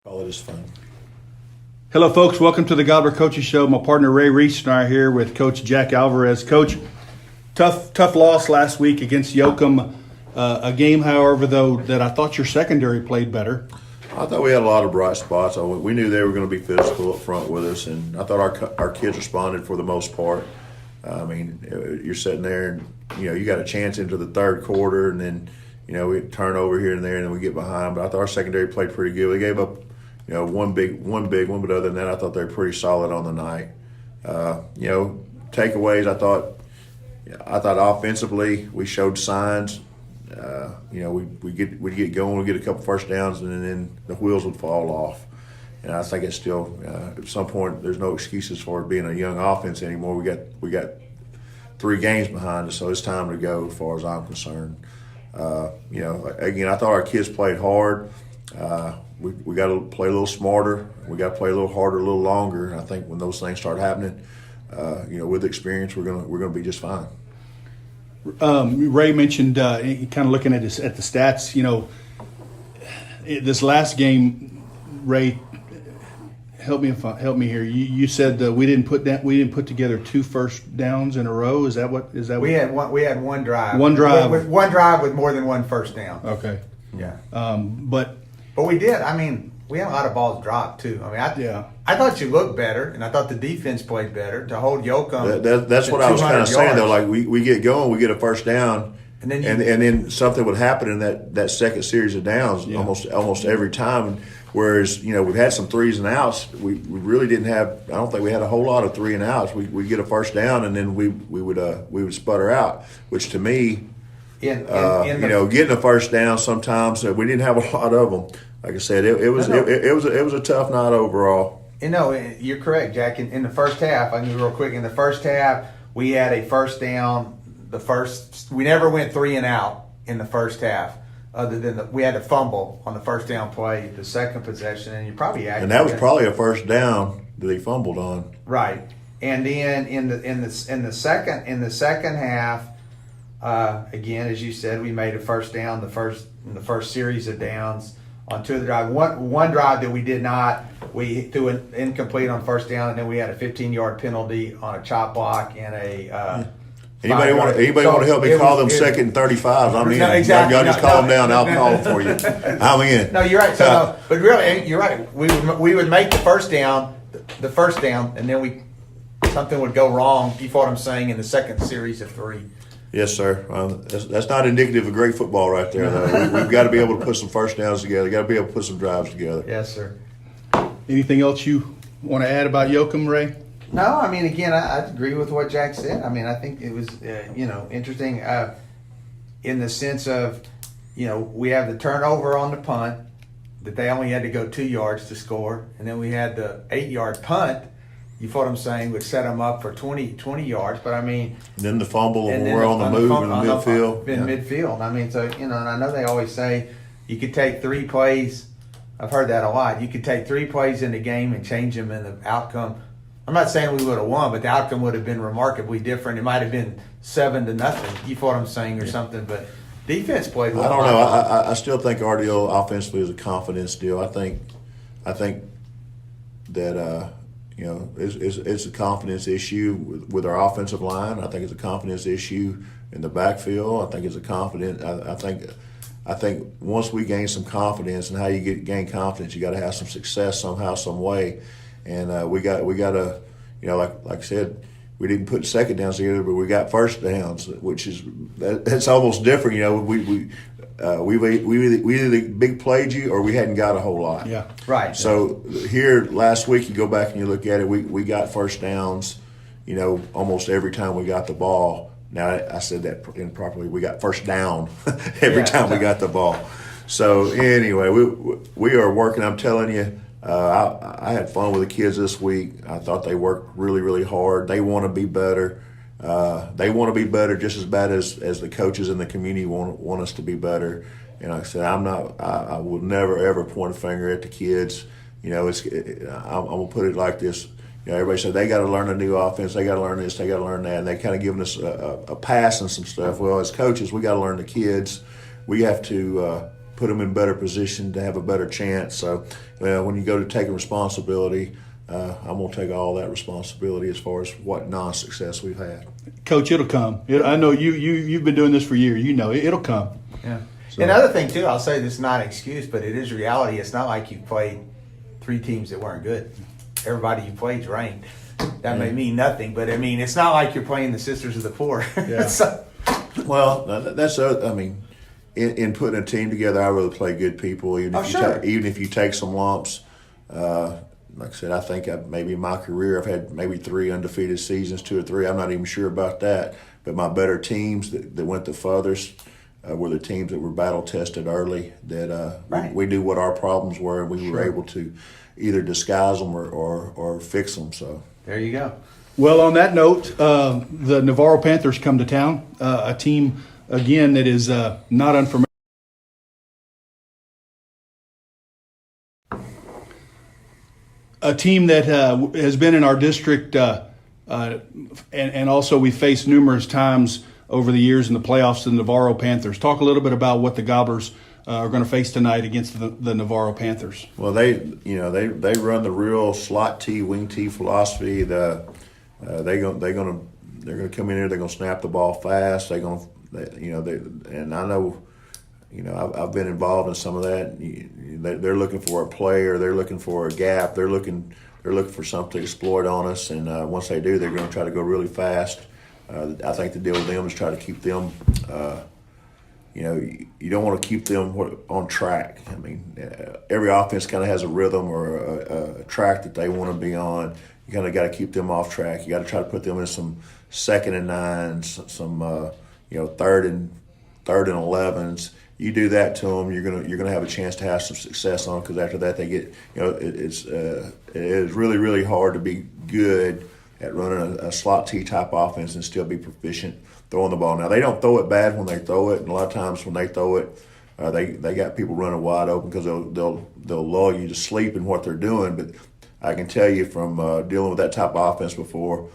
All it is fun. Hello, folks. Welcome to the Gobbler Coaches Show. My partner Ray Reese and I are here with Coach Jack Alvarez. Coach, tough loss last week against Yoakum. A game, however, though, that I thought your secondary played better. I thought we had a lot of bright spots. We knew they were going to be physical up front with us, and I thought our kids responded for the most part. I mean, you're sitting there, and you got a chance into the third quarter, and then we turn over here and there, and then we get behind. But I thought our secondary played pretty good. We gave up one big one, but other than that, I thought they were pretty solid on the night. Takeaways, I thought offensively we showed signs. We get going, we get a couple first downs, and then the wheels would fall off. And I think it's still at some point there's no excuses for it being a young offense anymore. We got 3 games behind us, so it's time to go as far as I'm concerned. Again, I thought our kids played hard. We got to play a little smarter. We got to play a little harder, a little longer. And I think when those things start happening, with experience, we're gonna be just fine. Ray mentioned kind of looking at the stats. This last game, Ray, help me here. You said we didn't put together 2 first downs in a row. Is that what? We had one drive. One drive. One drive with more than one first down. Okay. Yeah. But we did. I mean, we had a lot of balls dropped too. I mean, I thought you looked better, and I thought the defense played better to hold Yoakum. That's what I was kind of saying though. Like we get going, we get a first down, and then something would happen in that second series of downs almost every time. Whereas we've had some 3s and outs. We really didn't have. I don't think we had a whole lot of 3 and outs. We get a first down, and then we would sputter out, which to me. Getting a first down sometimes we didn't have a lot of them. Like I said, it was a tough night overall. You're correct, Jack. In the first half, I knew real quick. In the first half, we had a first down. We never went 3 and out in the first half. Other than we had a fumble on the first down play, the second possession, and you probably and that was probably a first down that he fumbled on. Right, and then in the second half. Again, as you said, we made a first down in the first series of downs on 2 of the drive. One drive that we did not, we threw an incomplete on first down, and then we had a 15-yard penalty on a chop block and a. Anybody want to help me call them second and 35s? I'm in. No, exactly. Y'all just call them down. I'll call them for you. I'm in. No, you're right. But really, you're right. We would make the first down, and then something would go wrong. You know what I'm saying? In the second series of 3. Yes, sir. That's not indicative of great football right there, though. We've got to be able to put some first downs together. Got to be able to put some drives together. Yes, sir. Anything else you want to add about Yoakum, Ray? No, I mean, again, I agree with what Jack said. I mean, I think it was, interesting in the sense of, we have the turnover on the punt that they only had to go 2 yards to score, and then we had the 8-yard punt. You know what I'm saying, would set them up for 20 yards. But, I mean. And then the fumble, and we're on the move in the midfield. Midfield. I mean, so, and I know they always say you could take 3 plays. I've heard that a lot. You could take 3 plays in the game and change them in the outcome. I'm not saying we would have won, but the outcome would have been remarkably different. It might have been 7-0. You know what I'm saying, or something. But defense played well. I don't know. I still think our deal offensively is a confidence deal. I think that it's a confidence issue with our offensive line. I think it's a confidence issue in the backfield. I think it's a confidence. I think once we gain some confidence, and how you gain confidence, you got to have some success somehow, some way. And we got to, like I said, we didn't put second downs together, but we got first downs, which is that's almost different. We either big played you or we hadn't got a whole lot. Yeah, right. So here last week, you go back and you look at it, we got first downs, almost every time we got the ball. Now I said that improperly. We got first down every time we got the ball. So anyway, we are working. I'm telling you. I had fun with the kids this week. I thought they worked really, really hard. They want to be better. They want to be better just as bad as the coaches in the community want us to be better. And like I said, I will never ever point a finger at the kids. I'm gonna put it like this. Everybody said they got to learn a new offense. They got to learn this. They got to learn that. And they kind of giving us a pass and some stuff. Well, as coaches, we got to learn the kids. We have to put them in better position to have a better chance. So when you go to taking responsibility, I'm going to take all that responsibility as far as what non-success we've had. Coach, it'll come. I know you've been doing this for years. You know it'll come. Yeah. So. Another thing too, I'll say this is not an excuse, but it is reality. It's not like you played 3 teams that weren't good. Everybody you played's ranked. That may mean nothing, but I mean it's not like you're playing the Sisters of the Poor. Yeah. So, well, that's I mean, in putting a team together, I really play good people. Even if you take some lumps. Like I said, I think maybe in my career I've had maybe 3 undefeated seasons, 2 or 3. I'm not even sure about that. But my better teams that went the furthest were the teams that were battle tested early. That we knew what our problems were, and we were able to either disguise them or fix them. So there you go. Well, on that note, the Navarro Panthers come to town. A team again that is not unfamiliar. A team that has been in our district, and also we faced numerous times over the years in the playoffs, the Navarro Panthers. Talk a little bit about what the Gobblers are going to face tonight against the Navarro Panthers. Well, they run the real slot T, wing T philosophy. They're going to come in here. They're going to snap the ball fast. And I know. I've been involved in some of that. They're looking for a play, or they're looking for a gap. They're looking for something to exploit on us, and once they do, they're going to try to go really fast. I think the deal with them is try to keep them. You don't want to keep them on track. I mean, every offense kind of has a rhythm or a track that they want to be on. You kind of got to keep them off track. You got to try to put them in some 2nd and 9s, some 3rd and 11s. You do that to them, you're gonna have a chance to have some success on them, because after that they get it is really, really hard to be good at running a slot T type offense and still be proficient throwing the ball. Now they don't throw it bad when they throw it, and a lot of times when they throw it, they got people running wide open because they'll lull you to sleep in what they're doing. But I can tell you from dealing with that type of offense before,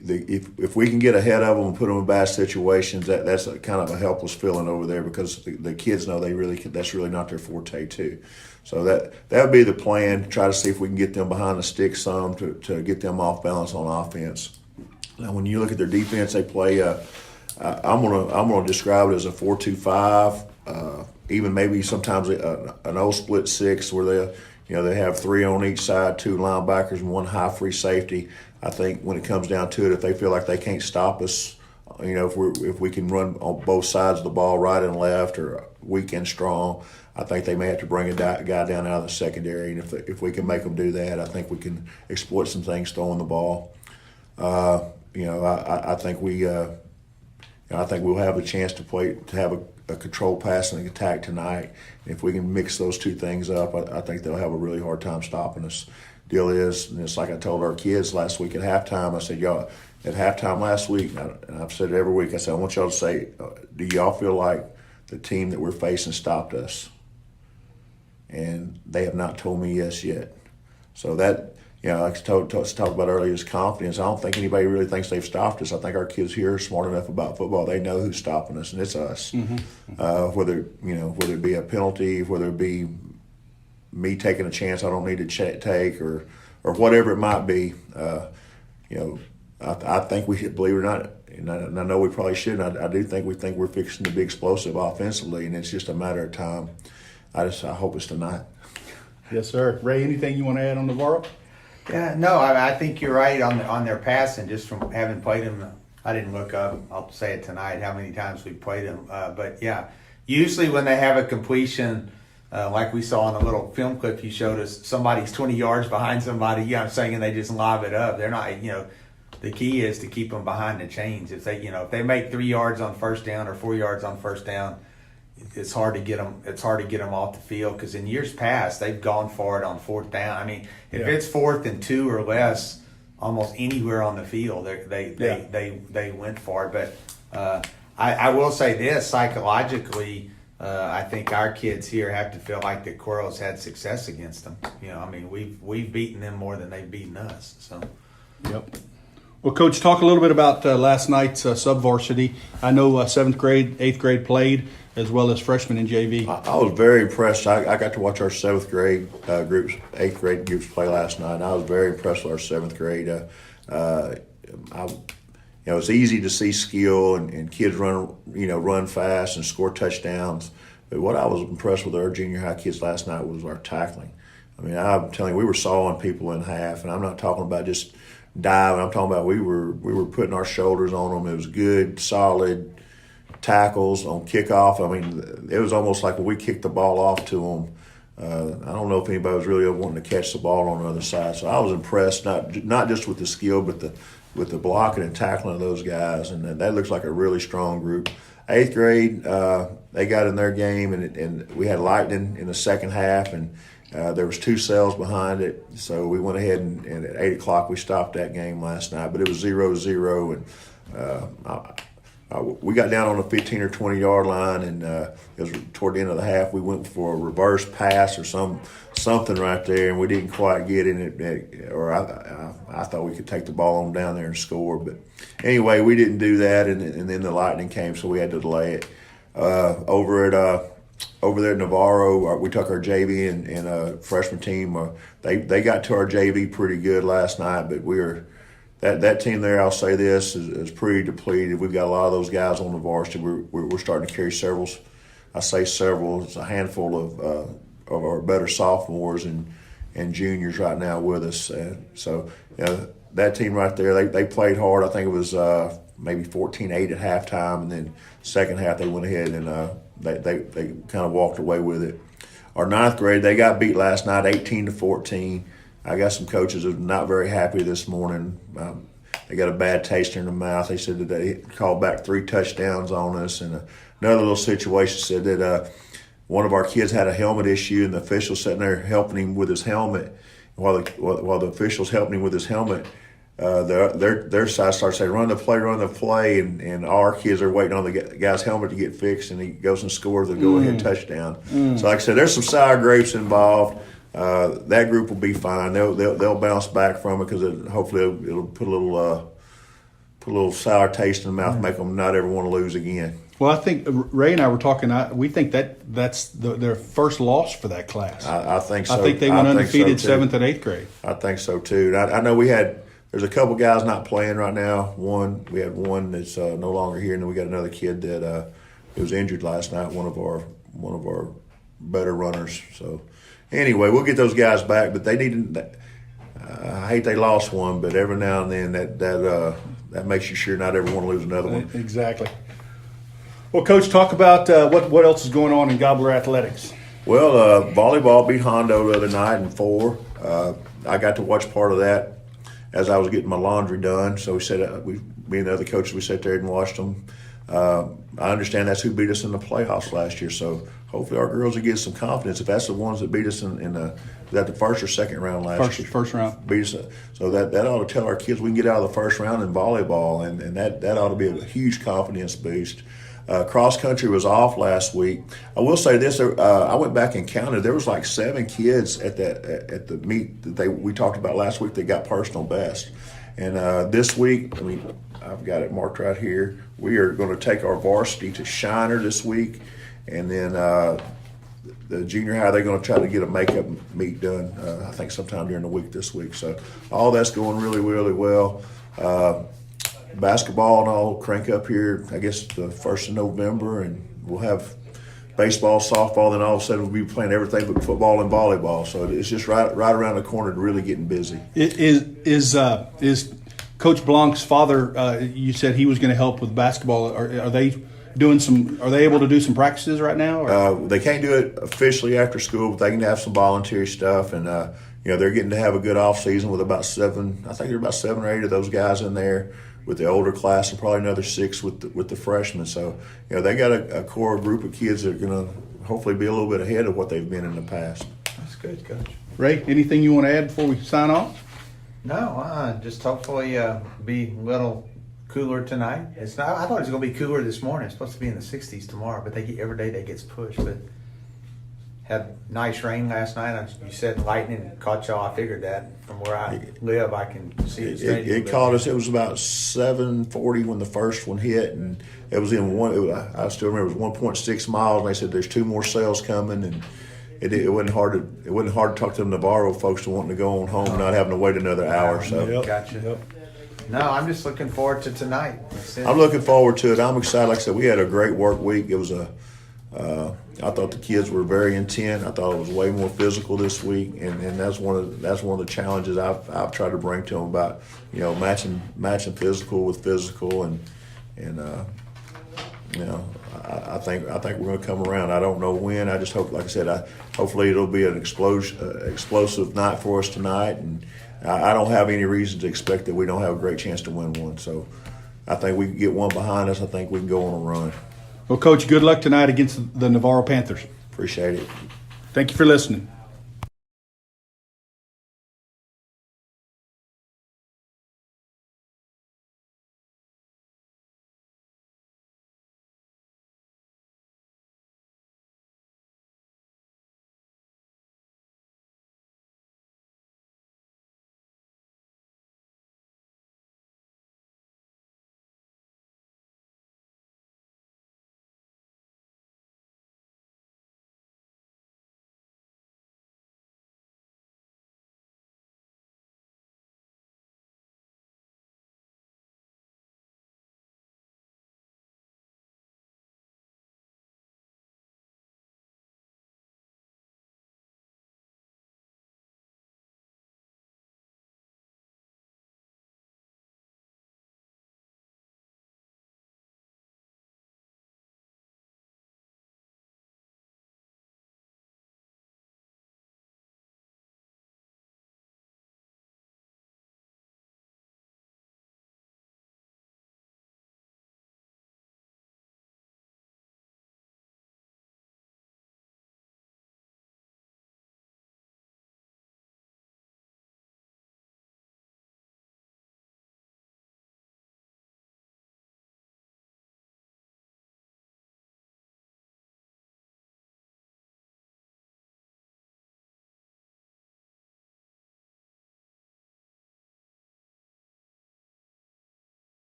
if we can get ahead of them and put them in bad situations, that's a kind of a helpless feeling over there, because the kids know that's really not their forte too. So that would be the plan. Try to see if we can get them behind the stick some to get them off balance on offense. Now, when you look at their defense, they play. I'm gonna describe it as a 4-2-5, even maybe sometimes an old split 6 where they have 3 on each side, 2 linebackers and 1 high free safety. I think when it comes down to it, if they feel like they can't stop us, if we can run on both sides of the ball, right and left, or weak and strong, I think they may have to bring a guy down out of the secondary. And if we can make them do that, I think we can exploit some things throwing the ball. I think we'll have a chance to have a controlled passing attack tonight. And if we can mix those 2 things up, I think they'll have a really hard time stopping us. Deal is, and it's like I told our kids last week at halftime, I said, y'all, at halftime last week, and I've said it every week, I said, I want y'all to say, do y'all feel like the team that we're facing stopped us? And they have not told me yes yet. So that, like I talked about earlier, is confidence. I don't think anybody really thinks they've stopped us. I think our kids here are smart enough about football. They know who's stopping us, and it's us. Mm-hmm. Whether it be a penalty, whether it be me taking a chance I don't need to take, or whatever it might be. I think we should, believe it or not, and I know we probably shouldn't. I do think we're fixing to be explosive offensively, and it's just a matter of time. I hope it's tonight. Yes, sir. Ray, anything you want to add on Navarro? Yeah, no, I think you're right on their passing. Just from having played them, I didn't look up. I'll say it tonight how many times we played them. But yeah, usually when they have a completion. Like we saw in the little film clip you showed us, somebody's 20 yards behind somebody. I'm saying they just lob it up. They're not. The key is to keep them behind the chains. If they make 3 yards on first down or 4 yards on first down, it's hard to get them. It's hard to get them off the field, because in years past they've gone for it on 4th down. I mean, if it's 4th and 2 or less, almost anywhere on the field they went for it. But I will say this, psychologically. I think our kids here have to feel like the Cuero's had success against them. We've beaten them more than they've beaten us. So, yep. Well, Coach, talk a little bit about last night's Sub-varsity. I know 7th grade, 8th grade played, as well as freshmen in JV. I was very impressed. I got to watch our 7th grade groups, 8th grade groups play last night, and I was very impressed with our 7th grade. It's easy to see skill and kids run fast and score touchdowns. But what I was impressed with our junior high kids last night was our tackling. I mean, I'm telling you, we were sawing people in half, and I'm not talking about just diving. I'm talking about we were putting our shoulders on them. It was good, solid tackles on kickoff. I mean, it was almost like when we kicked the ball off to them. I don't know if anybody was really wanting to catch the ball on the other side. So I was impressed, not just with the skill, but with the blocking and tackling of those guys. And that looks like a really strong group. 8th grade, they got in their game, and we had lightning in the second half, and there was 2 cells behind it. So we went ahead and at 8 o'clock we stopped that game last night. But it was 0-0, and we got down on the 15 or 20 yard line, and it was toward the end of the half. We went for a reverse pass or something right there, and we didn't quite get in it. Or I thought we could take the ball on down there and score, but anyway, we didn't do that, and then the lightning came, so we had to delay it. Over there at Navarro, we took our JV and freshman team. They got to our JV pretty good last night, but that team there, I'll say this, is pretty depleted. We've got a lot of those guys on the varsity. We're starting to carry several. I say several. It's a handful of our better sophomores and juniors right now with us. So that team right there, they played hard. I think it was maybe 14-8 at halftime, and then second half they went ahead and they kind of walked away with it. Our 9th grade, they got beat last night 18-14. I got some coaches that are not very happy this morning. They got a bad taste in their mouth. They said that they called back 3 touchdowns on us. And another little situation said that one of our kids had a helmet issue, and the official sitting there helping him with his helmet. While the official's helping him with his helmet, their side starts saying, run the play, and our kids are waiting on the guy's helmet to get fixed, and he goes and scores the go-ahead touchdown. So like I said, there's some sour grapes involved. That group will be fine. They'll bounce back from it because hopefully it'll put a little sour taste in the mouth, and make them not ever want to lose again. Well, I think Ray and I were talking. We think that's their first loss for that class. I think so. I think they went undefeated 7th and 8th grade. I think so too. And I know there's a couple guys not playing right now. We had one that's no longer here, and then we got another kid that was injured last night. One of our better runners. So. Anyway, we'll get those guys back, but they need to. I hate they lost one, but every now and then that makes you sure not ever want to lose another one. Exactly. Well, Coach, talk about what else is going on in Gobbler athletics. Well, volleyball beat Hondo the other night in 4. I got to watch part of that as I was getting my laundry done. So we said me and the other coaches, we sat there and watched them. I understand that's who beat us in the playoffs last year, so hopefully our girls will get some confidence. If that's the ones that beat us in the first or second round last year? First round. Beat us, so that ought to tell our kids we can get out of the first round in volleyball, and that ought to be a huge confidence boost. Cross country was off last week. I will say this: I went back and counted. There was like 7 kids at the meet that we talked about last week that got personal best. And this week, I've got it marked right here. We are going to take our varsity to Shiner this week, and then the junior high, they're going to try to get a makeup meet done, I think sometime during the week this week. So all that's going really, really well. Basketball and all crank up here, I guess, the 1st of November, and we'll have baseball, softball, then all of a sudden we'll be playing everything but football and volleyball. So it's just right around the corner to really getting busy. Is Coach Blanc's father, you said he was going to help with basketball. Are they able to do some practices right now? They can't do it officially after school, but they can have some voluntary stuff. And, they're getting to have a good off season with about 7 or 8 of those guys in there with the older class, and probably another 6 with the freshmen. So, they got a core group of kids that are going to hopefully be a little bit ahead of what they've been in the past. That's good, Coach. Ray, anything you want to add before we sign off? No, just hopefully be a little cooler tonight. It's not. I thought it was going to be cooler this morning. It's supposed to be in the 60s tomorrow, but every day that gets pushed. But had nice rain last night. You said lightning caught y'all. I figured that from where I live, I can see the stadium. It caught us. It was about 7:40 when the first one hit, and it was in one. I still remember it was 1.6 miles. And they said there's 2 more cells coming, and it wasn't hard to talk to the Navarro folks to wanting to go on home, not having to wait another hour. So Yep. Gotcha. Yep. No, I'm just looking forward to tonight. I'm looking forward to it. I'm excited. Like I said, we had a great work week. It was I thought the kids were very intent. I thought it was way more physical this week, and that's one of the challenges I've tried to bring to them about matching physical with physical, and I think we're going to come around. I don't know when. I just hope, like I said, hopefully it'll be an explosive night for us tonight, and I don't have any reason to expect that we don't have a great chance to win one. So I think we can get one behind us. I think we can go on a run. Well, Coach, good luck tonight against the Navarro Panthers. Appreciate it. Thank you for listening.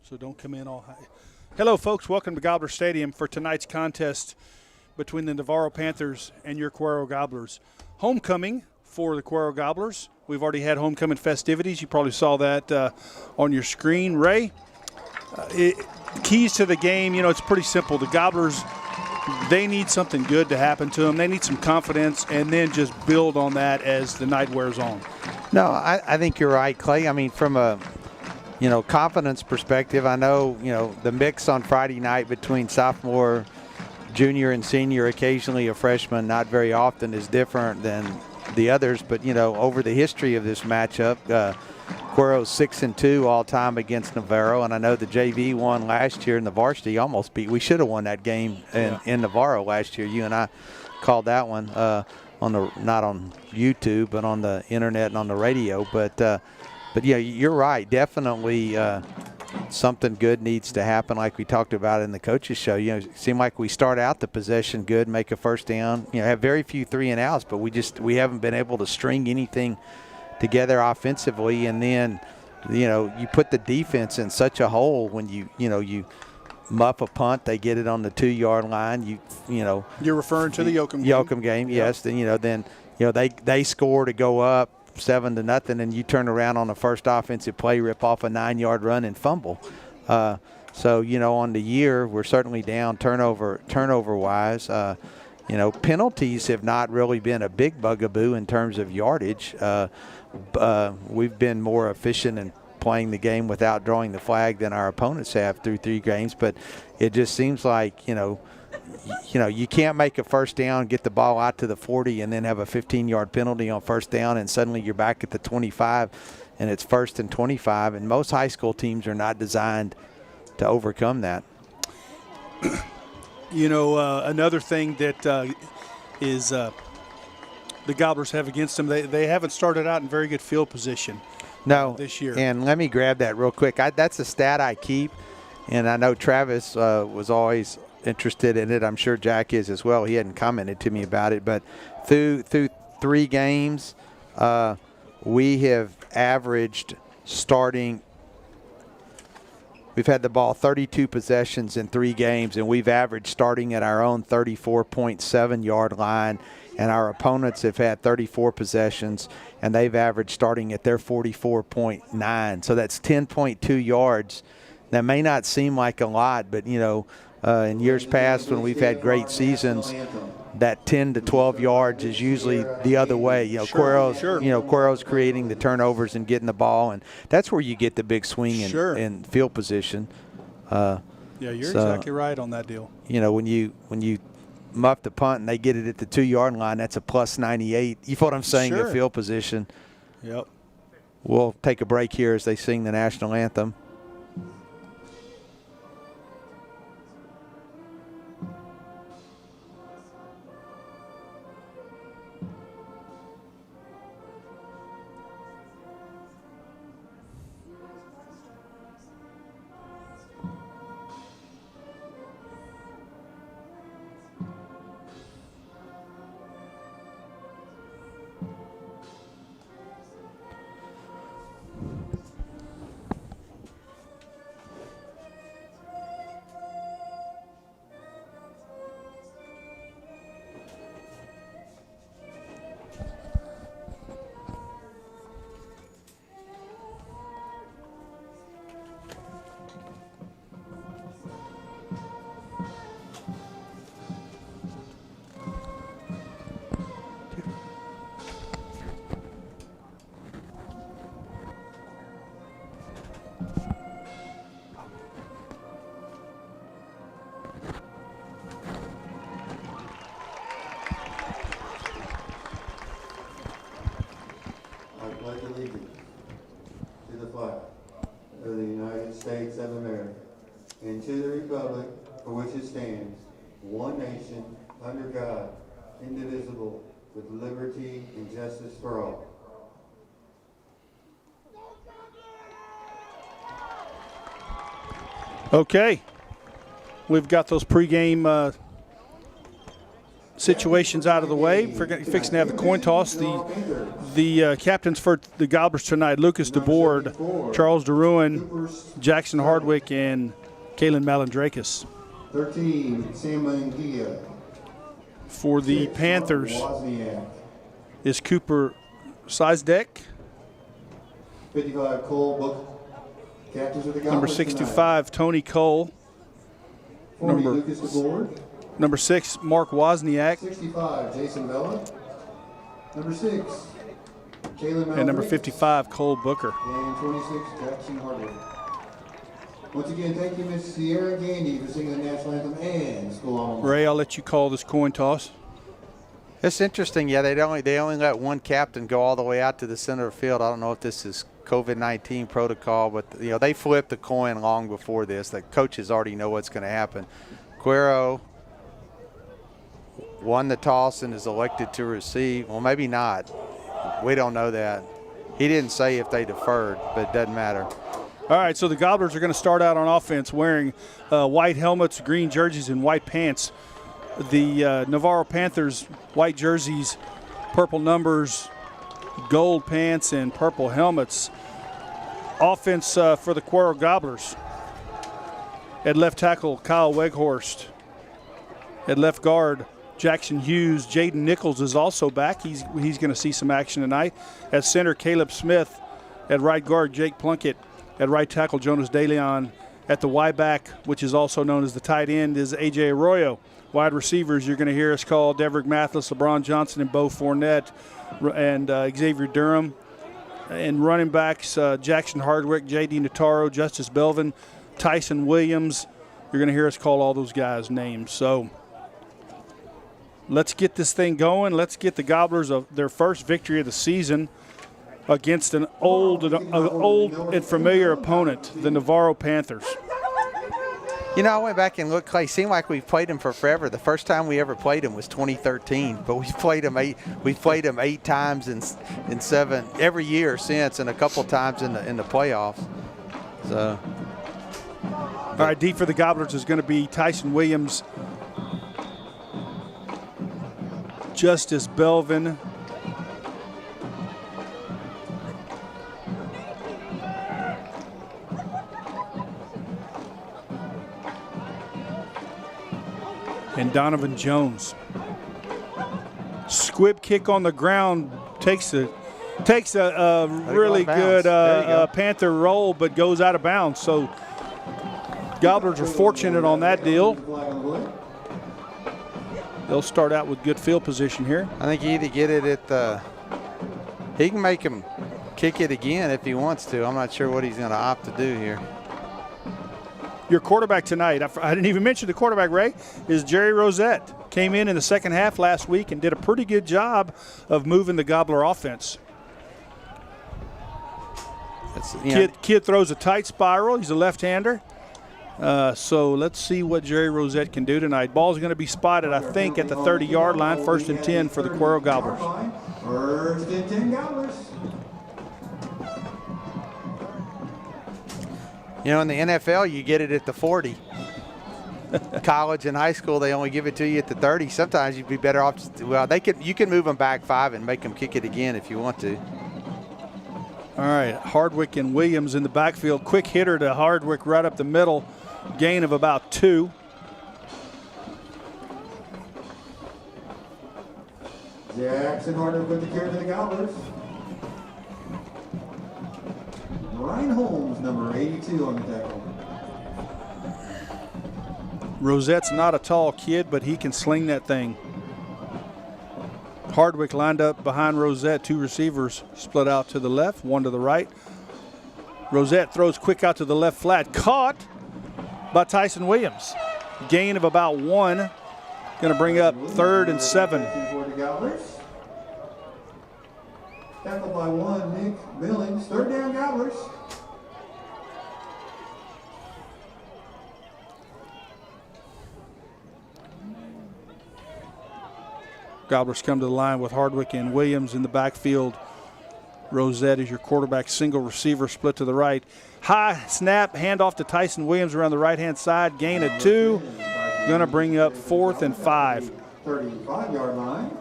so don't come in all high. Hello, folks. Welcome to Gobbler Stadium for tonight's contest between the Navarro Panthers and your Cuero Gobblers. Homecoming for the Cuero Gobblers. We've already had homecoming festivities. You probably saw that on your screen. Ray, keys to the game, it's pretty simple. The Gobblers, they need something good to happen to them. They need some confidence and then just build on that as the night wears on. No, I think you're right, Clay. I mean, from a confidence perspective, I know, the mix on Friday night between sophomore, junior, and senior, occasionally a freshman, not very often, is different than the others. But, over the history of this matchup, Cuero's 6-2 all time against Navarro, and I know the JV won last year, and the varsity almost beat. We should have won that game in Navarro last year. You and I called that one not on YouTube, but on the internet and on the radio. But yeah, you're right. Definitely something good needs to happen, like we talked about in the coaches show. It seemed like we start out the possession good, make a first down, have very few 3-and-outs, but we haven't been able to string anything together offensively. And then, you put the defense in such a hole when you muff a punt, they get it on the 2-yard line. You're referring to the Yoakum game, yes. Yep. Then they score to go up 7-0, and you turn around on the first offensive play, rip off a 9-yard run and fumble. So on the year, we're certainly down turnover wise. Penalties have not really been a big bugaboo in terms of yardage. We've been more efficient in playing the game without drawing the flag than our opponents have through 3 games. But it just seems like, you can't make a first down, get the ball out to the 40, and then have a 15-yard penalty on first down, and suddenly you're back at the 25, and it's 1st and 25. And most high school teams are not designed to overcome that. Another thing that is the Gobblers have against them, they haven't started out in very good field position this year. And let me grab that real quick. That's a stat I keep, and I know Travis was always interested in it. I'm sure Jack is as well. He hadn't commented to me about it, but through 3 games, we have averaged starting. We've had the ball 32 possessions in 3 games, and we've averaged starting at our own 34.7-yard line, and our opponents have had 34 possessions, and they've averaged starting at their 44.9. So that's 10.2 yards. That may not seem like a lot, but, in years past when we've had great seasons, that 10 to 12 yards is usually the other way. Cuero's creating the turnovers and getting the ball, and that's where you get the big swing in field position. Yeah, you're exactly right on that deal. When you muff the punt and they get it at the 2-yard line, that's a plus 98. You know what I'm saying? Sure. In field position. Yep. We'll take a break here as they sing the national anthem. allegiance to the flag of the United States of America and to the republic for which it stands, one nation, under God, indivisible, with liberty and justice for all. Okay, we've got those pregame situations out of the way. Fixing to have the coin toss. The captains for the Gobblers tonight: Lucas DeBoard, Charles DeRuin, Jackson Hardwick, and Kalen Malandrakis. 13, Sam Mangia. For the 6, Panthers Wozniak. is Cooper Sizdeck. 55, Cole Book. Captains of the Gobblers Number tonight. 65, Tony Cole. 40, number- Lucas DeBoard. Number 6, Mark Wozniak. 65, Jason Bella. Number 6, Kalen And number Malandrakis. 55, Cole Booker. And 26, Jackson Hardwick. Once again, thank you, Miss Sierra Gandy, for singing the national anthem and school alma mater. Ray, I'll let you call this coin toss. It's interesting. Yeah, they only let one captain go all the way out to the center of the field. I don't know if this is COVID-19 protocol, but they flipped the coin long before this. The coaches already know what's going to happen. Cuero won the toss and is elected to receive. Well, maybe not. We don't know that. He didn't say if they deferred, but it doesn't matter. All right, so the Gobblers are going to start out on offense wearing white helmets, green jerseys, and white pants. The Navarro Panthers, white jerseys, purple numbers, gold pants, and purple helmets. Offense for the Cuero Gobblers. At left tackle, Kyle Weghorst. At left guard, Jackson Hughes. Jaden Nichols is also back. He's going to see some action tonight. At center, Caleb Smith. At right guard, Jake Plunkett. At right tackle, Jonas DeLeon. At the Y back, which is also known as the tight end, is A.J. Arroyo. Wide receivers, you're going to hear us call Deverick Mathis, LeBron Johnson, and Bo Fournette, and Xavier Durham. And running backs, Jackson Hardwick, J.D. Notaro, Justice Belvin, Tyson Williams. You're going to hear us call all those guys' names. So let's get this thing going. Let's get the Gobblers their first victory of the season against an old and familiar opponent, the Navarro Panthers. I went back and looked, Clay. Seemed like we've played him for forever. The first time we ever played him was 2013, but we've played him 8 times in 7 every year since, and a couple times in the playoffs. So, all right, deep for the Gobblers is going to be Tyson Williams, Justice Belvin, and Donovan Jones. Squib kick on the ground takes a really good Panther roll, but goes out of bounds. So Gobblers are fortunate on that deal. They'll start out with good field position here. I think you either get it at the – he can make him kick it again if he wants to. I'm not sure what he's going to opt to do here. Your quarterback tonight, I didn't even mention the quarterback, Ray, is Jerry Rosette. Came in the second half last week and did a pretty good job of moving the Gobbler offense. Kid throws a tight spiral. He's a left-hander. So let's see what Jerry Rosette can do tonight. Ball's going to be spotted, I think, at the 30-yard line, 1st and 10 for the Cuero Gobblers. 1st and 10 Gobblers. In the NFL, you get it at the 40. College and high school, they only give it to you at the 30. Sometimes you'd be better off. You can move them back 5 and make them kick it again if you want to. All right, Hardwick and Williams in the backfield. Quick hitter to Hardwick right up the middle. Gain of about 2. Jackson Hardwick with the carry to the Gobblers. Ryan Holmes, number 82 on the tackle. Rosette's not a tall kid, but he can sling that thing. Hardwick lined up behind Rosette. 2 receivers split out to the left, 1 to the right. Rosette throws quick out to the left flat. Caught by Tyson Williams. Gain of about 1. Going to bring up 3rd and 7. Tackled by 1, Nick Billings. 3rd down, Gobblers. Gobblers come to the line with Hardwick and Williams in the backfield. Rosette is your quarterback, single receiver, split to the right. High snap, handoff to Tyson Williams around the right-hand side. Gain of 2. Going to bring up 4th and 5. 35-yard line.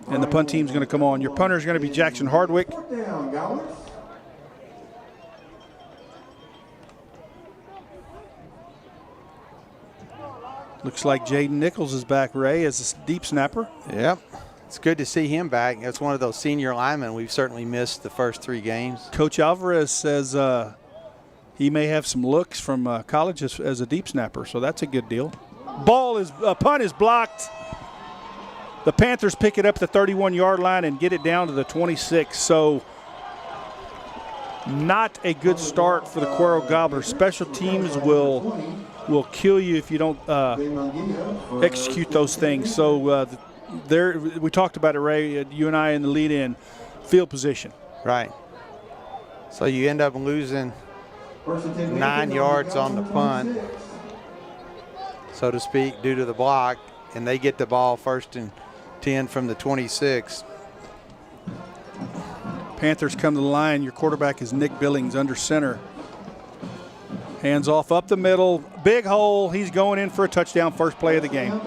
And the punt team's going to come on. Your punter is going to be Jackson Hardwick. Fourth down, Gobblers. Looks like Jaden Nichols is back, Ray, as a deep snapper. Yep. It's good to see him back. It's one of those senior linemen we've certainly missed the first 3 games. Coach Alvarez says he may have some looks from college as a deep snapper, so that's a good deal. Punt is blocked. The Panthers pick it up at the 31-yard line and get it down to the 26. So not a good start for the Cuero Gobblers. Special teams will kill you if you don't execute those things. So we talked about it, Ray, you and I in the lead-in, field position. Right. So you end up losing 9 yards on the punt, so to speak, due to the block, and they get the ball 1st and 10 from the 26. Panthers come to the line. Your quarterback is Nick Billings under center. Hands off up the middle. Big hole. He's going in for a touchdown, first play of the game.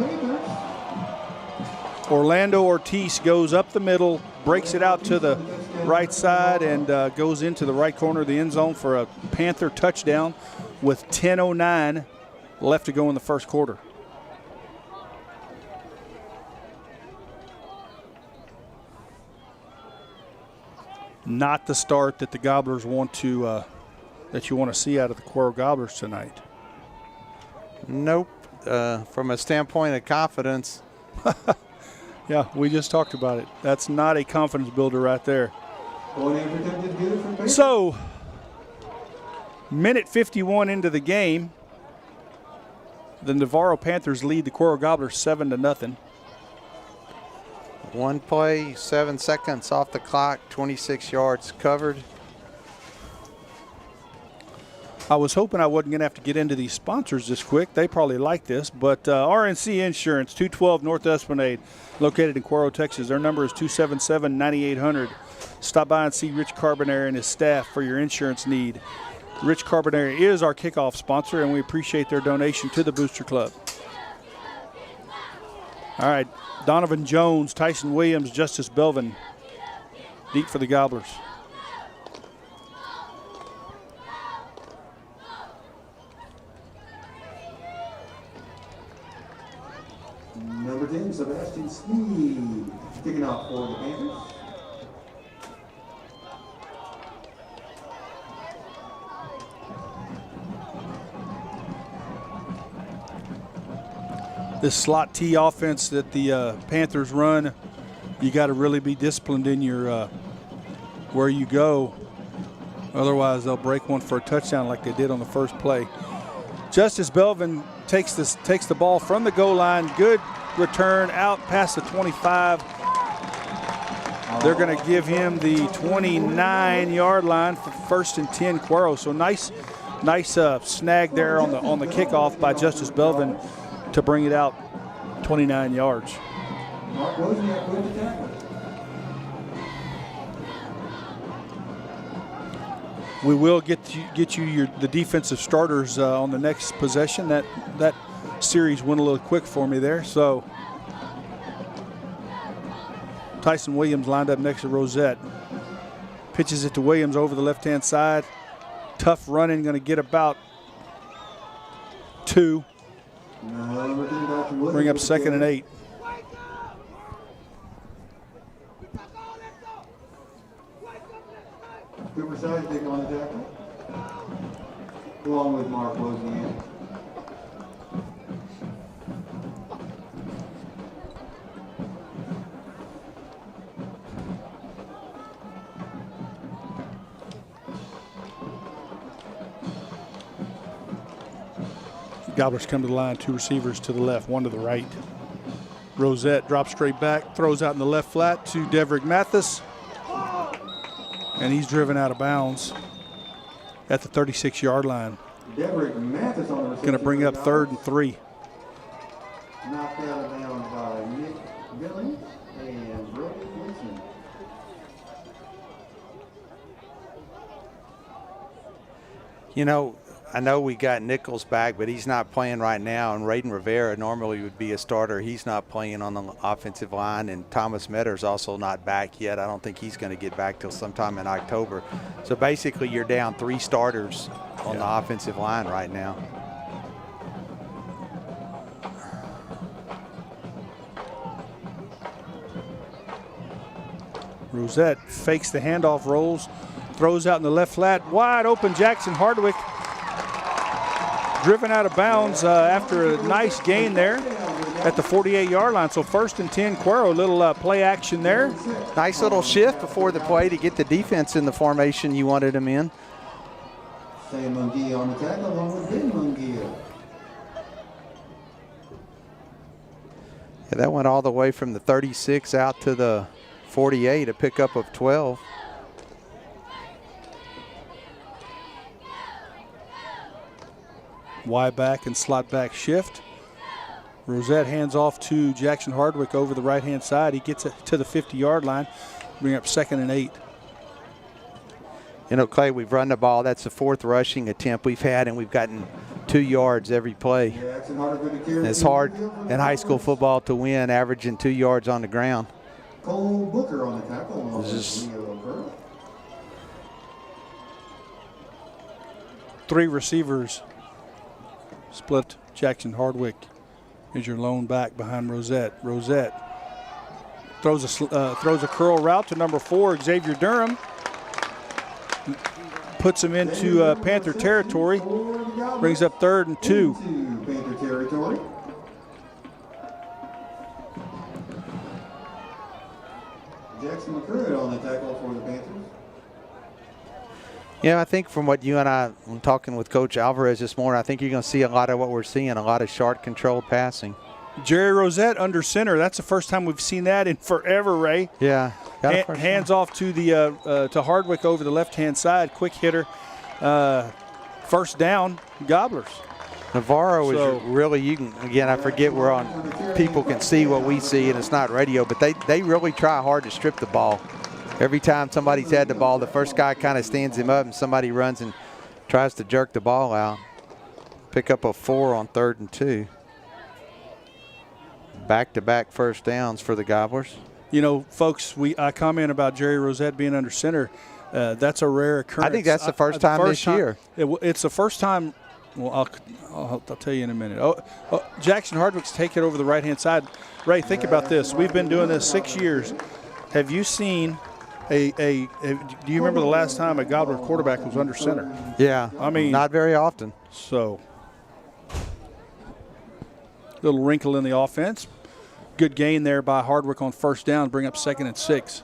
Orlando Ortiz goes up the middle, breaks it out to the right side, and goes into the right corner of the end zone for a Panther touchdown with 10:09 left to go in the first quarter. Not the start that the Gobblers want to that you want to see out of the Cuero Gobblers tonight. Nope. From a standpoint of confidence. Yeah, we just talked about it. That's not a confidence builder right there. So, minute 51 into the game, the Navarro Panthers lead the Cuero Gobblers 7-0. 1 play, 7 seconds off the clock, 26 yards covered. I was hoping I wasn't going to have to get into these sponsors this quick. They probably like this, but RNC Insurance, 212 North Esplanade, located in Cuero, Texas. Their number is 277-9800. Stop by and see Rich Carbonari and his staff for your insurance need. Rich Carbonari is our kickoff sponsor, and we appreciate their donation to the Booster Club. All right, Donovan Jones, Tyson Williams, Justice Belvin, deep for the Gobblers. Number 10, Sebastian Sneed, kicking off for the Panthers. This slot T offense that the Panthers run, you got to really be disciplined in your where you go. Otherwise, they'll break one for a touchdown like they did on the first play. Justice Belvin takes the ball from the goal line. Good return out past the 25. They're going to give him the 29-yard line for 1st and 10 Cuero. So nice snag there on the kickoff by Justice Belvin to bring it out 29 yards. We will get you the defensive starters on the next possession. That series went a little quick for me there. So Tyson Williams lined up next to Rosette. Pitches it to Williams over the left-hand side. Tough running, going to get about 2. Bring up 2nd and 8. Cooper Seisdick on the tackle, along with Mark Wozniak. Gobblers come to the line, 2 receivers to the left, 1 to the right. Rosette drops straight back, throws out in the left flat to Deverick Mathis. And he's driven out of bounds at the 36-yard line. Deverick Mathis on the reception. Going to bring up 3rd and 3. Knocked out of bounds by Nick Billings and Brody Wilson. You know, I know we got Nichols back, but he's not playing right now. And Raiden Rivera normally would be a starter. He's not playing on the offensive line. And Thomas Metter's also not back yet. I don't think he's going to get back till sometime in October. So basically you're down 3 starters on the offensive line right now. Rosette fakes the handoff, rolls, throws out in the left flat. Wide open Jackson Hardwick. Driven out of bounds after a nice gain there at the 48-yard line. So 1st and 10, Cuero, little play action there. Nice little shift before the play to get the defense in the formation you wanted them in. Sam Mungia on the tackle along with Ben Mungia. Yeah, that went all the way from the 36 out to the 48, a pickup of 12. Wide back and slot back shift. Rosette hands off to Jackson Hardwick over the right-hand side. He gets it to the 50-yard line, bring up 2nd and 8. You know, Clay, we've run the ball. That's the 4th rushing attempt we've had, and we've gotten 2 yards every play. And it's hard in high school football to win, averaging 2 yards on the ground. Cole Booker on the tackle. Just 3 receivers split. Jackson Hardwick is your lone back behind Rosette. Rosette throws a curl route to number 4, Xavier Durham. Puts him into Panther territory. Brings up 3rd and 2. Panther territory. Jackson McCurry on the tackle for the Panthers. Yeah, I think from what you and I were talking with Coach Alvarez this morning, I think you're going to see a lot of what we're seeing, a lot of sharp controlled passing. Jerry Rosette under center. That's the first time we've seen that in forever, Ray. Yeah. Hands off to the to Hardwick over the left-hand side. Quick hitter. 1st down, Gobblers. Navarro is really, you can, again, I forget we're on, people can see what we see and it's not radio, but they really try hard to strip the ball. Every time somebody's had the ball, the first guy kind of stands him up and somebody runs and tries to jerk the ball out. Pick up a 4 on 3rd and 2. Back-to-back 1st downs for the Gobblers. You know, folks, I comment about Jerry Rosette being under center. That's a rare occurrence. I think that's the first time this year. It's the first time. Well, I'll tell you in a minute. Jackson Hardwick's taking it over the right-hand side. Ray, think about this. We've been doing this 6 years. Have you seen do you remember the last time a Gobbler quarterback was under center? Yeah. I mean, not very often. So, little wrinkle in the offense. Good gain there by Hardwick on 1st down, bring up 2nd and 6.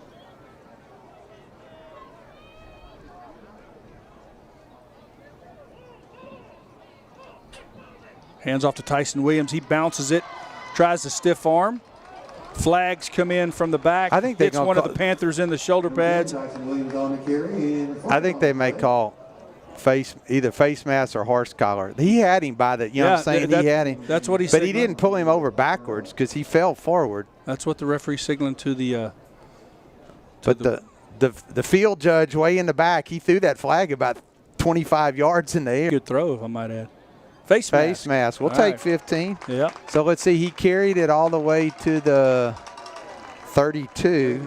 Hands off to Tyson Williams. He bounces it, tries to stiff arm. Flags come in from the back. I think hits one of the Panthers in the shoulder pads. I think they may call either face mask or horse collar. He had him by the, you know what I'm saying? He had him. That's what he said. But he didn't pull him over backwards because he fell forward. That's what the referee signaling to the. But the field judge way in the back, he threw that flag about 25 yards in the air. Good throw, if I might add. Face mask. We'll take 15. Yeah. So let's see. He carried it all the way to the 32.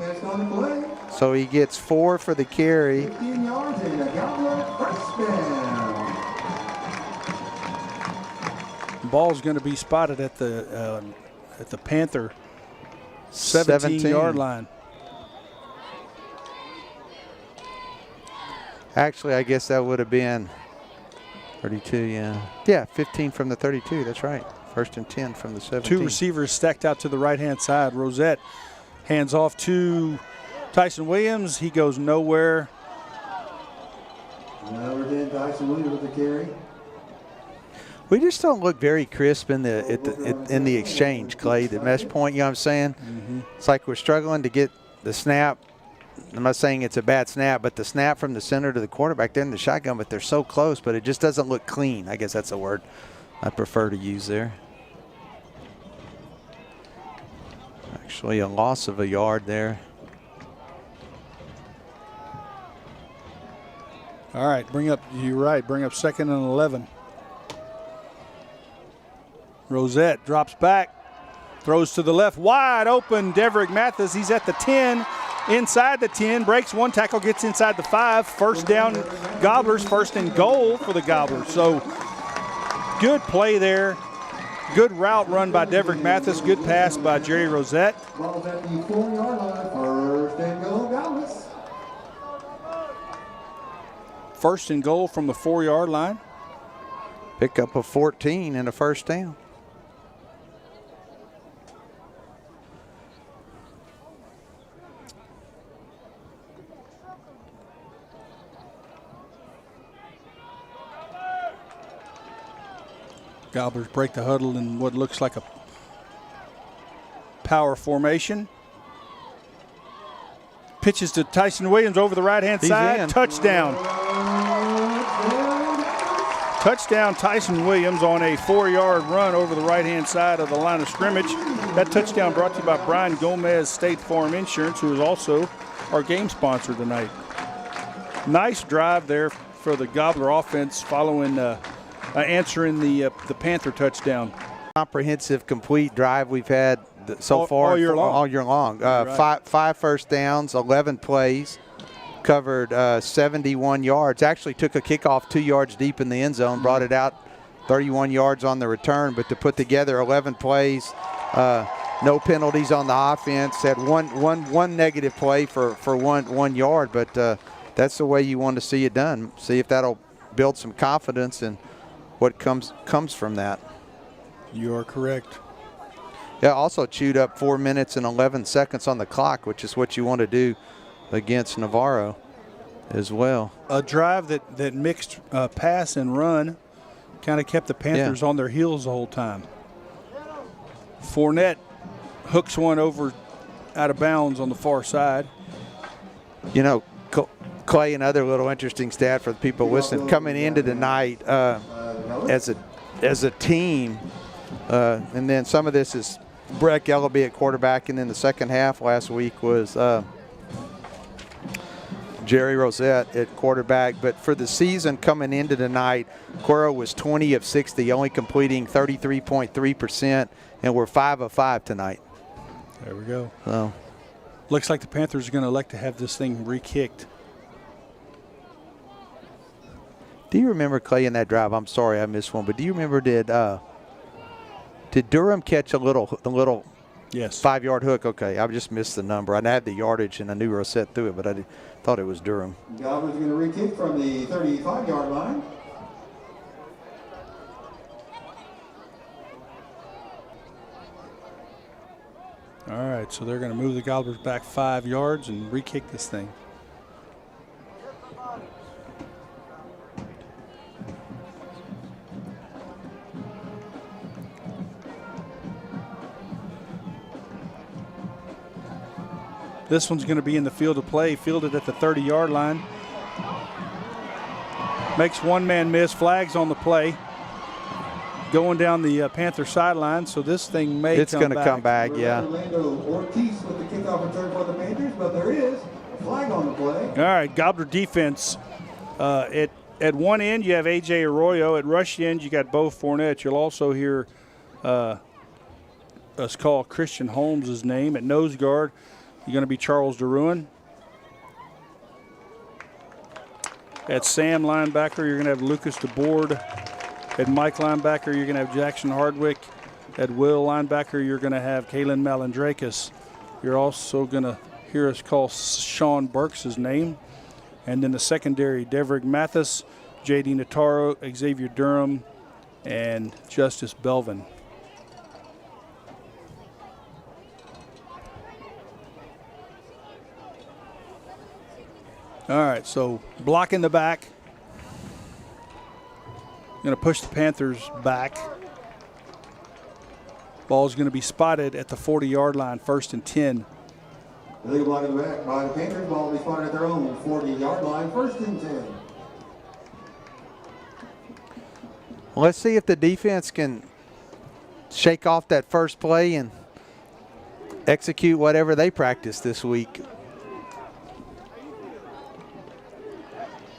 So he gets 4 for the carry. 15 yards and a Gobbler first down. Ball's going to be spotted at the Panther 17-yard line. Actually, I guess that would have been 32, yeah. Yeah, 15 from the 32, that's right. 1st and 10 from the 17. 2 receivers stacked out to the right-hand side. Rosette hands off to Tyson Williams. He goes nowhere. Number 10, Tyson Williams with the carry. We just don't look very crisp in the exchange, Clay, the mesh point, you know what I'm saying? Mm-hmm. It's like we're struggling to get the snap. I'm not saying it's a bad snap, but the snap from the center to the quarterback, they're in the shotgun, but they're so close, but it just doesn't look clean. I guess that's a word I prefer to use there. Actually, a loss of a yard there. All All right, you're right, bring up 2nd and 11. Rosette drops back, throws to the left, wide open, Deverick Mathis, he's at the 10, inside the 10, breaks one tackle, gets inside the 5, first down, Gobblers, 1st and goal for the Gobblers. So good play there, good route run by Deverick Mathis, good pass by Jerry Rosette. Ball's at the 4-yard line, 1st and goal, Gobblers. 1st and goal from the 4-yard line. Pick up a 14 and a first down. Gobblers break the huddle in what looks like a power formation. Pitches to Tyson Williams over the right-hand side. In. Touchdown. Touchdown Tyson Williams on a 4-yard run over the right-hand side of the line of scrimmage. That touchdown brought to you by Brian Gomez State Farm Insurance, who is also our game sponsor tonight. Nice drive there for the Gobbler offense following answering the Panther touchdown. Comprehensive, complete drive we've had so far all year long. All year long. Right. Five first downs, 11 plays, covered 71 yards. Actually took a kickoff 2 yards deep in the end zone, brought it out 31 yards on the return. But to put together 11 plays, no penalties on the offense. Had one negative play for 1 yard, but that's the way you want to see it done. See if that'll build some confidence and what comes from that. You are correct. Yeah, also chewed up 4 minutes and 11 seconds on the clock, which is what you want to do against Navarro as well. A drive that mixed pass and run kind of kept the Panthers on their heels the whole time. Fournette hooks one over out of bounds on the far side. You know, Clay, another little interesting stat for the people listening, coming into the night as a team, and then some of this is Breck Ellaby at quarterback, and then the second half last week was Jerry Rosette at quarterback. But for the season coming into the night, Cuero was 20 of 60, only completing 33.3%, and we're 5 of 5 tonight. There we go. So looks like the Panthers are going to elect to have this thing re-kicked. do you remember, Clay, in that drive? I'm sorry I missed one, but do you remember did Durham catch the little yes 5-yard hook? Okay, I just missed the number. I had the yardage and I knew Rosette through it, but I thought it was Durham. Gobblers going to re-kick from the 35-yard line. All right, so they're going to move the Gobblers back 5 yards and re-kick this thing. This one's going to be in the field of play, fielded at the 30-yard line. Makes one man miss, flags on the play. Going down the Panther sideline, so this thing may it's going to come back, yeah. Orlando Ortiz with the kickoff return for the Panthers, but there is a flag on the play. All right, Gobbler defense. At one end, you have A.J. Arroyo. At rush end, you got Bo Fournette. You'll also hear us call Christian Holmes' name. At nose guard, you're going to be Charles DeRuin. At Sam linebacker, you're going to have Lucas DeBoard. At Mike linebacker, you're going to have Jackson Hardwick. At Will linebacker, you're going to have Kalen Malandrakis. You're also going to hear us call Sean Burks' name. And then the secondary, Deverick Mathis, J.D. Nataro, Xavier Durham, and Justice Belvin. All right, so block in the back. Going to push the Panthers back. Ball's going to be spotted at the 40-yard line, 1st and 10. Illegal block in the back by the Panthers. Ball will be spotted at their own 40-yard line, 1st and 10. Well, let's see if the defense can shake off that first play and execute whatever they practiced this week.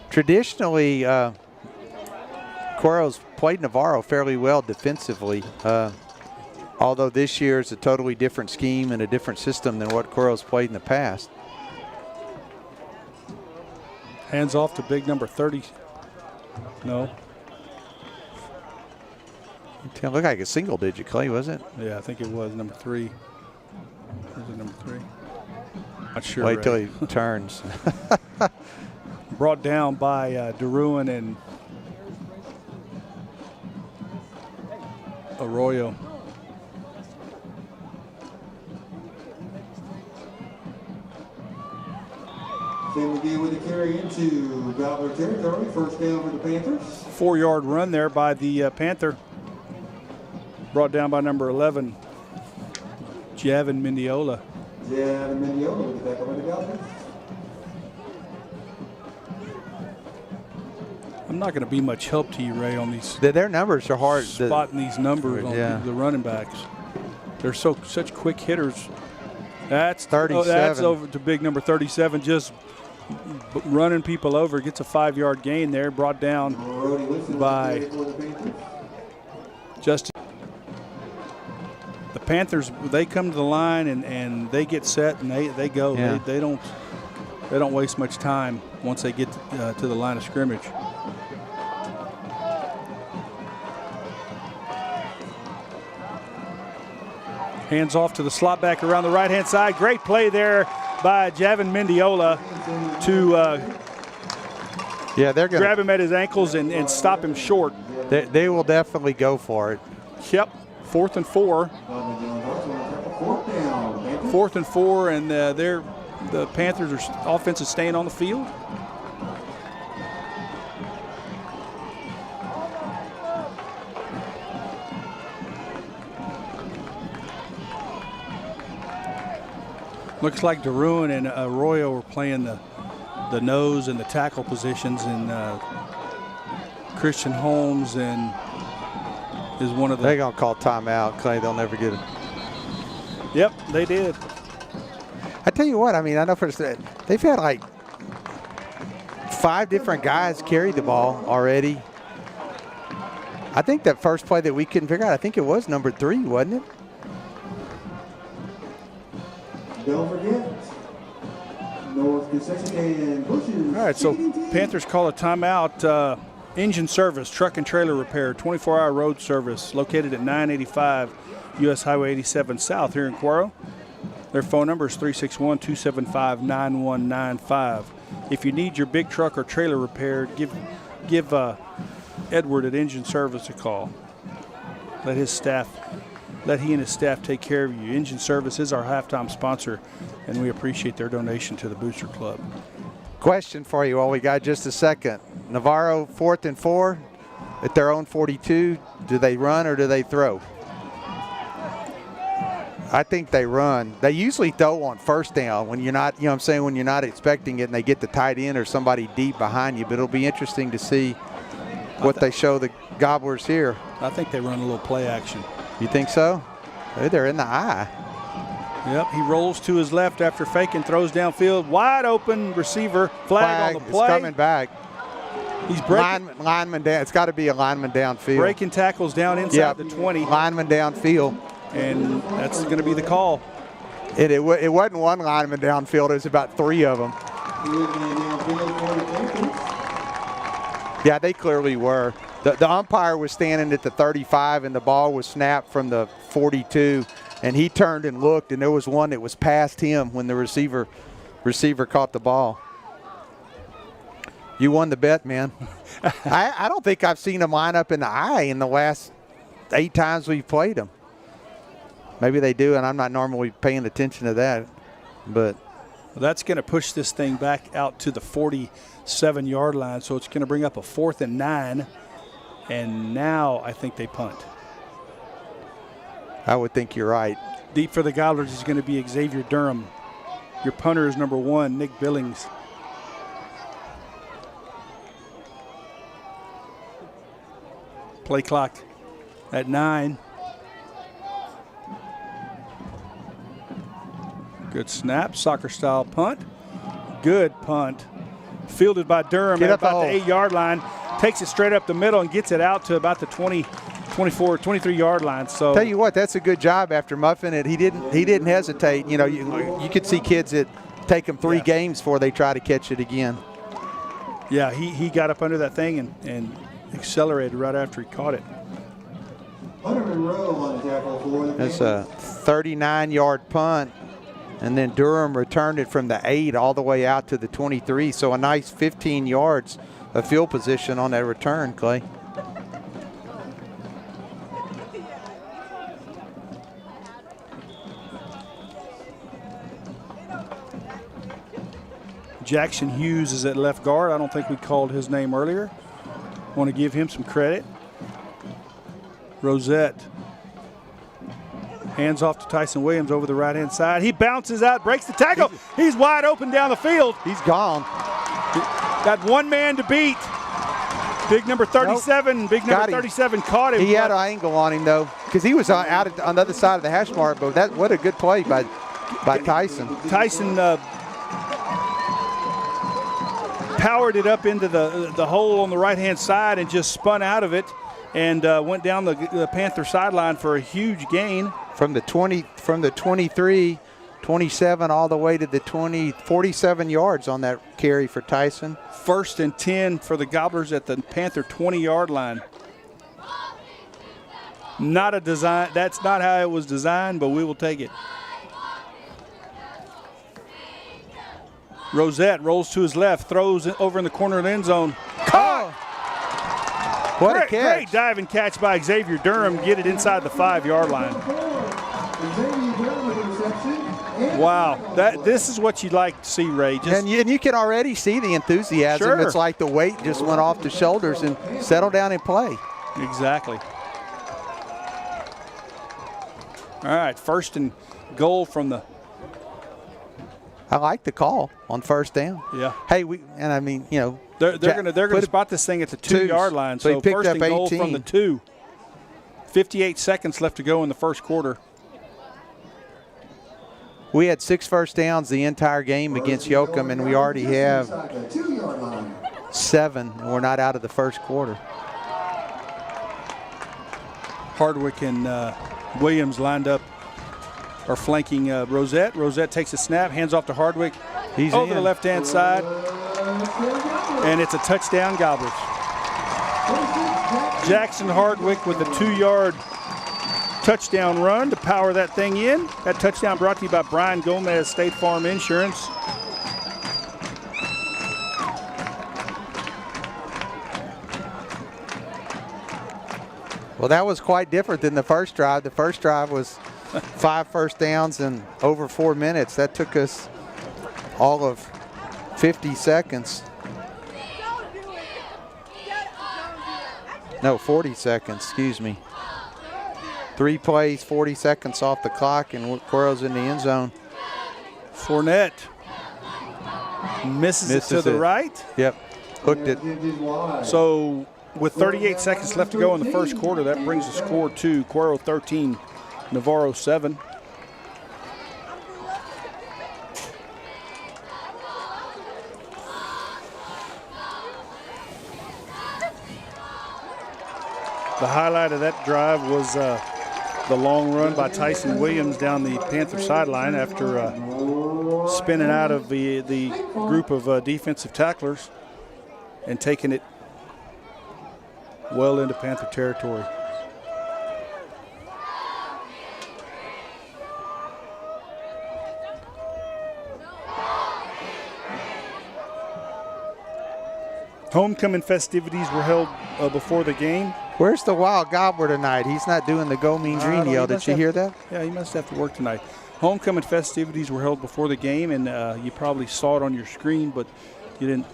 traditionally, Cuero's played Navarro fairly well defensively. Although this year is a totally different scheme and a different system than what Cuero's played in the past. Hands off to big number 30. No. It looked like a single digit, Clay, was it? Yeah, I think it was number 3. Was it number 3? Not sure. Wait till he turns. Brought down by DeRuin and Arroyo. Sam McGee with a carry into Gobbler territory. First down for the Panthers. 4-yard run there by the Panther. Brought down by number 11, Javin Mendiola. Javin Mendiola with the tackle by the Gobblers. I'm not going to be much help to you, Ray, on these. Their numbers are hard. Spotting these numbers on the running backs. They're such quick hitters. That's 37. That's over to big number 37. Just running people over. Gets a 5-yard gain there. Brought down by Justin. The Panthers, they come to the line and they get set and they go. Yeah. They don't waste much time once they get to the line of scrimmage. Hands off to the slot back around the right-hand side. Great play there by Javin Mendiola to they're gonna grab him at his ankles and stop him short. They will definitely go for it. Yep, 4th and 4. 4th and 4, and the Panthers' offense is staying on the field. Looks like DeRuin and Arroyo are playing the nose and the tackle positions, and Christian Holmes and is one of the. They're gonna call timeout, Clay. They'll never get it. Yep, they did. I tell you what, I mean, I know they've had like 5 different guys carry the ball already. I think that first play that we couldn't figure out, I think it was number 3, wasn't it? Don't forget, North Concession and Bushes. All right, so Panthers call a timeout. Engine service, truck and trailer repair, 24-hour road service located at 985 U.S. Highway 87 South here in Cuero. Their phone number is 361-275-9195. If you need your big truck or trailer repaired, give Edward at Engine Service a call. Let he and his staff take care of you. Engine Service is our halftime sponsor, and we appreciate their donation to the Booster Club. Question for you while we got just a second. Navarro 4th and 4 at their own 42. Do they run or do they throw? I think they run. They usually throw on first down when you're not, when you're not expecting it and they get the tight end or somebody deep behind you. But it'll be interesting to see what they show the Gobblers here. I think they run a little play action. You think so? They're in the eye. Yep, he rolls to his left after faking, throws downfield, wide open receiver, flag on the play. It's coming back. He's breaking. Lineman down. It's got to be a lineman downfield. Breaking tackles down inside the 20. Lineman downfield. And that's going to be the call. It wasn't one lineman downfield. It was about 3 of them. Yeah, they clearly were. The umpire was standing at the 35, and the ball was snapped from the 42. And he turned and looked, and there was one that was past him when the receiver caught the ball. You won the bet, man. I don't think I've seen them line up in the eye in the last 8 times we've played them. Maybe they do, and I'm not normally paying attention to that. But that's going to push this thing back out to the 47-yard line, so it's going to bring up a 4th and 9. And now I think they punt. I would think you're right. Deep for the Gobblers is going to be Xavier Durham. Your punter is number 1, Nick Billings. Play clock at 9. Good snap, soccer style punt. Good punt Fielded by Durham Get at up the about the hole. 8-yard line. Takes it straight up the middle and gets it out to about the 20, 24, 23-yard line. So Tell you what, that's a good job after muffing it. He didn't hesitate. You know, you could see kids that take them 3 games before they try to catch it again. yeah, he got up under that thing and accelerated right after he caught it. Hunter Monroe on the tackle for the That's a 39-yard punt, and then Durham returned it from the 8 all the way out to the 23. So a nice 15 yards of field position on that return, Clay. Jackson Hughes is at left guard. I don't think we called his name earlier. Want to give him some credit. Rosette hands off to Tyson Williams over the right-hand side. He bounces out, breaks the tackle. He's wide open down the field. He's gone. Got one man to beat. Big number 37. Big number Got him. 37 caught him. He had an angle on him, though, because he was out on the other side of the hash mark. But what a good play by Tyson. Tyson powered it up into the hole on the right-hand side and just spun out of it and went down the Panther sideline for a huge gain. From the 23, 27 all the way to the 20, 47 yards on that carry for Tyson. 1st and 10 for the Gobblers at the Panther 20-yard line. Not a design. That's not how it was designed, but we will take it. Rosette rolls to his left, throws it over in the corner of the end zone. Caught! What a catch. Great diving catch by Xavier Durham. Get it inside the 5-yard line. Wow, this is what you'd like to see, Ray. And you can already see the enthusiasm. Sure. It's like the weight just went off the shoulders and settled down and play. Exactly. All right, 1st and goal from the. I like the call on 1st down. Yeah. Hey, They're gonna spot this thing at the 2-yard line. So he picked 1st up and goal 18. from the 2. 58 seconds left to go in the 1st quarter. We had 6 first downs the entire game against Yoakum, and we already have 7, and we're not out of the 1st quarter. Hardwick and Williams lined up, are flanking Rosette. Rosette takes a snap, hands off to Hardwick. He's over in. the left-hand side, and it's a touchdown, Gobblers. Jackson Hardwick with a 2-yard touchdown run to power that thing in. That touchdown brought to you by Brian Gomez, State Farm Insurance. Well, that was quite different than the first drive. The first drive was 5 first downs in over 4 minutes. That took us all of 50 seconds. No, 40 seconds, excuse me. 3 plays, 40 seconds off the clock, and Cuero's in the end zone. Fournette misses it to the right. Yep, hooked it. So with 38 seconds left to go in the 1st quarter, that brings the score to Cuero 13, Navarro 7. The highlight of that drive was the long run by Tyson Williams down the Panther sideline after spinning out of the group of defensive tacklers and taking it well into Panther territory. Homecoming festivities were held before the game. Where's the wild gobbler tonight? He's not doing the Go Mean Green yell. Did you hear that? Yeah, he must have to work tonight. Homecoming festivities were held before the game, and you probably saw it on your screen, but you didn't.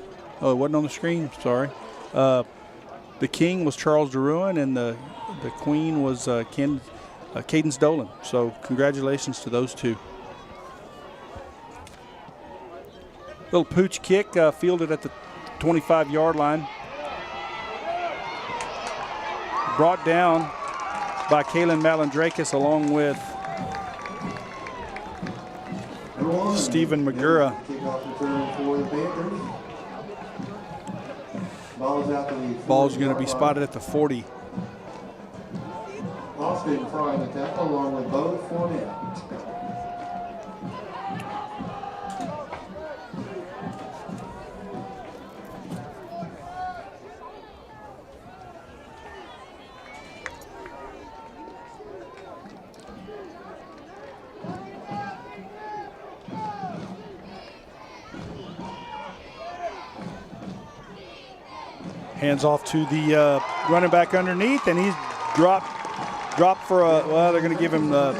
Oh, it wasn't on the screen. Sorry. The king was Charles DeRuin, and the queen was Cadence Dolan. So congratulations to those two. Little pooch kick fielded at the 25-yard line. Brought down by Kalen Malandrakis along with Stephen Magura. Kickoff return for the Panthers. Ball's out to the Ball's going to be spotted at the 40. Austin Fry the tackle along with Bo Fournette. Hands off to the running back underneath, and he's dropped for a, well, they're going to give him the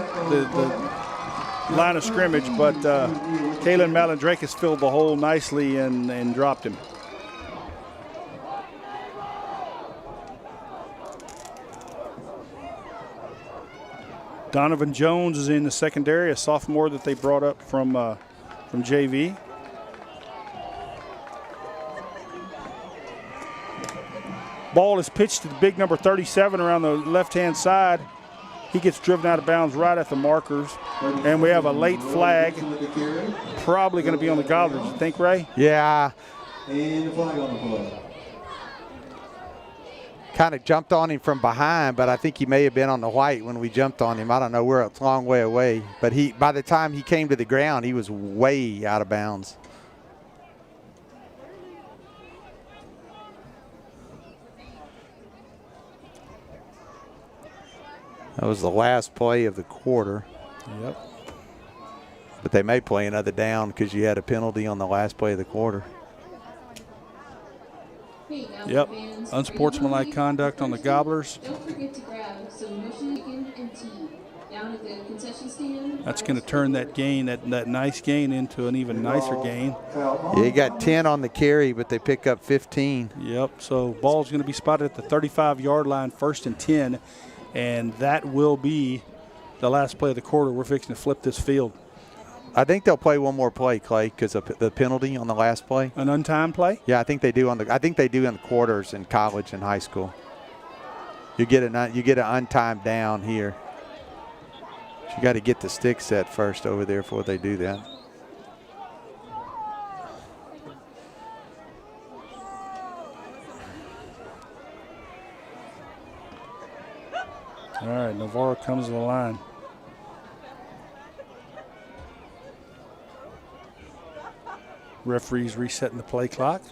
line of scrimmage, but Kalen Malandrakis has filled the hole nicely and dropped him. Donovan Jones is in the secondary, a sophomore that they brought up from JV. Ball is pitched to the big number 37 around the left-hand side. He gets driven out of bounds right at the markers. And we have a late flag. Probably going to be on the Gobblers, you think, Ray? Yeah. And the flag on the play. Kind of jumped on him from behind, but I think he may have been on the white when we jumped on him. I don't know. We're a long way away. But by the time he came to the ground, he was way out of bounds. That was the last play of the quarter. Yep. But they may play another down because you had a penalty on the last play of the quarter. Yep. Unsportsmanlike conduct on the Gobblers. Don't forget to grab some motion chicken and tea down at the concession stand. That's going to turn that gain, that nice gain, into an even nicer gain. Yeah, you got 10 on the carry, but they pick up 15. Yep. So ball's going to be spotted at the 35-yard line, 1st and 10. And that will be the last play of the quarter. We're fixing to flip this field. I think they'll play one more play, Clay, because of the penalty on the last play. An untimed play? Yeah, I think they do in the quarters in college and high school. You get an untimed down here. You got to get the stick set first over there before they do that. All right, Navarro comes to the line. Referee's resetting the play clock.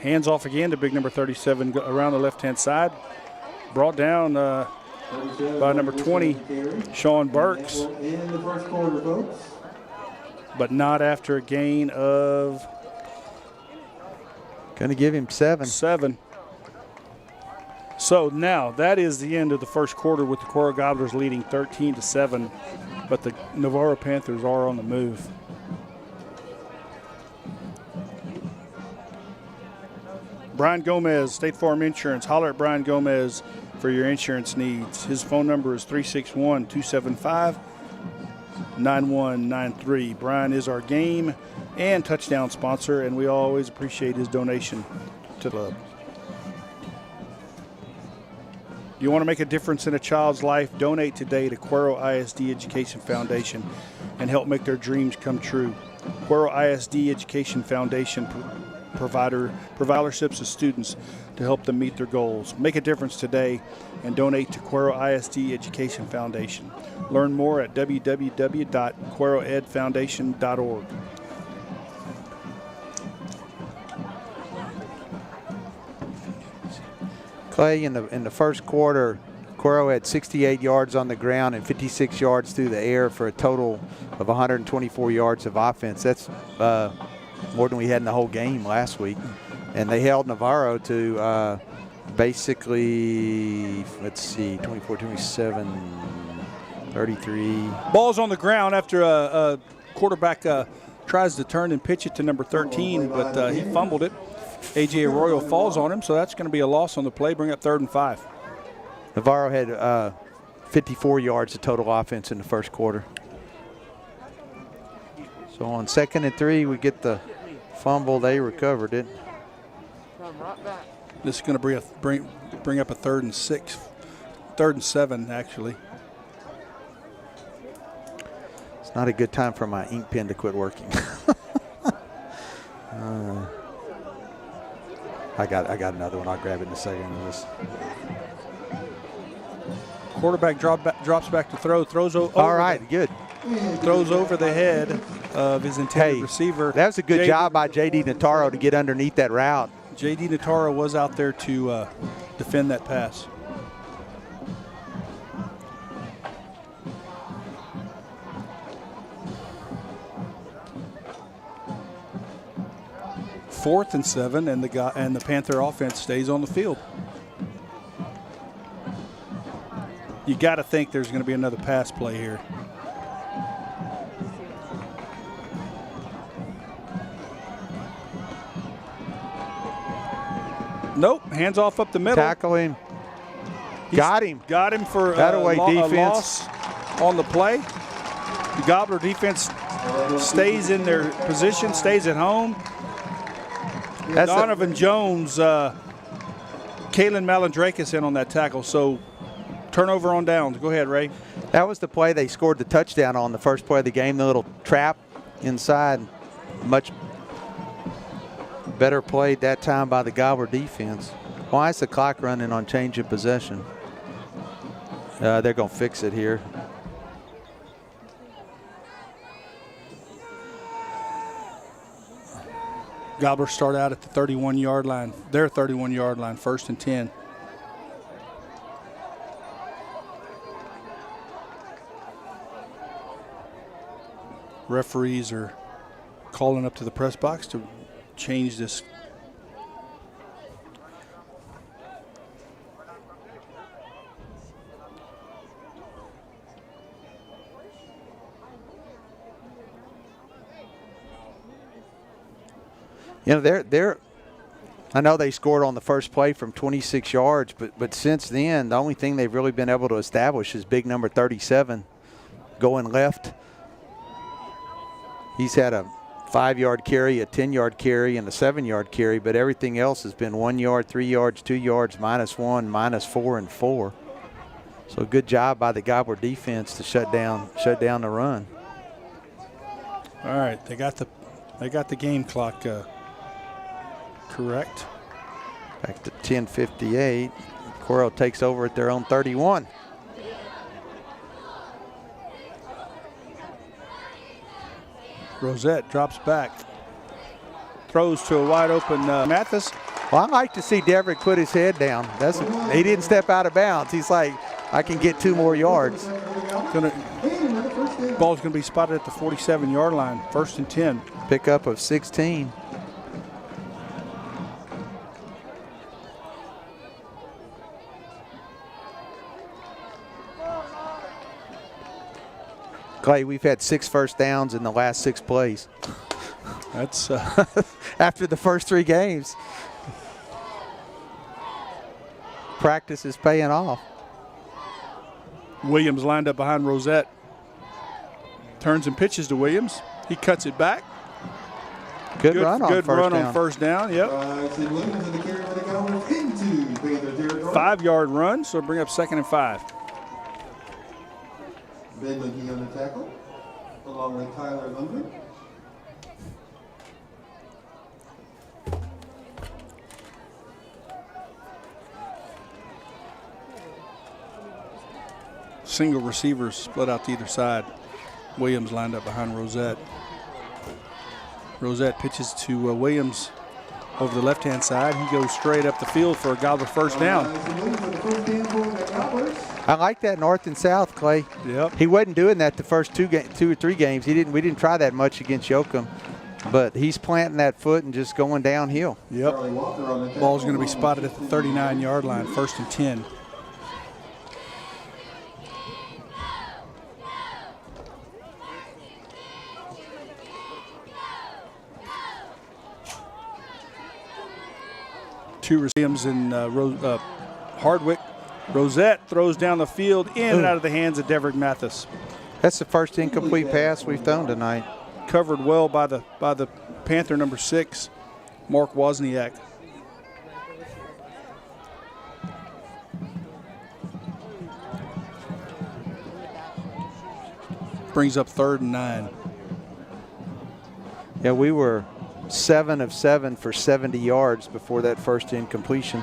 Hands off again to big number 37 around the left-hand side. Brought down by number 20, Sean Burks. In the first quarter, folks. But not after a gain of... Going to give him 7. 7. So now that is the end of the first quarter with the Cuero Gobblers leading 13-7, but the Navarro Panthers are on the move. Brian Gomez, State Farm Insurance. Holler at Brian Gomez for your insurance needs. His phone number is 361-275-9193. Brian is our game and touchdown sponsor, and we always appreciate his donation to the club. You want to make a difference in a child's life? Donate today to Cuero ISD Education Foundation and help make their dreams come true. Cuero ISD Education Foundation provide scholarships to students to help them meet their goals. Make a difference today and donate to Cuero ISD Education Foundation. Learn more at www.cueroedfoundation.org. Clay, in the first quarter, Cuero had 68 yards on the ground and 56 yards through the air for a total of 124 yards of offense. That's more than we had in the whole game last week. And they held Navarro to basically, let's see, 24, 27, 33. Ball's on the ground after a quarterback tries to turn and pitch it to number 13, but he fumbled it. A.J. Arroyo falls on him, so that's going to be a loss on the play, bring up 3rd and 5. Navarro had 54 yards of total offense in the first quarter. So on 2nd and 3, we get the fumble. They recovered it. This is going to bring up a 3rd and 6, 3rd and 7, actually. Not a good time for my ink pen to quit working. I got another one. I'll grab it in a second. Quarterback drops back to throw. Throws over. All right, good. Throws over the head of his intended receiver. That was a good job by J.D. Nataro to get underneath that route. J.D. Nataro was out there to defend that pass. Fourth and 7, and the Panther offense stays on the field. You got to think there's going to be another pass play here. Nope, hands off up the middle. Tackle him. Got him. Got him for a defense. Loss on the play. The Gobbler defense stays in their position, stays at home. Donovan Jones, Kalen Malandrakis in on that tackle. So turnover on downs. Go ahead, Ray. That was the play they scored the touchdown on, the first play of the game, the little trap inside. Much better played that time by the Gobbler defense. Why is the clock running on change of possession? They're going to fix it here. Gobblers start out at the 31-yard line. Their 31-yard line, 1st and 10. Referees are calling up to the press box to change this. You know, I know they scored on the first play from 26 yards, but since then, the only thing they've really been able to establish is big number 37 going left. He's had a 5-yard carry, a 10-yard carry, and a 7-yard carry, but everything else has been 1 yard, 3 yards, 2 yards, -1, -4, and 4. So good job by the Gobbler defense to shut down the run. All right, they got the game clock correct. Back to 10:58. Cuero takes over at their own 31. Rosette drops back. Throws to a wide open Mathis. Well, I like to see Deverick put his head down. He didn't step out of bounds. He's like, I can get 2 more yards. Ball's going to be spotted at the 47-yard line, 1st and 10. Pickup of 16. Clay, we've had 6 first downs in the last 6 plays. That's after the first 3 games. Practice is paying off. Williams lined up behind Rosette. Turns and pitches to Williams. He cuts it back. Good run on first down. Yep. 5-yard run, so bring up 2nd and 5. Ben McGee on the tackle, along with Tyler Lundgren. Single receivers split out to either side. Williams lined up behind Rosette. Rosette pitches to Williams over the left-hand side. He goes straight up the field for a Gobbler first down. I like that north and south, Clay. Yep. He wasn't doing that the first 2 or 3 games. We didn't try that much against Yoakum, but he's planting that foot and just going downhill. Yep. Ball's going to be spotted at the 39-yard line, 1st and 10. Two receivers in Hardwick. Rosette throws down the field in and out of the hands of Deverick Mathis. That's the first incomplete pass we've thrown tonight. Covered well by the Panther number 6, Mark Wozniak. Brings up 3rd and 9. Yeah, we were 7 of 7 for 70 yards before that first incompletion.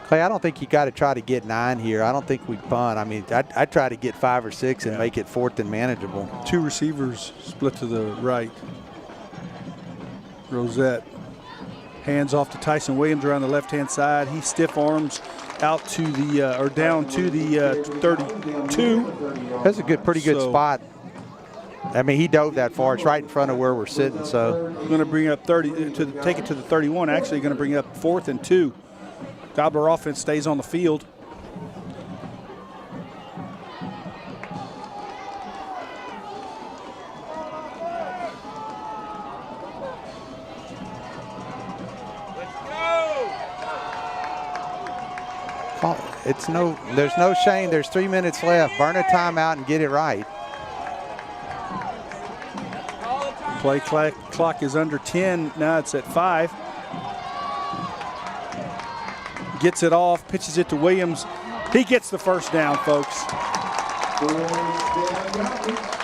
Clay, I don't think you got to try to get 9 here. I don't think we punt. I mean, I'd try to get 5 or 6 and make it 4th and manageable. 2 receivers split to the right. Rosette hands off to Tyson Williams around the left-hand side. He stiff arms out to the or down to the 32. That's a pretty good spot. I mean, he dove that far. It's right in front of where we're sitting. So going to bring up 30 to take it to the 31. Actually, going to bring up 4th and 2. Gobbler offense stays on the field. There's no shame. There's 3 minutes left. Burn a timeout and get it right. Play clock is under 10. Now it's at 5. Gets it off, pitches it to Williams. He gets the first down, folks.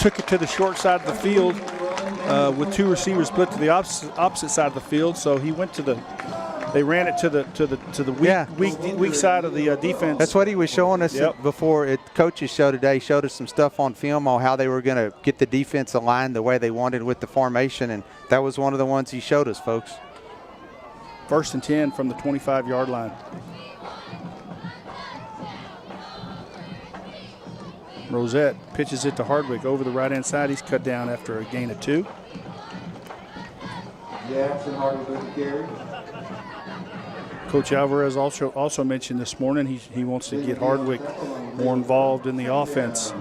Took it to the short side of the field with 2 receivers split to the opposite side of the field. So he went to the. They ran it to the weak side of the defense. That's what he was showing us before at coach's show today. He showed us some stuff on film on how they were going to get the defense aligned the way they wanted with the formation, and that was one of the ones he showed us, folks. 1st and 10 from the 25-yard line. Rosette pitches it to Hardwick over the right-hand side. He's cut down after a gain of 2. Jackson Hardwick with the carry. Coach Alvarez also mentioned this morning he wants to get Hardwick more involved in the offense.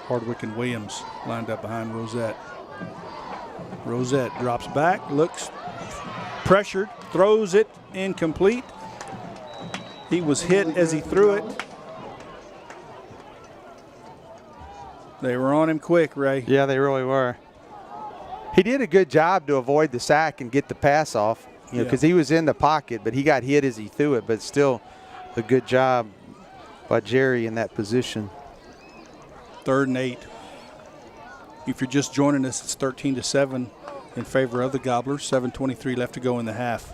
Hardwick and Williams lined up behind Rosette. Rosette drops back, looks pressured, throws it incomplete. He was hit as he threw it. They were on him quick, Ray. Yeah, they really were. He did a good job to avoid the sack and get the pass off, because he was in the pocket, but he got hit as he threw it, but still a good job by Jerry in that position. 3rd and 8. If you're just joining us, it's 13-7 in favor of the Gobblers. 7:23 left to go in the half.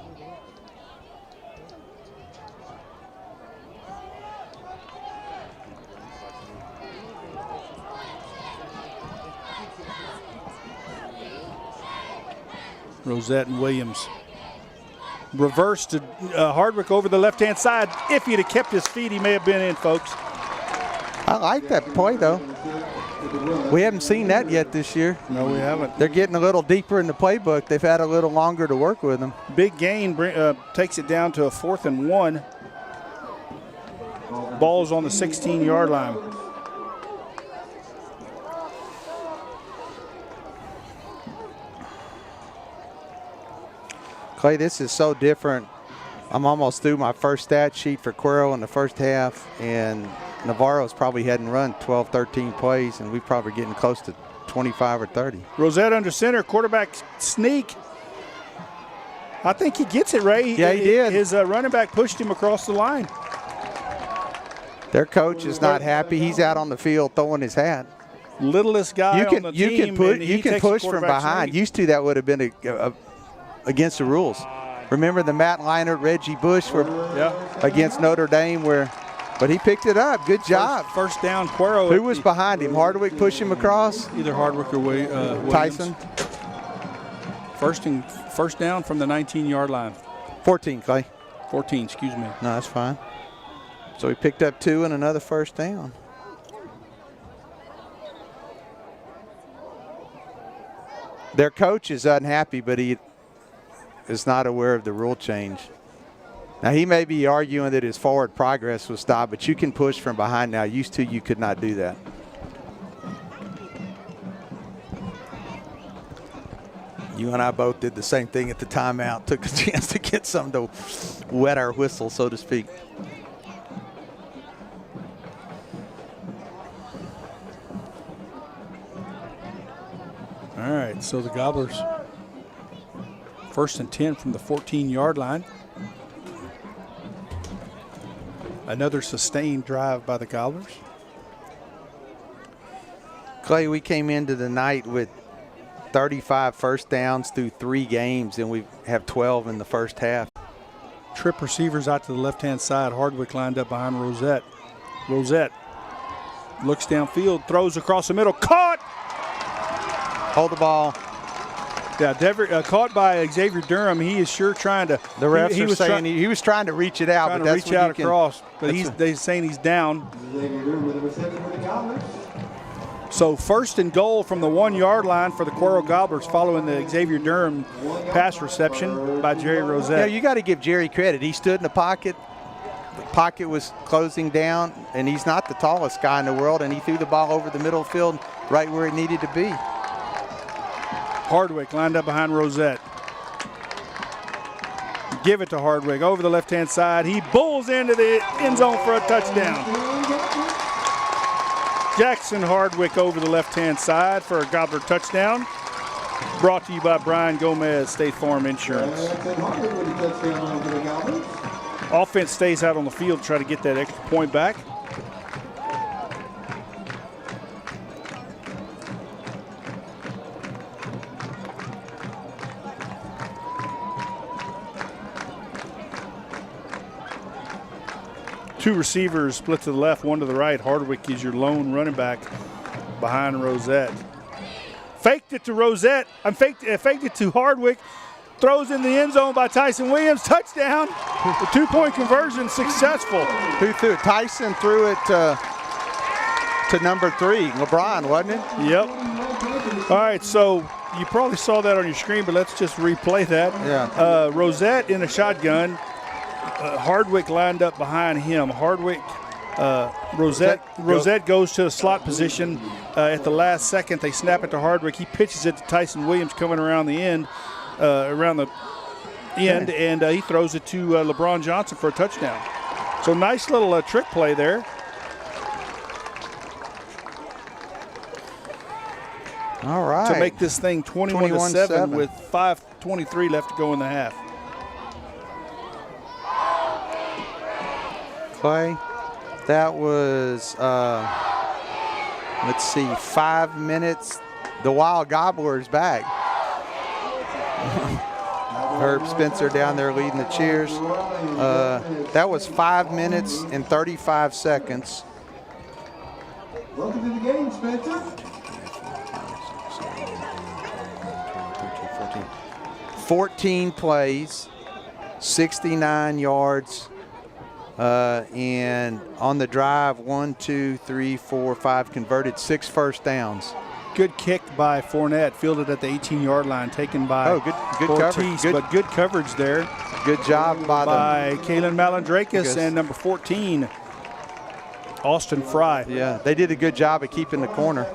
Rosette and Williams. Reverse to Hardwick over the left-hand side. If he'd have kept his feet, he may have been in, folks. I like that play, though. We haven't seen that yet this year. No, we haven't. They're getting a little deeper in the playbook. They've had a little longer to work with them. Big gain takes it down to a 4th and 1. Ball's on the 16-yard line. Clay, this is so different. I'm almost through my first stat sheet for Cuero in the first half, and Navarro's probably hadn't run 12, 13 plays, and we're probably getting close to 25 or 30. Rosette under center, quarterback sneak. I think he gets it, Ray. Yeah, he did. His running back pushed him across the line. Their coach is not happy. He's out on the field throwing his hat. Littlest guy on the team. You can push from behind. Sneak. Used to, that would have been against the rules. Remember the Matt Leinart, Reggie Bush were against Notre Dame but he picked it up. Good job. First down, Cuero. Who was behind him? Hardwick pushed him across? Either Hardwick or Williams. Tyson. First down from the 19-yard line. 14, Clay. 14, excuse me. No, that's fine. So he picked up 2 and another first down. Their coach is unhappy, but he is not aware of the rule change. Now, he may be arguing that his forward progress was stopped, but you can push from behind now. Used to, you could not do that. You and I both did the same thing at the timeout. Took a chance to get something to wet our whistle, so to speak. right, so the Gobblers 1st and 10 from the 14-yard line. Another sustained drive by the Gobblers. Clay, we came into the night with 35 first downs through 3 games, and we have 12 in the first half. Trip receivers out to the left-hand side. Hardwick lined up behind Rosette. Rosette looks downfield, throws across the middle, caught! Hold the ball. Yeah, caught by Xavier Durham. He is sure trying to. The refs are saying he was trying to reach it out, trying but to that's reach out across. But they're saying he's down. So 1st and goal from the 1-yard line for the Cuero Gobblers following the Xavier Durham pass reception by Jerry Rosette. Yeah, you got to give Jerry credit. He stood in the pocket. The pocket was closing down, and he's not the tallest guy in the world, and he threw the ball over the middle field right where it needed to be. Hardwick lined up behind Rosette. Give it to Hardwick over the left-hand side. He bulls into the end zone for a touchdown. Jackson Hardwick over the left-hand side for a Gobbler touchdown. Brought to you by Brian Gomez, State Farm Insurance. Offense stays out on the field to try to get that extra point back. Two receivers split to the left, one to the right. Hardwick is your lone running back behind Rosette. Faked it to Rosette. Faked it to Hardwick. Throws in the end zone by Tyson Williams. Touchdown. The 2-point conversion successful. Who threw it? Tyson threw it to number 3, LeBron, wasn't it? Yep. All right, so you probably saw that on your screen, but let's just replay that. Yeah. Rosette in a shotgun. Hardwick lined up behind him. Rosette goes to the slot position at the last second. They snap it to Hardwick. He pitches it to Tyson Williams coming around the end, and he throws it to LeBron Johnson for a touchdown. So nice little trick play there. All right. To make this thing 21-7 with 5:23 left to go in the half. Clay, that was, let's see, 5 minutes. The Wild Gobblers back. Herb Spencer down there leading the cheers. That was 5 minutes and 35 seconds. Welcome to the game, Spencer. 14 plays, 69 yards. And on the drive, 1, 2, 3, 4, 5 converted, 6 first downs. Good kick by Fournette, fielded at the 18-yard line, taken by good Ortiz, coverage. but good coverage there. Good job by Kalen Malandrakis and number 14, Austin Fry. Yeah, they did a good job of keeping the corner.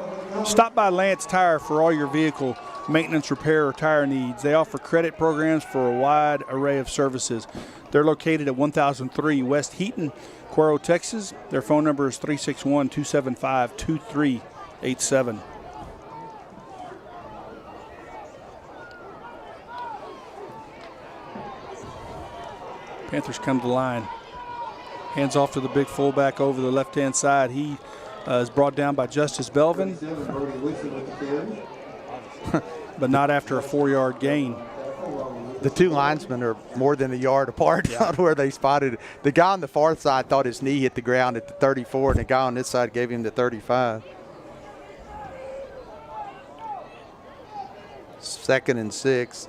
Stop by Lance Tire for all your vehicle maintenance, repair, or tire needs. They offer credit programs for a wide array of services. They're located at 1003 West Heaton, Cuero, Texas. Their phone number is 361-275-2387. Panthers come to the line. Hands off to the big fullback over the left-hand side. He is brought down by Justice Belvin, but not after a 4-yard gain. The two linesmen are more than a yard apart out where they spotted it. The guy on the far side thought his knee hit the ground at the 34, and the guy on this side gave him the 35. 2nd and 6.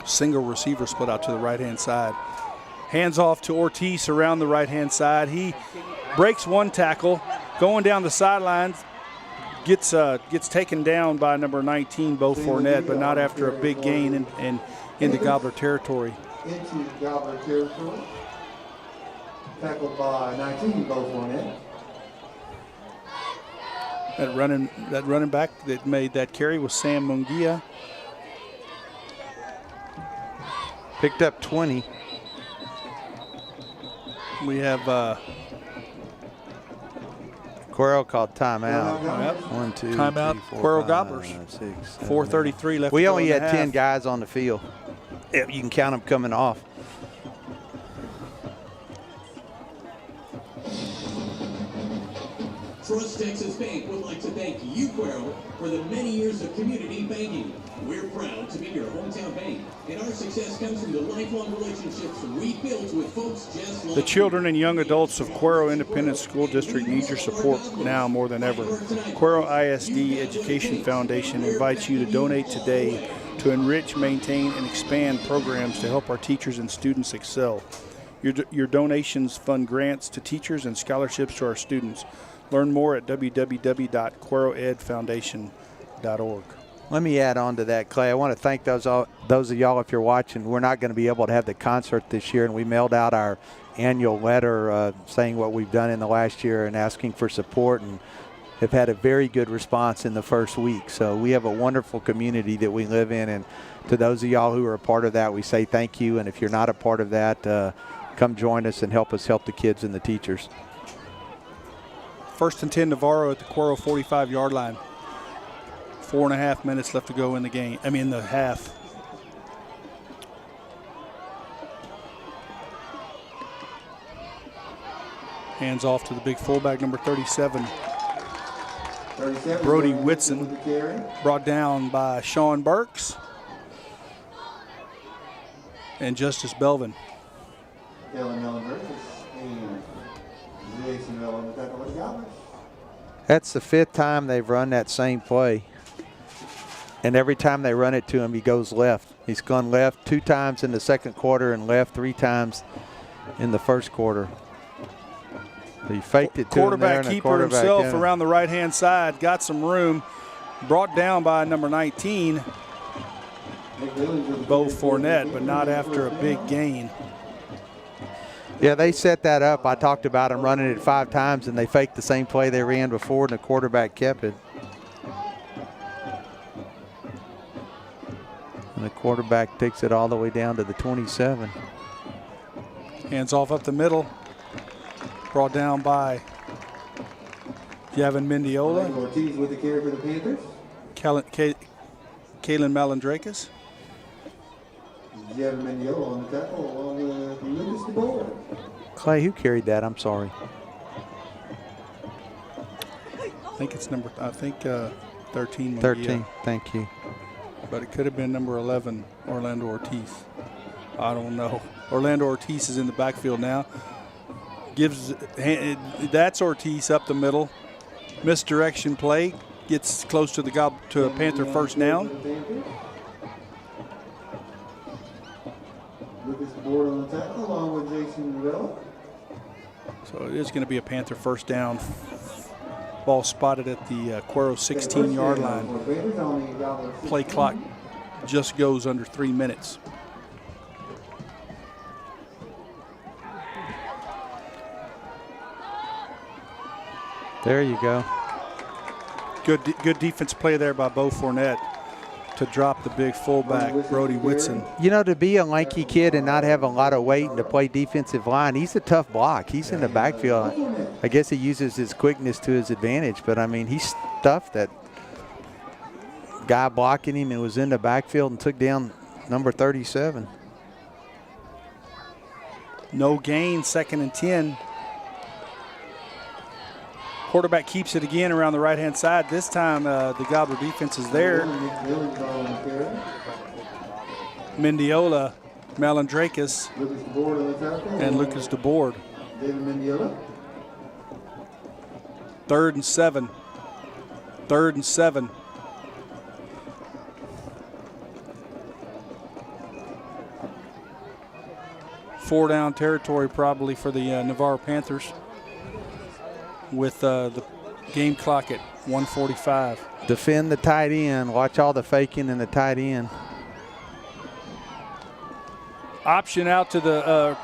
Single receiver split out to the right-hand side. Hands off to Ortiz around the right-hand side. He breaks one tackle, going down the sidelines, gets taken down by number 19, Bo Fournette, but not after a big gain and into Gobbler territory. Into Gobbler territory. Tackled by 19, Bo Fournette. That running back that made that carry was Sam Mungia. Picked up 20. We have Cuero called timeout. Yep. 1, 2, Timeout, 3, 4, Cuero 5, Gobblers. 6, 7, 4:33 left. We to go only in the had half. 10 guys on the field. Yeah, you can count them coming off. Trust Texas Bank would like to thank you, Cuero, for the many years of community banking. We're proud to be your hometown bank, and our success comes from the lifelong relationships we built with folks just like The children and young adults of Cuero Independent School District need your support now more than ever. Cuero ISD Education Foundation invites you to donate today to enrich, maintain, and expand programs to help our teachers and students excel. Your donations fund grants to teachers and scholarships to our students. Learn more at www.cueroedfoundation.org. Let me add on to that, Clay. I want to thank those of y'all, if you're watching. We're not going to be able to have the concert this year, and we mailed out our annual letter saying what we've done in the last year and asking for support, and have had a very good response in the first week. So we have a wonderful community that we live in, and to those of y'all who are a part of that, we say thank you. And if you're not a part of that, come join us and help the kids and the teachers. 1st and 10 Navarro at the Cuero 45-yard line. 4.5 minutes left to go in the game. The half. Hands off to the big fullback, number 37. Brody Whitson, brought down by Sean Burks and Justice Belvin. That's the 5th time they've run that same play. And every time they run it to him, he goes left. He's gone left 2 times in the second quarter and left 3 times in the first quarter. He faked it to him there, and the keeper himself around the right-hand side, got some room, brought down by number 19, Bo Fournette, but not after a big gain. Yeah, they set that up. I talked about them running it 5 times, and they faked the same play they ran before, and the quarterback kept it. And the quarterback takes it all the way down to the 27. Hands off up the middle. Brought down by Javin Mendiola. Ortiz with the carry for the Panthers. Kalen Malandrakis. Javin Mendiola on the tackle along with Lucas DeBoer. Clay, who carried that? I'm sorry. I think 13. 13, thank you. But it could have been number 11, Orlando Ortiz. I don't know. Orlando Ortiz is in the backfield now. That's Ortiz up the middle. Misdirection play. Gets close to a Panther first down. Lucas DeBoer on the tackle along with Jason Rivella. So it is going to be a Panther first down. Ball spotted at the Cuero 16-yard line. Play clock just goes under 3 minutes. There you go. Good defense play there by Bo Fournette to drop the big fullback, Brody Whitson. You know, to be a lanky kid and not have a lot of weight and to play defensive line, he's a tough block. He's in the backfield. I guess he uses his quickness to his advantage, but, he stuffed that guy blocking him and was in the backfield and took down number 37. No gain, 2nd and 10. Quarterback keeps it again around the right-hand side. This time the Gobbler defense is there. Mendiola, Malandrakis, and Lucas DeBoer. 3rd and 7. 3rd and 7. Four-down territory probably for the Navarro Panthers, with the game clock at 1:45. Defend the tight end. Watch all the faking in the tight end. Option out to the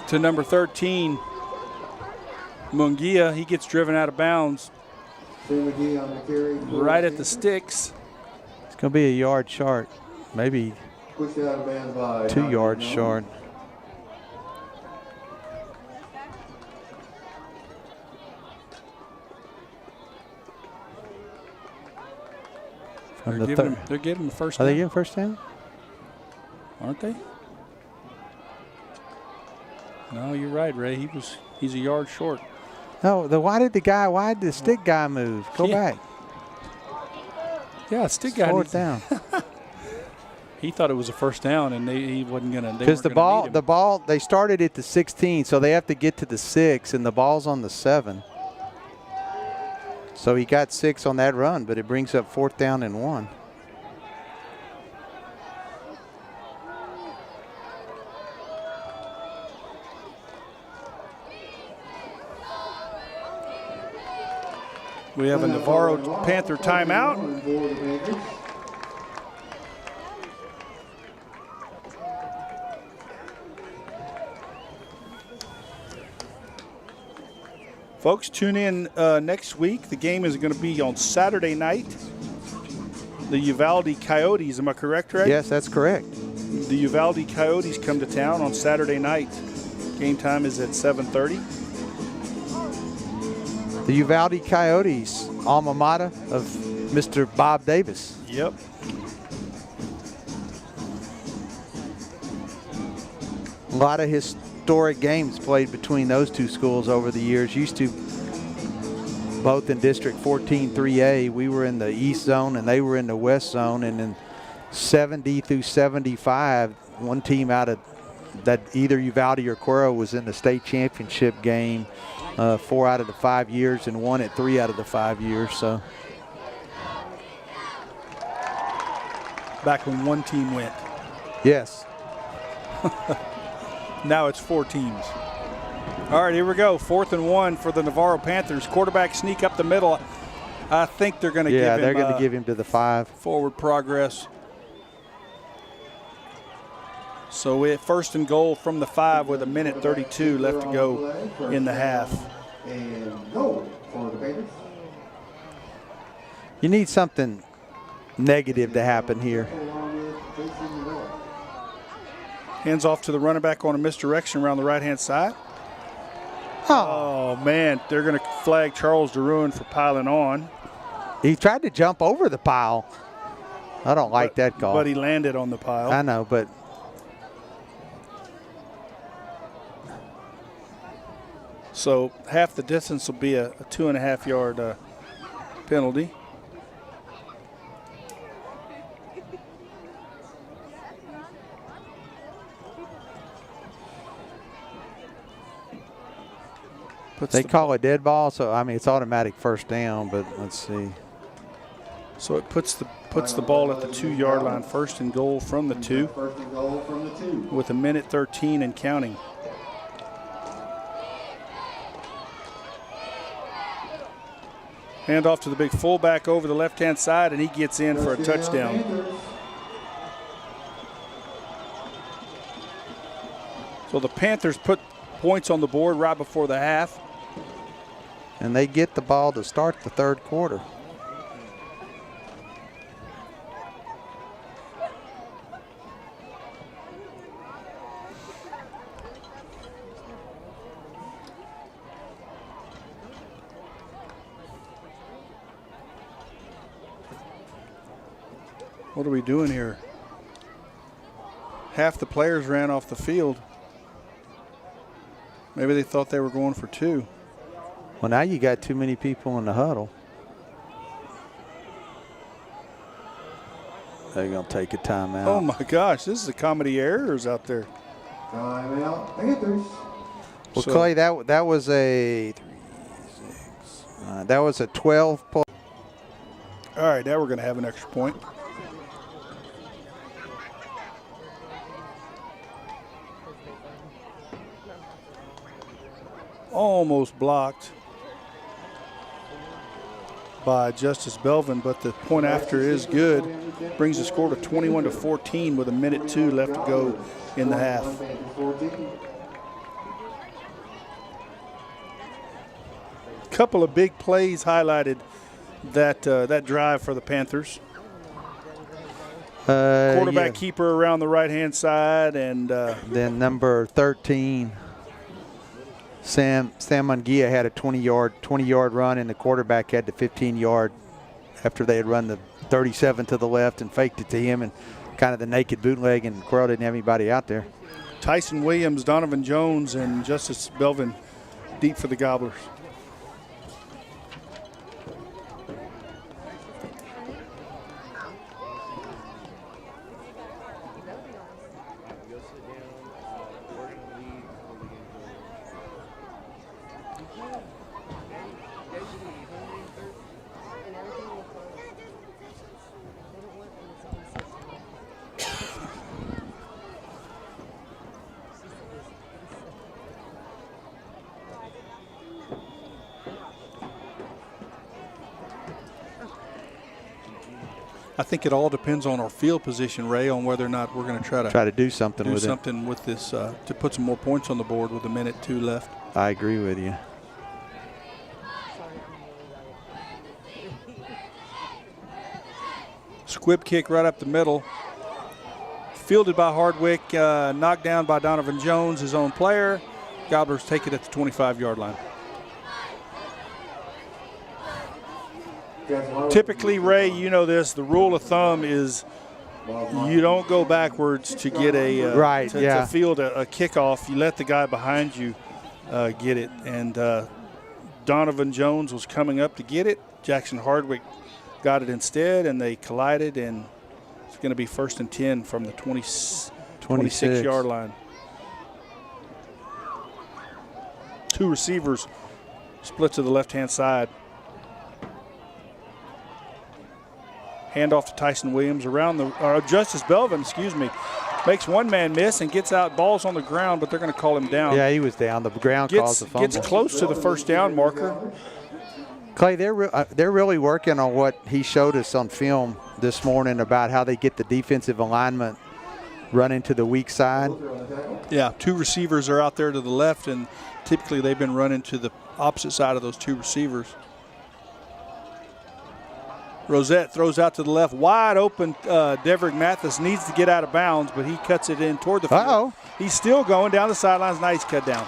to number 13, Munguia. He gets driven out of bounds right at the sticks. It's going to be a yard short, maybe Pushed out of bounds by 2 yards short. On They're giving him the first Are down. they giving first down? Aren't they? No, you're right, Ray. He's a yard short. No, why did the stick guy move? Go back. Yeah, stick guy Slow it down. He thought it was a first down, and he wasn't gonna. Because the ball, they started at the 16, so they have to get to the 6, and the ball's on the 7. So he got 6 on that run, but it brings up 4th down and 1. We have a Navarro Panther timeout. Folks, tune in next week. The game is going to be on Saturday night. The Uvalde Coyotes, am I correct, Ray? Yes, that's correct. The Uvalde Coyotes come to town on Saturday night. Game time is at 7:30. The Uvalde Coyotes, alma mater of Mr. Bob Davis. Yep. A lot of historic games played between those two schools over the years. Used to both in District 14 3A. We were in the East Zone and they were in the West Zone. And in 70 through 75, one team out of that, either Uvalde or Cuero, was in the state championship game 4 out of the 5 years and won it 3 out of the 5 years. So Back when one team went. yes. Now it's 4 teams. All right, here we go. 4th and 1 for the Navarro Panthers. Quarterback sneak up the middle. I think they're going to give him. Yeah, they're going to give him to the 5. Forward progress. So we at 1st and goal from the 5 with 1:32 left to go in the half. And go for the Panthers. You need something negative to happen here. Hands off to the running back on a misdirection around the right-hand side. Oh, man, they're going to flag Charles DeRuin for piling on. He tried to jump over the pile. I don't like that call. But he landed on the pile. I know, but so half the distance will be a 2.5-yard penalty. they call a dead ball, so I mean it's automatic first down. But let's see. So it puts the ball at the 2-yard line, 1st and goal from the 2. 1st and goal from the 2. With 1:13 and counting. Hand off to the big fullback over the left-hand side, and he gets in for a touchdown. So the Panthers put points on the board right before the half. And they get the ball to start the 3rd quarter. What are we doing here? Half the players ran off the field. Maybe they thought they were going for 2. Well, now you got too many people in the huddle. They're going to take a timeout. Oh, my gosh. This is a comedy errors out there. Timeout, Panthers. Well, Clay, that was a 12 play. All right, now we're going to have an extra point. Almost blocked by Justice Belvin, but the point after is good. Brings the score to 21-14 with 1:02 left to go in the half. Couple of big plays highlighted that drive for the Panthers. Quarterback keeper around the right-hand side, and then number 13. Sam Munguia had a 20-yard run, and the quarterback had the 15-yard after they had run the 37 to the left and faked it to him and kind of the naked bootleg, and Cuero didn't have anybody out there. Tyson Williams, Donovan Jones, and Justice Belvin deep for the Gobblers. I think it all depends on our field position, Ray, on whether or not we're going to try to do something with this to put some more points on the board with 1:02 left. I agree with you. Squib kick right up the middle. Fielded by Hardwick, knocked down by Donovan Jones, his own player. Gobblers take it at the 25-yard line. Typically, Ray, you know this, the rule of thumb is you don't go backwards to get a to field a kickoff. You let the guy behind you get it. And Donovan Jones was coming up to get it. Jackson Hardwick got it instead, and they collided, and it's going to be 1st and 10 from the 26-yard line. Two receivers split to the left-hand side. Handoff to Tyson Williams around Justice Belvin, makes one man miss and gets out. Ball's on the ground, but they're going to call him down. Yeah, he was down. The ground caused the fumble. Gets close to the first down marker. Clay, they're really working on what he showed us on film this morning about how they get the defensive alignment running to the weak side. Yeah, two receivers are out there to the left, and typically they've been running to the opposite side of those two receivers. Rosette throws out to the left, wide open. Deverick Mathis needs to get out of bounds, but he cuts it in toward the field. Uh-oh. He's still going down the sidelines. Now he's cut down.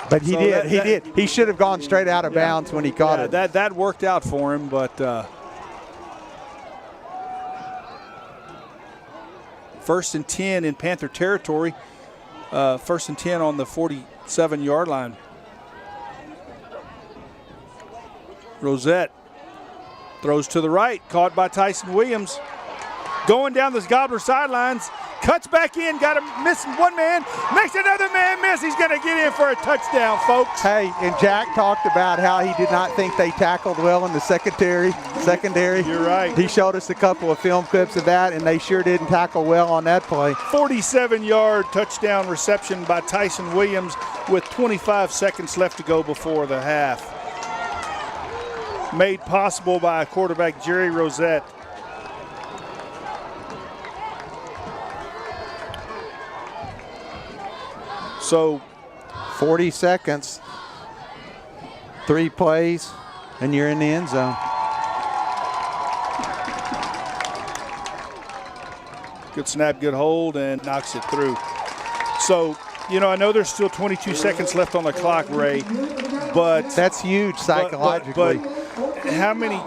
But he did. He should have gone straight out of bounds when he caught it. That worked out for him, but 1st and 10 in Panther territory. 1st and 10 on the 47-yard line. Rosette throws to the right, caught by Tyson Williams. Going down this Gobbler sidelines, cuts back in, got him missing one man, makes another man miss. He's going to get in for a touchdown, folks. Hey, and Jack talked about how he did not think they tackled well in the secondary. You're right. He showed us a couple of film clips of that, and they sure didn't tackle well on that play. 47-yard touchdown reception by Tyson Williams with 25 seconds left to go before the half. Made possible by quarterback Jerry Rosette. So 40 seconds, 3 plays, and you're in the end zone. Good snap, good hold, and knocks it through. So, I know there's still 22 seconds left on the clock, Ray, but that's huge psychologically. But how many?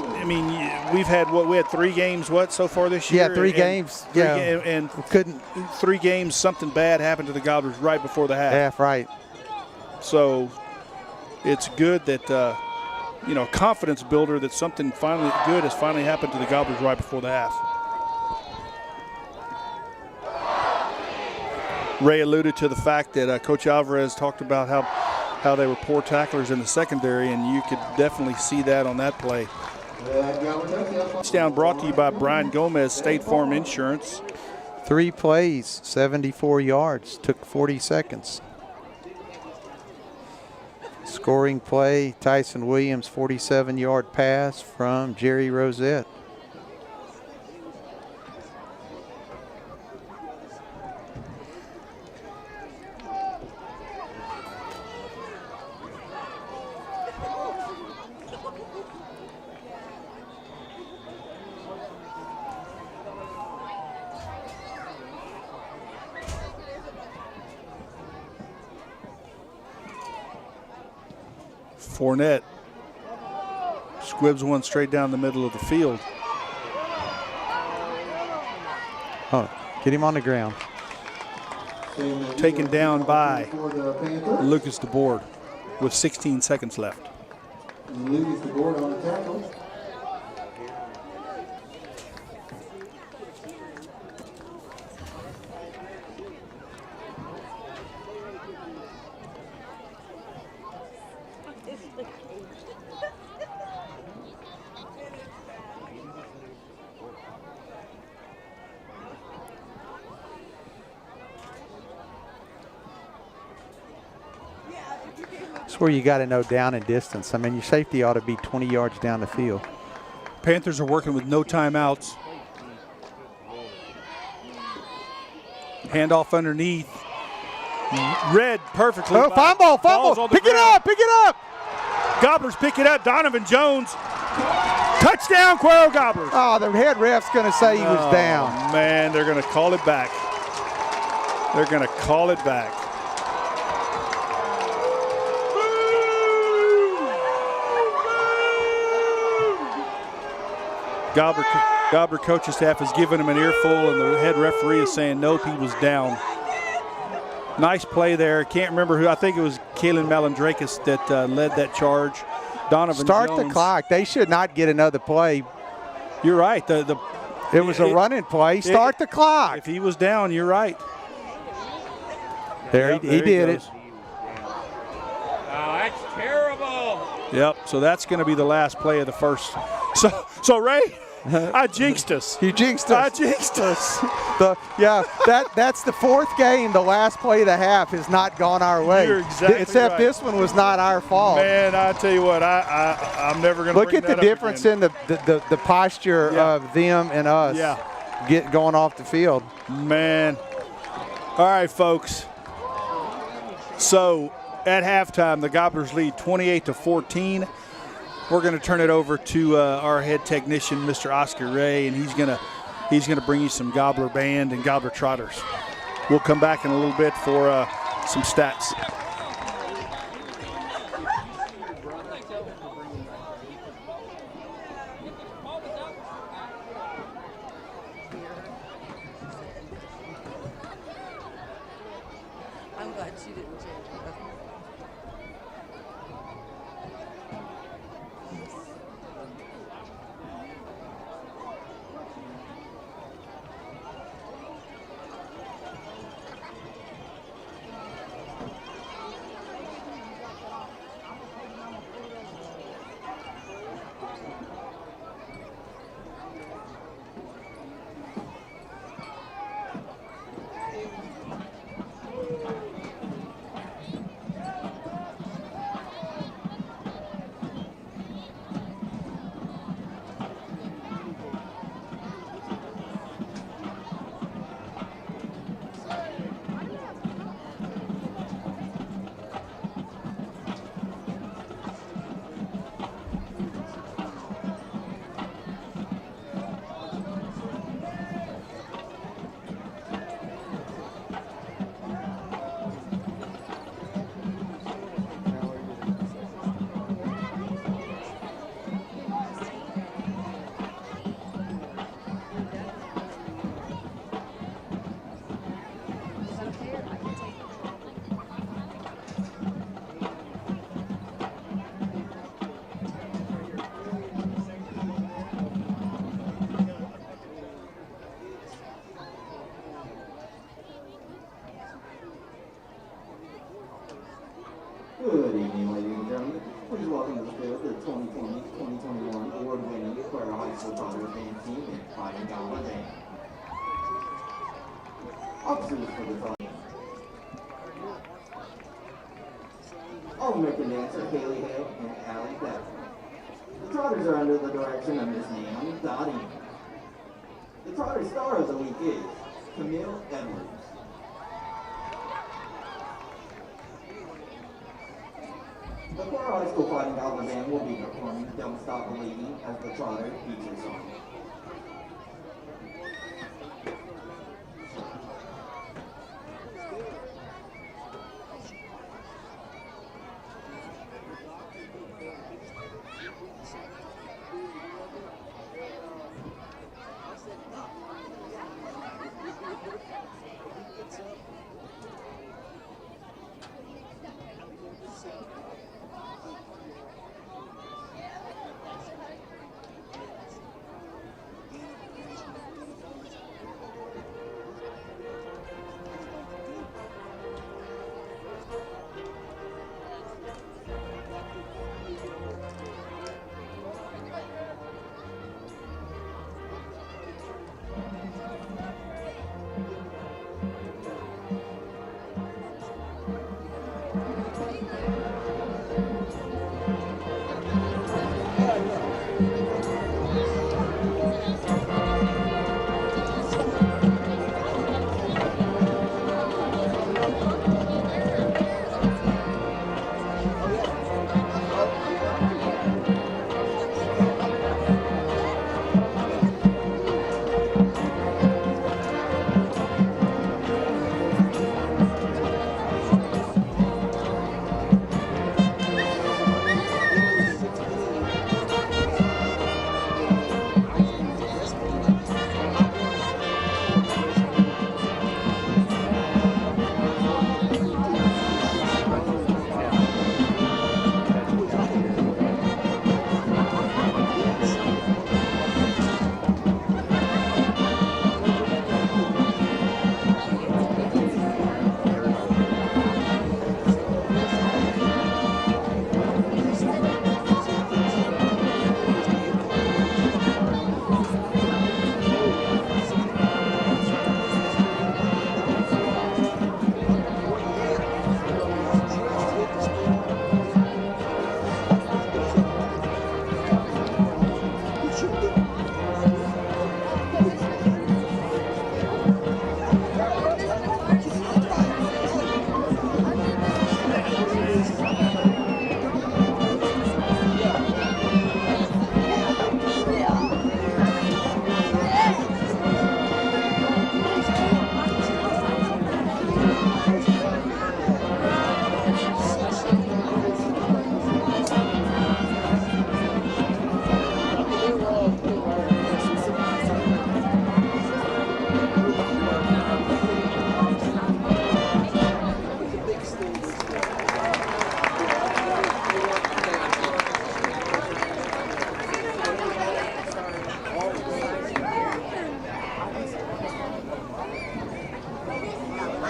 We've had we had 3 games so far this year? Yeah, 3 games. And couldn't 3 games. Something bad happened to the Gobblers right before the half. Half, right. So it's good that confidence builder that something finally good has finally happened to the Gobblers right before the half. Ray alluded to the fact that Coach Alvarez talked about how they were poor tacklers in the secondary, and you could definitely see that on that play. Touchdown brought to you by Brian Gomez, State Farm Insurance. 3 plays, 74 yards, took 40 seconds. Scoring play, Tyson Williams, 47-yard pass from Jerry Rosette. Fournette squibs one straight down the middle of the field. Oh, get him on the ground. Taken down by Lucas DeBoard with 16 seconds left. Lucas DeBoard on the tackle. That's where you got to know down and distance. I mean, your safety ought to be 20 yards down the field. Panthers are working with no timeouts. Handoff underneath. Read perfectly. Oh, fumble. Pick it up. Gobblers pick it up. Donovan Jones. Touchdown, Cuero Gobblers. Oh, the head ref's going to say he was down. Man, they're going to call it back. Gobbler coaching staff has given him an earful, and the head referee is saying nope, he was down. Nice play there. Can't remember who. I think it was Kalen Malandrakis that led that charge. Donovan Start Jones. the clock. They should not get another play. You're right. It was a running play. Start the clock. If he was down, you're right. There he did it. Oh, that's terrible. Yep. So that's going to be the last play of the first. So Ray, I jinxed us. You jinxed us. I jinxed us. That's the fourth game. The last play of the half has not gone our way. You're exactly Except right. this one was not our fault. Man, I tell you what, I'm never going to look at the difference in the posture of them and us. Going off the field. Man. All right, folks. So at halftime, the Gobblers lead 28-14. We're going to turn it over to our head technician, Mr. Oscar Ray, and he's going to bring you some Gobbler band and Gobbler trotters. We'll come back in a little bit for some stats. I'm glad she didn't change it. Good evening, ladies and gentlemen. Please welcome to the field the 2020-2021 award-winning Cuero High School Trotters Band team and Fighting Gobbler Band. Officers for the Trotters. All-American dancer Haley Hale and Allie Beck. The Trotters are under the direction of Miss Naomi Dottie. The Trotter star of the week is Camille Edwards. The Cuero High School Fighting Gobbler Band will be performing Don't Stop Believing as the Trotter feature song.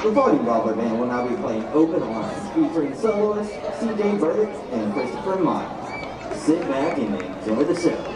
The volleyball band will now be playing Open Arms, featuring soloists C.J. Burdick and Christopher Miles. Sit back and enjoy the show.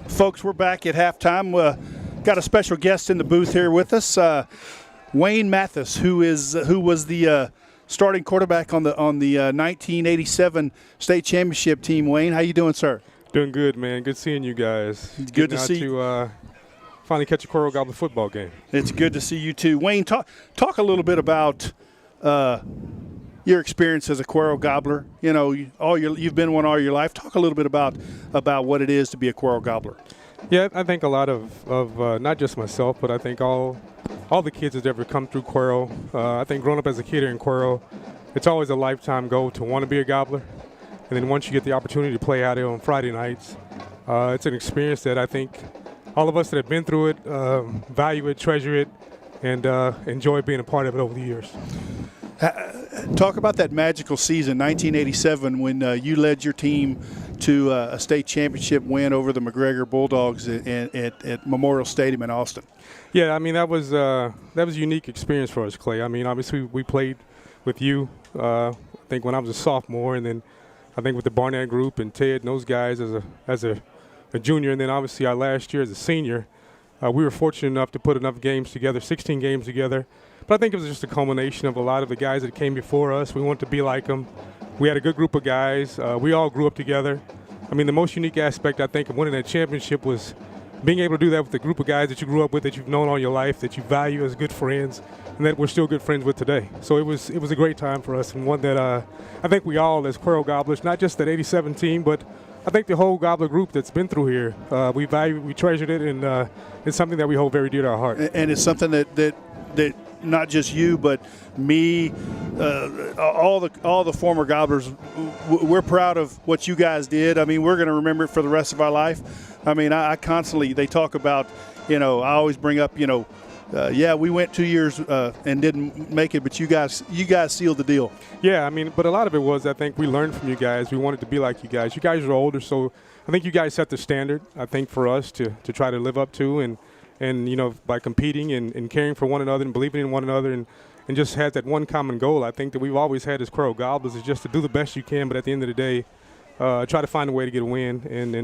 Folks, we're back at halftime. Got a special guest in the booth here with us, Wayne Mathis, who was the starting quarterback on the 1987 state championship team. Wayne, how you doing, sir? Doing good, man. Good seeing you guys. Good to see you. Finally catch a Cuero Gobbler football game. It's good to see you too, Wayne. Talk a little bit about your experience as a Cuero Gobbler. You know, you've been one all your life. Talk a little bit about what it is to be a Cuero Gobbler. Yeah, I think a lot of not just myself, but I think all the kids that ever come through Cuero. I think growing up as a kid here in Cuero, it's always a lifetime goal to want to be a Gobbler. And then once you get the opportunity to play out here on Friday nights, it's an experience that I think all of us that have been through it value it, treasure it, and enjoy being a part of it over the years. Talk about that magical season, 1987, when you led your team to a state championship win over the McGregor Bulldogs at Memorial Stadium in Austin. Yeah, I mean, that was a unique experience for us, Clay. I mean, obviously we played with you, I think when I was a sophomore, and then I think with the Barnett group and Ted and those guys as a junior, and then obviously our last year as a senior. We were fortunate enough to put enough games together, 16 games together. But I think it was just a culmination of a lot of the guys that came before us. We wanted to be like them. We had a good group of guys. We all grew up together. I mean, the most unique aspect, I think, of winning that championship was being able to do that with a group of guys that you grew up with, that you've known all your life, that you value as good friends, and that we're still good friends with today. So it was a great time for us, and one that I think we all, as Cuero Gobblers, not just that 87 team, but I think the whole Gobbler group that's been through here, we treasured it, and it's something that we hold very dear to our heart. And it's something that not just you, but me, all the former Gobblers, we're proud of what you guys did. I mean, we're going to remember it for the rest of our life. I mean, I constantly, they talk about, I always bring up, we went 2 years and didn't make it, but you guys sealed the deal. Yeah, I mean, but a lot of it was, I think we learned from you guys. We wanted to be like you guys. You guys are older, so I think you guys set the standard, I think, for us to try to live up to, and by competing and caring for one another and believing in one another and just had that one common goal, I think, that we've always had as Cuero Gobblers, is just to do the best you can, but at the end of the day, try to find a way to get a win. And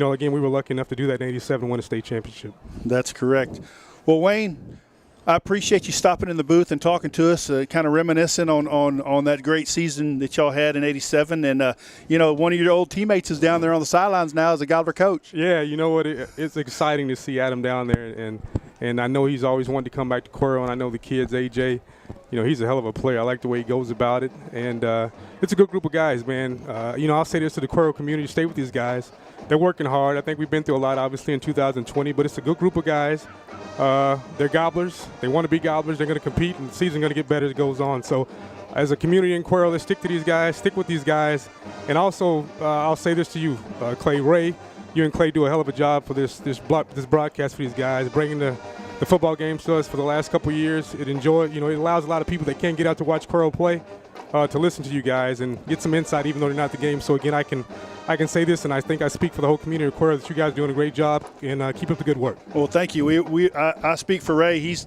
again, we were lucky enough to do that in '87, win a state championship. That's correct. Well, Wayne, I appreciate you stopping in the booth and talking to us, kind of reminiscing on that great season that y'all had in '87. And, one of your old teammates is down there on the sidelines now as a Gobbler coach. Yeah, you know what? It's exciting to see Adam down there. And I know he's always wanted to come back to Cuero, and I know the kids, AJ, he's a hell of a player. I like the way he goes about it. And it's a good group of guys, man. I'll say this to the Cuero community, stay with these guys. They're working hard. I think we've been through a lot, obviously, in 2020, but it's a good group of guys. They're Gobblers. They want to be Gobblers. They're going to compete, and the season's going to get better as it goes on. So as a community in Cuero, let's stick to these guys, stick with these guys. And also, I'll say this to you, Clay Ray. You and Clay do a hell of a job for this broadcast for these guys, bringing the football games to us for the last couple of years. It allows a lot of people that can't get out to watch Cuero play to listen to you guys and get some insight, even though they're not at the game. So again, I can say this, and I think I speak for the whole community of Cuero, that you guys are doing a great job, and keep up the good work. Well, thank you. I speak for Ray. He's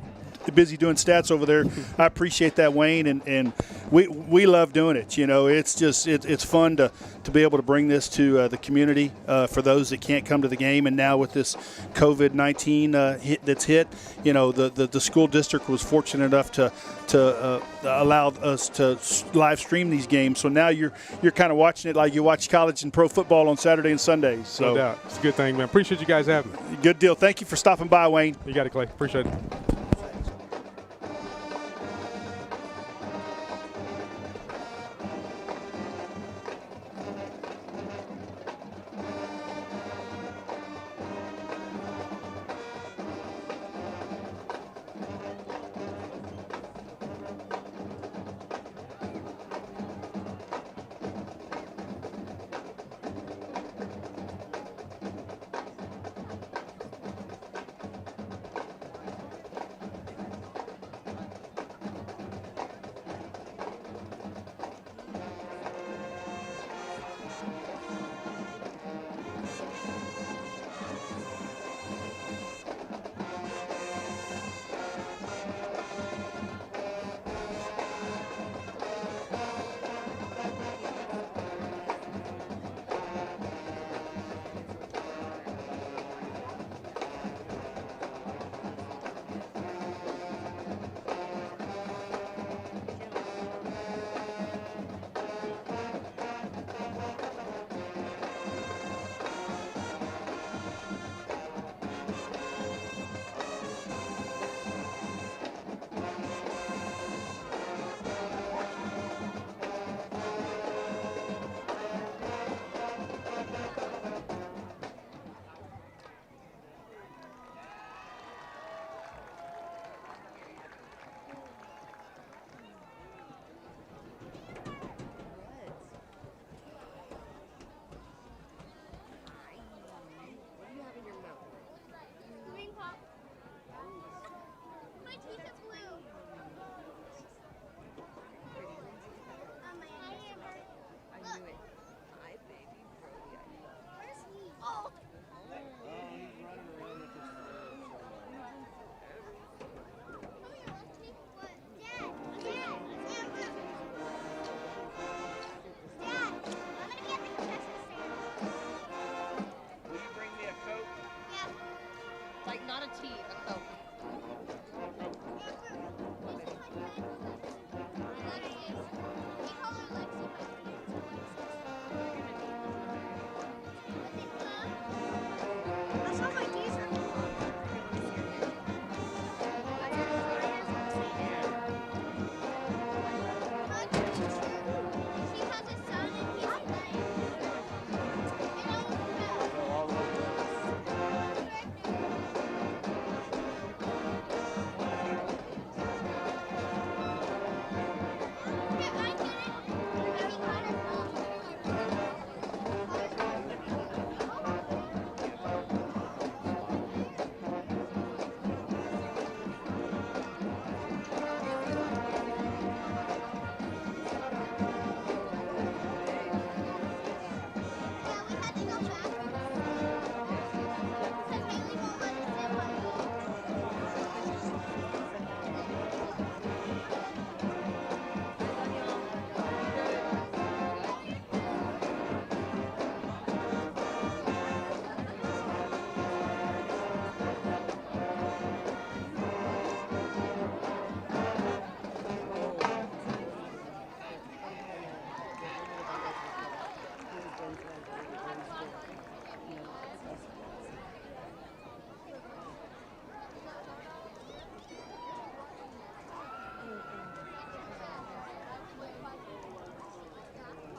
busy doing stats over there. I appreciate that, Wayne, and we love doing it. You know, it's just it's fun to be able to bring this to the community for those that can't come to the game. And now with this COVID-19 that's hit, you know, the school district was fortunate enough to allow us to live stream these games. So now you're kind of watching it like you watch college and pro football on Saturday and Sundays. So no doubt. It's a good thing, man. Appreciate you guys having me. Good deal. Thank you for stopping by, Wayne. You got it, Clay. Appreciate it.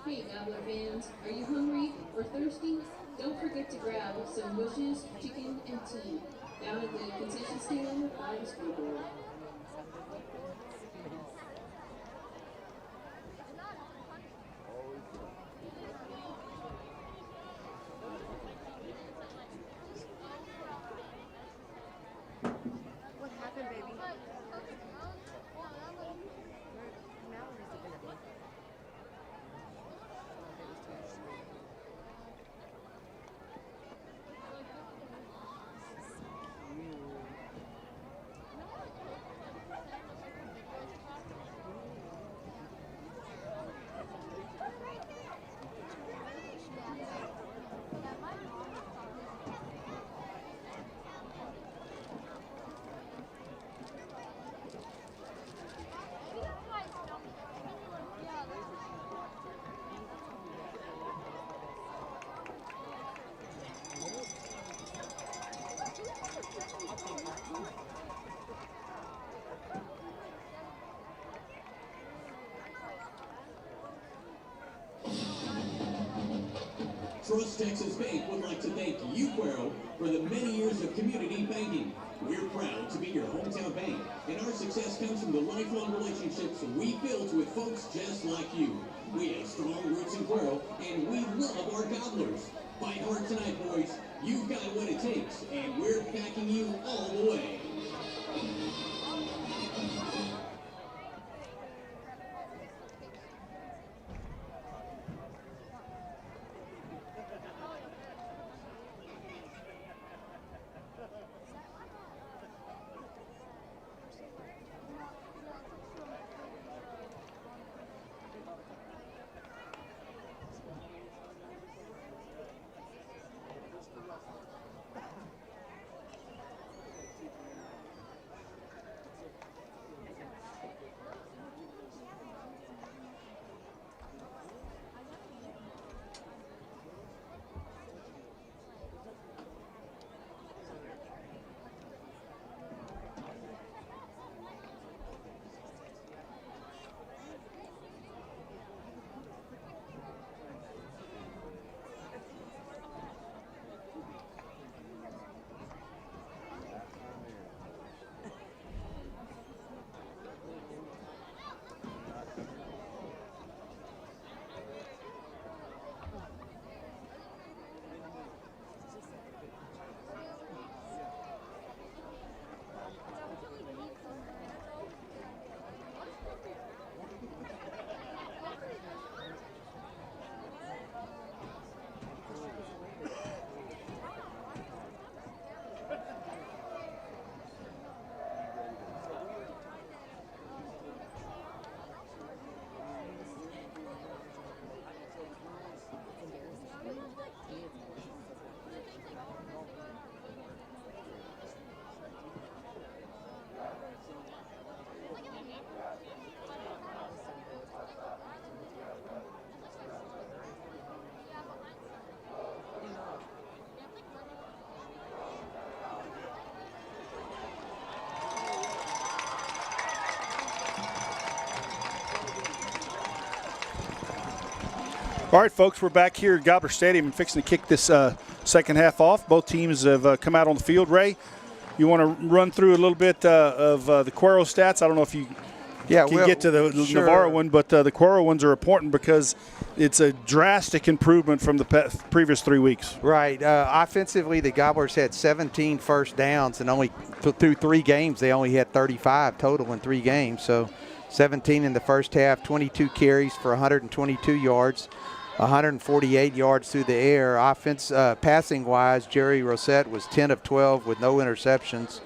Hey Gobbler fans, are you hungry or thirsty? Don't forget to grab some bushes, chicken, and tea down at the concession stand by the scoreboard. What happened, baby? Trust Texas Bank would like to thank you, Cuero, for the many years of community banking. We're proud to be your hometown bank, and our success comes from the lifelong relationships we built with folks just like you. We have strong roots in Cuero, and we love our Gobblers. Fight hard tonight, boys. You've got what it takes, and we're backing you all the way. All right, folks, we're back here at Gobbler Stadium and fixing to kick this second half off. Both teams have come out on the field. Ray, you want to run through a little bit of the Cuero stats? I don't know if you can get to the Navarro one, but the Cuero ones are important because it's a drastic improvement from the previous 3 weeks. Right. Offensively, the Gobblers had 17 first downs, and only through 3 games, they only had 35 total in 3 games. So 17 in the first half, 22 carries for 122 yards. 148 yards through the air. Passing-wise, Jerry Rosette was 10 of 12 with no interceptions.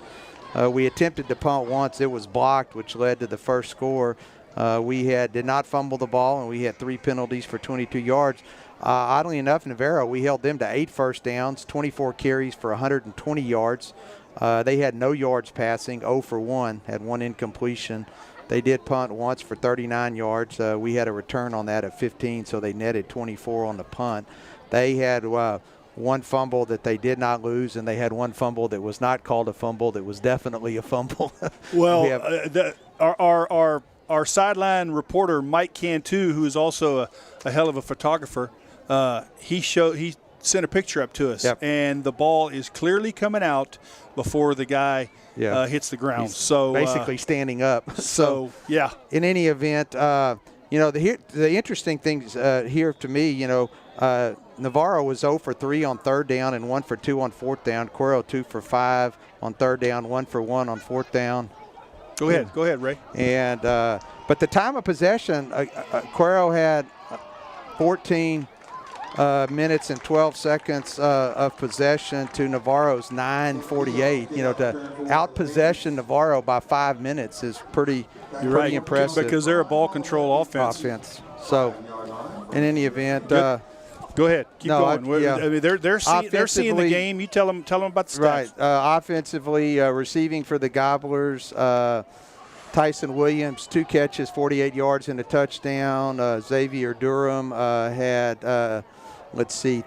We attempted to punt once. It was blocked, which led to the first score. We did not fumble the ball, and we had 3 penalties for 22 yards. Oddly enough, Navarro, we held them to 8 first downs, 24 carries for 120 yards. They had no yards passing, 0 for 1, had 1 incompletion. They did punt once for 39 yards. We had a return on that at 15, so they netted 24 on the punt. They had 1 fumble that they did not lose, and they had 1 fumble that was not called a fumble that was definitely a fumble. Well, our sideline reporter, Mike Cantu, who is also a hell of a photographer, he sent a picture up to us, and the ball is clearly coming out before the guy hits the ground. He's so basically standing up. So yeah. In any event, the interesting things here to me, Navarro was 0 for 3 on 3rd down and 1 for 2 on 4th down. Cuero 2 for 5 on 3rd down, 1 for 1 on 4th down. Go ahead, Ray. And but the time of possession, Cuero had 14 minutes and 12 seconds of possession to Navarro's 9:48. To out-possession Navarro by 5 minutes is pretty impressive. Because they're a ball control offense. So, in any event, go ahead. Keep going. I mean, they're seeing the game. You tell them about the stats. Right. Offensively, receiving for the Gobblers, Tyson Williams, 2 catches, 48 yards and a touchdown. Xavier Durham had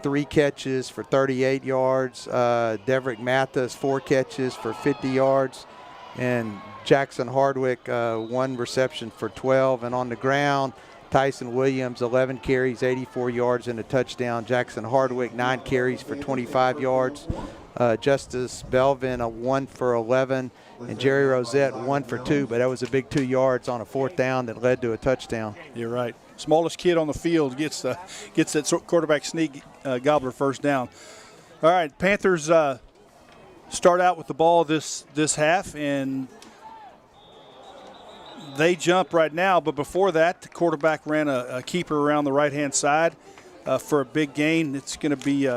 3 catches for 38 yards. Deverick Mathis, 4 catches for 50 yards. And Jackson Hardwick, 1 reception for 12. And on the ground, Tyson Williams, 11 carries, 84 yards and a touchdown. Jackson Hardwick, 9 carries for 25 yards. Justice Belvin, 1 for 11. And Jerry Rosette, 1 for 2. But that was a big 2 yards on a 4th down that led to a touchdown. You're right. Smallest kid on the field gets that quarterback sneak gobbler first down. All right, Panthers start out with the ball this half, and they jump right now. But before that, the quarterback ran a keeper around the right-hand side for a big gain. It's going to be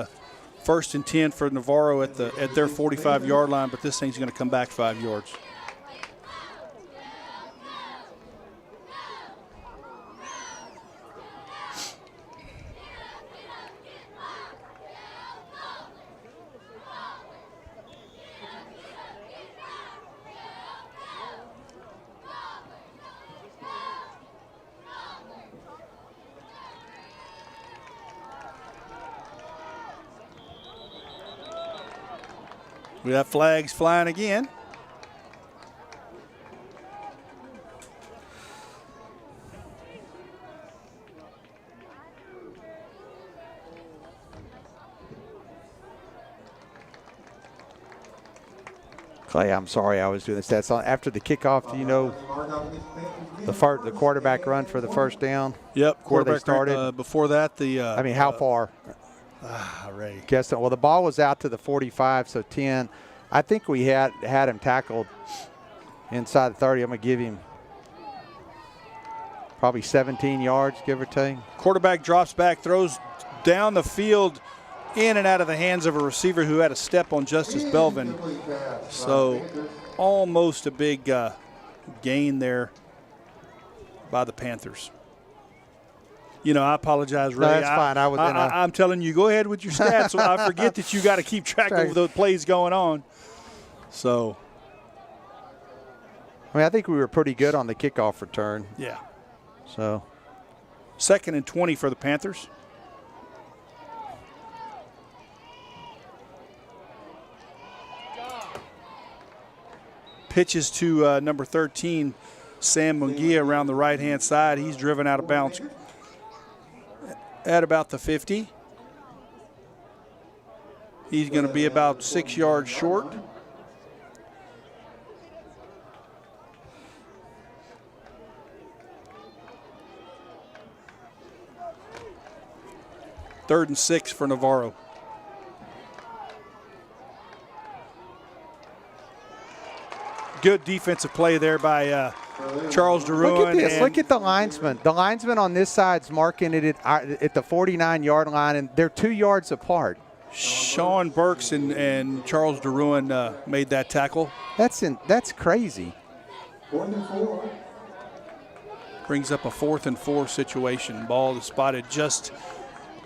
1st and 10 for Navarro at their 45-yard line, but this thing's going to come back 5 yards. We have flags flying again. Clay, I'm sorry I was doing this. That's after the kickoff. Do you know the quarterback run for the first down? Yep, quarterback started. Before that, how far? Ray. Guess well, the ball was out to the 45, so 10. I think we had him tackled inside the 30. I'm going to give him probably 17 yards, give or take. Quarterback drops back, throws down the field, in and out of the hands of a receiver who had a step on Justice Belvin. So almost a big gain there by the Panthers. You know, I apologize, Ray. No, that's fine. I'm telling you, go ahead with your stats. So I forget that you got to keep track of the plays going on. So, I mean, I think we were pretty good on the kickoff return. Yeah. So, 2nd and 20 for the Panthers. Pitches to number 13, Sam Munguia, around the right-hand side. He's driven out of bounds at about the 50. He's going to be about 6 yards short. Third and 6 for Navarro. Good defensive play there by Charles DeRuin. Look at this. Look at the linesman. The linesman on this side's marking it at the 49-yard line, and they're 2 yards apart. Sean Burks and Charles DeRuin made that tackle. That's crazy. 4th and 4. Brings up a 4th and 4 situation. Ball is spotted just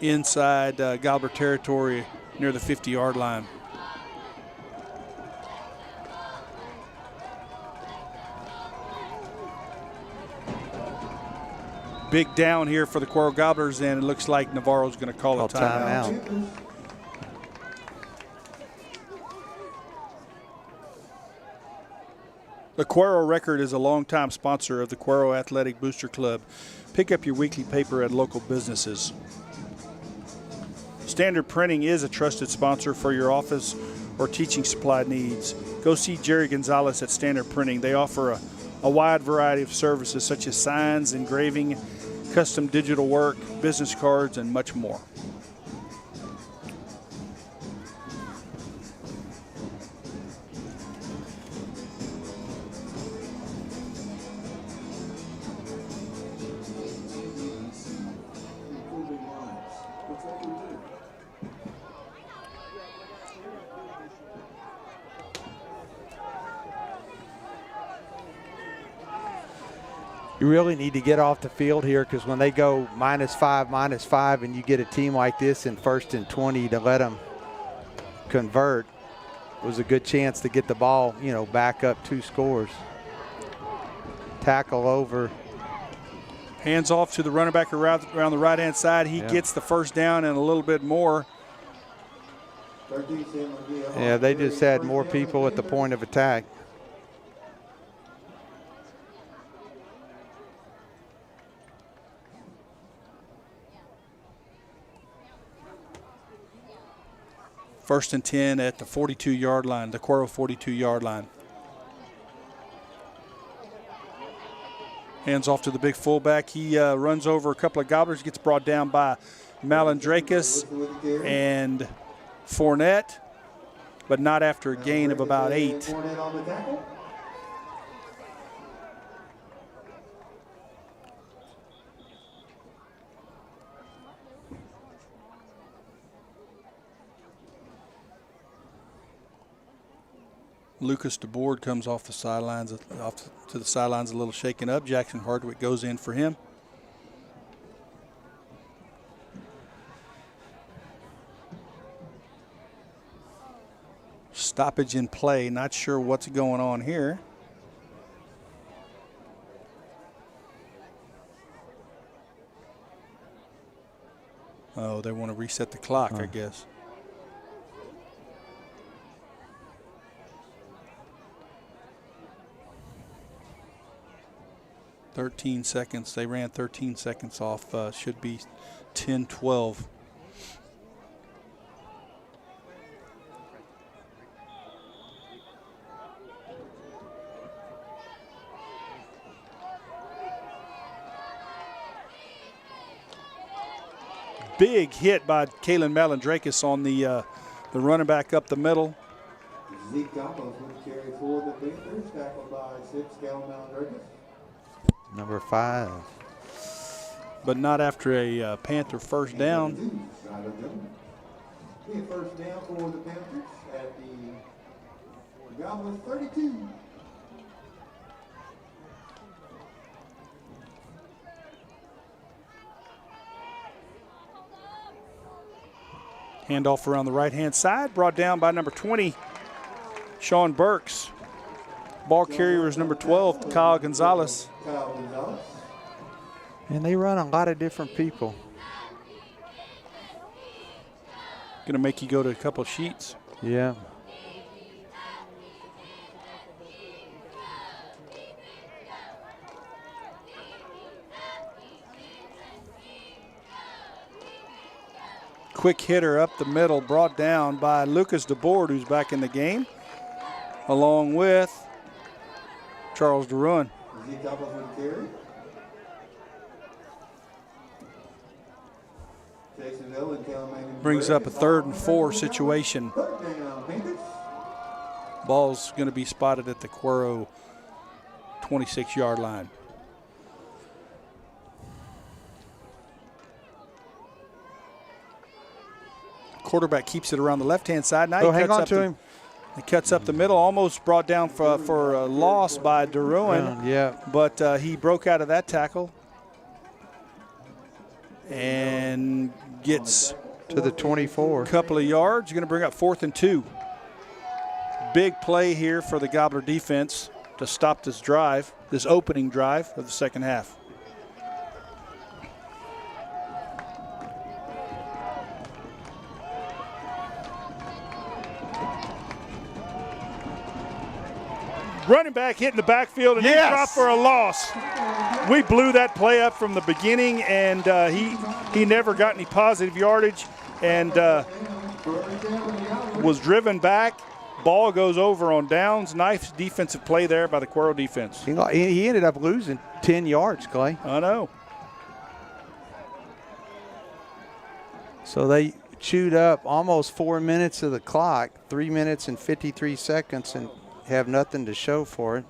inside Gobbler territory near the 50-yard line. Big down here for the Cuero Gobblers, and it looks like Navarro's going to call a timeout. The Cuero Record is a longtime sponsor of the Cuero Athletic Booster Club. Pick up your weekly paper at local businesses. Standard Printing is a trusted sponsor for your office or teaching supply needs. Go see Jerry Gonzalez at Standard Printing. They offer a wide variety of services such as signs, engraving, custom digital work, business cards, and much more. You really need to get off the field here, because when they go -5, and you get a team like this in 1st and 20 to let them convert, it was a good chance to get the ball, back up 2 scores. Tackle over. Hands off to the running back around the right-hand side. He gets the first down and a little bit more. Yeah, they just had more people at the point of attack. First and 10 at the 42-yard line, the Cuero 42-yard line. Hands off to the big fullback. He runs over a couple of Gobblers, gets brought down by Malandrakis and Fournette, but not after a gain of about 8. Lucas DeBoard comes off the sidelines, off to the sidelines a little shaken up. Jackson Hardwick goes in for him. Stoppage in play, not sure what's going on here. Oh, they want to reset the clock, I guess. $13 seconds. They ran 13 seconds off. Should be 10-12. Big hit by Kalen Malandrakis on the running back up the middle. Zeke Gobblers would carry for the Panthers, tackled by 6 Kalen Malandrakis. Number 5. But not after a Panther first down. Be a first down for the Panthers at the Gobblers 32. Handoff around the right-hand side, brought down by number 20, Sean Burks. Ball carrier is number 12, Kyle Gonzalez. And they run a lot of different people. Going to make you go to a couple of sheets. Yeah. Quick hitter up the middle, brought down by Lucas DeBoard, who's back in the game, along with Charles DeRuin. Brings up a 3rd and 4 situation. Ball's going to be spotted at the Cuero 26-yard line. Quarterback keeps it around the left-hand side. Now hang on to him. He cuts up the middle, almost brought down for a loss by DeRuin. Yeah. But he broke out of that tackle and gets to the 24. A couple of yards. Going to bring up 4th and 2. Big play here for the Gobbler defense to stop this drive, this opening drive of the second half. Running back hitting the backfield, and he dropped for a loss. We blew that play up from the beginning, and he never got any positive yardage and was driven back. Ball goes over on downs. Nice defensive play there by the Cuero defense. He ended up losing 10 yards, Clay. I know. So they chewed up almost 4 minutes of the clock, 3 minutes and 53 seconds, and have nothing to show for it.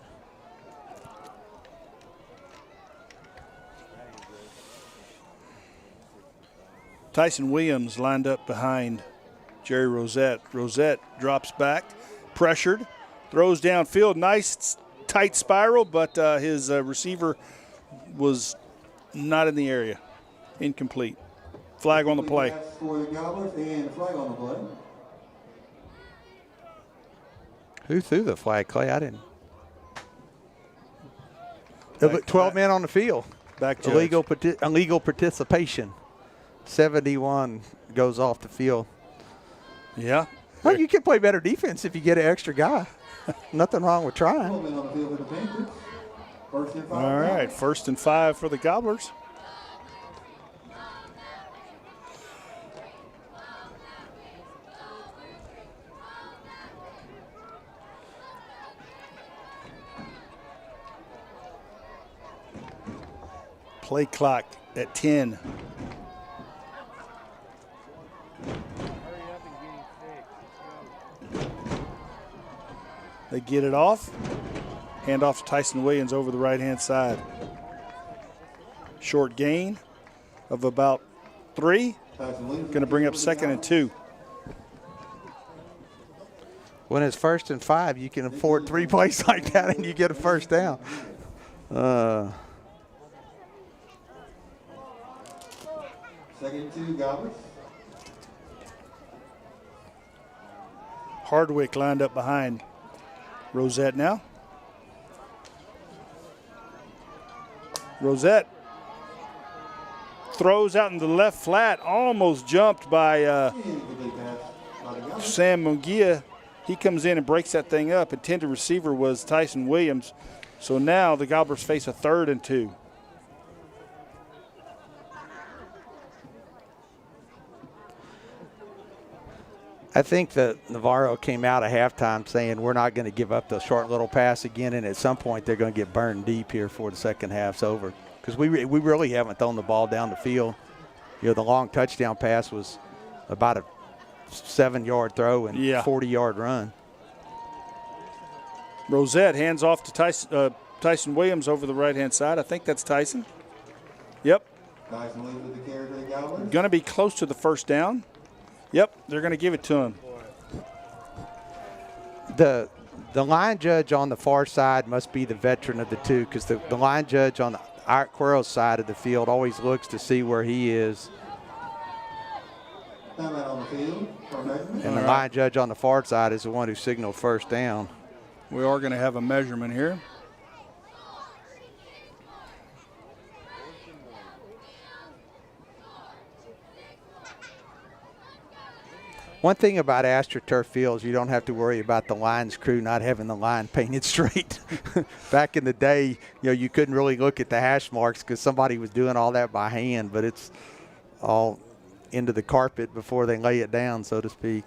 Tyson Williams lined up behind Jerry Rosette. Rosette drops back, pressured, throws downfield. Nice tight spiral, but his receiver was not in the area. Incomplete. Flag on the play. For the Gobblers and flag on the play. Who threw the flag, Clay? I didn't. 12 men on the field. Back judge. Illegal participation. 71 goes off the field. Yeah. Well, you can play better defense if you get an extra guy. Nothing wrong with trying. All right, 1st and 5 for the Gobblers. Play clock at 10. They get it off. Hand off to Tyson Williams over the right-hand side. Short gain of about 3. Going to bring up 2nd and 2. When it's 1st and 5, you can afford 3 plays like that and you get a first down. 2nd and 2, Gobblers. Hardwick lined up behind Rosette now. Rosette throws out in the left flat, almost jumped by Sam Munguia. He comes in and breaks that thing up. Intended receiver was Tyson Williams. So now the Gobblers face a 3rd and 2. I think that Navarro came out at halftime saying we're not going to give up the short little pass again, and at some point they're going to get burned deep here before the second half's over. Because we really haven't thrown the ball down the field. You know, the long touchdown pass was about a 7-yard throw and 40-yard run. Rosette hands off to Tyson Williams over the right-hand side. I think that's Tyson. Yep. Tyson Williams with the carry for the Gobblers. Going to be close to the first down. Yep, they're going to give it to him. The line judge on the far side must be the veteran of the two, because the line judge on the Cuero's side of the field always looks to see where he is. Timeout on the field for measurement. And the line judge on the far side is the one who signaled first down. We are going to have a measurement here. One thing about AstroTurf fields, you don't have to worry about the lines crew not having the line painted straight. Back in the day, you know, you couldn't really look at the hash marks because somebody was doing all that by hand, but it's all into the carpet before they lay it down, so to speak.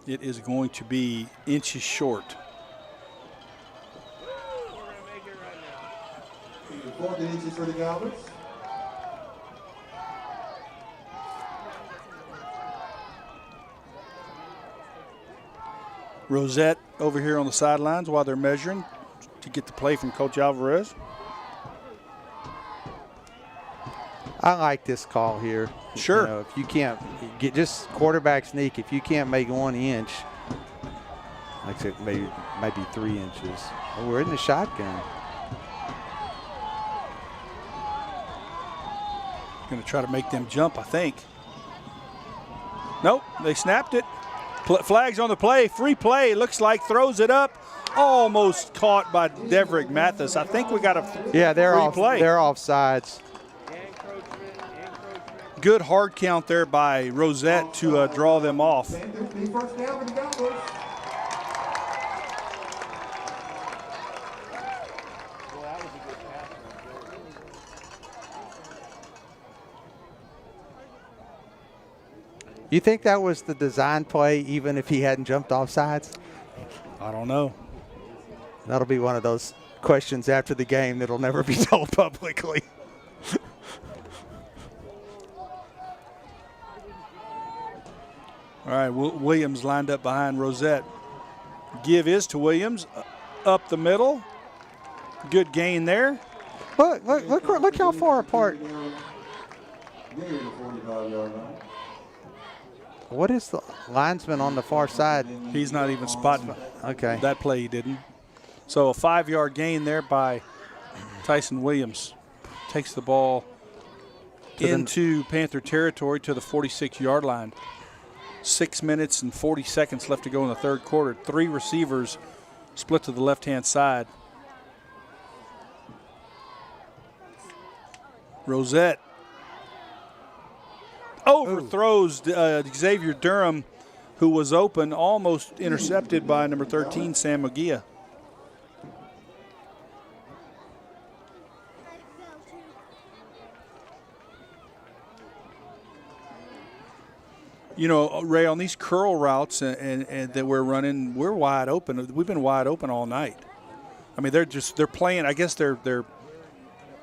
It is going to be inches short. 4th and inches for the Gobblers. Rosette over here on the sidelines while they're measuring to get the play from Coach Alvarez. I like this call here. Sure. You know, if you can't get just quarterback sneak, if you can't make 1 inch, like I said, maybe 3 inches. Oh, we're in the shotgun. Going to try to make them jump, I think. Nope, they snapped it. Flags on the play, free play, looks like, throws it up. Almost caught by Deverick Mathis. I think we got a free play. They're offsides. Good hard count there by Rosette to draw them off. First down for the Gobblers. You think that was the design play even if he hadn't jumped off sides? I don't know. That'll be one of those questions after the game that'll never be told publicly. All right, Williams lined up behind Rosette. Give is to Williams, up the middle. Good gain there. Look how far apart. What is the linesman on the far side? He's not even spotting that play. He didn't. So a 5-yard gain there by Tyson Williams. Takes the ball into Panther territory to the 46-yard line. 6 minutes and 40 seconds left to go in the third quarter. 3 receivers split to the left-hand side. Rosette overthrows Xavier Durham, who was open, almost intercepted by number 13, Sam Magia. You know, Ray, on these curl routes and that we're running, we're wide open. We've been wide open all night. I mean, they're playing. I guess they're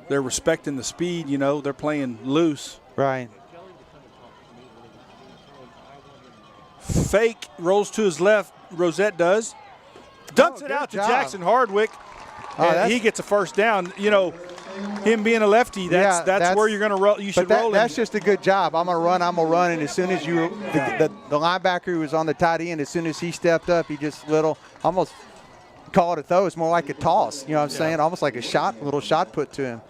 respecting the speed. You know, they're playing loose. Right. Fake rolls to his left. Rosette does. Dumps it out to Jackson Hardwick. And he gets a first down. You know, him being a lefty, that's where you're going to roll. You should roll. That's just a good job. I'm going to run. And as soon as the linebacker who was on the tight end, as soon as he stepped up, he just almost call it a throw. It's more like a toss. You know what I'm saying? Almost like a little shot put to him.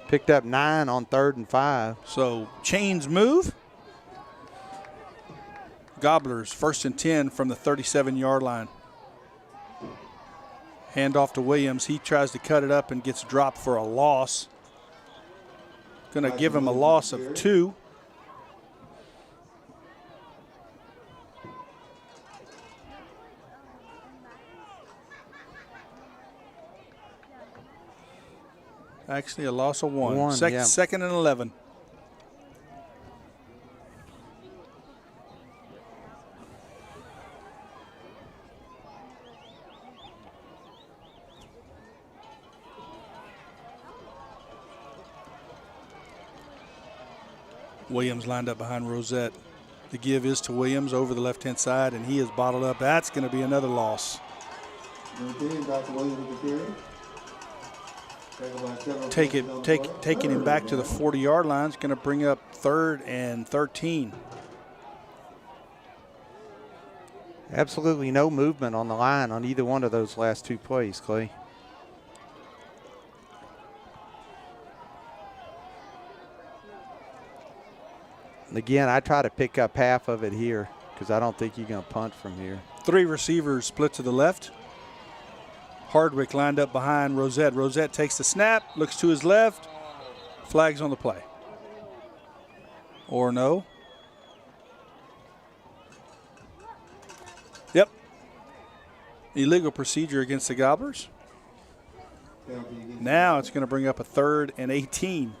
Picked up 9 on 3rd and 5. So chains move. Gobblers 1st and 10 from the 37-yard line. Hand off to Williams. He tries to cut it up and gets dropped for a loss. Going to give him a loss of 2. Actually, a loss of 1. Second and 11. Williams lined up behind Rosette. The give is to Williams over the left-hand side, and he is bottled up. That's going to be another loss. Taking him back to the 40-yard line is going to bring up 3rd and 13. Absolutely no movement on the line on either one of those last 2 plays, Clay. Again, I try to pick up half of it here because I don't think you're going to punt from here. 3 receivers split to the left. Hardwick lined up behind Rosette. Rosette takes the snap, looks to his left, flags on the play. Or no. Yep. Illegal procedure against the Gobblers. Now it's going to bring up a 3rd and 18.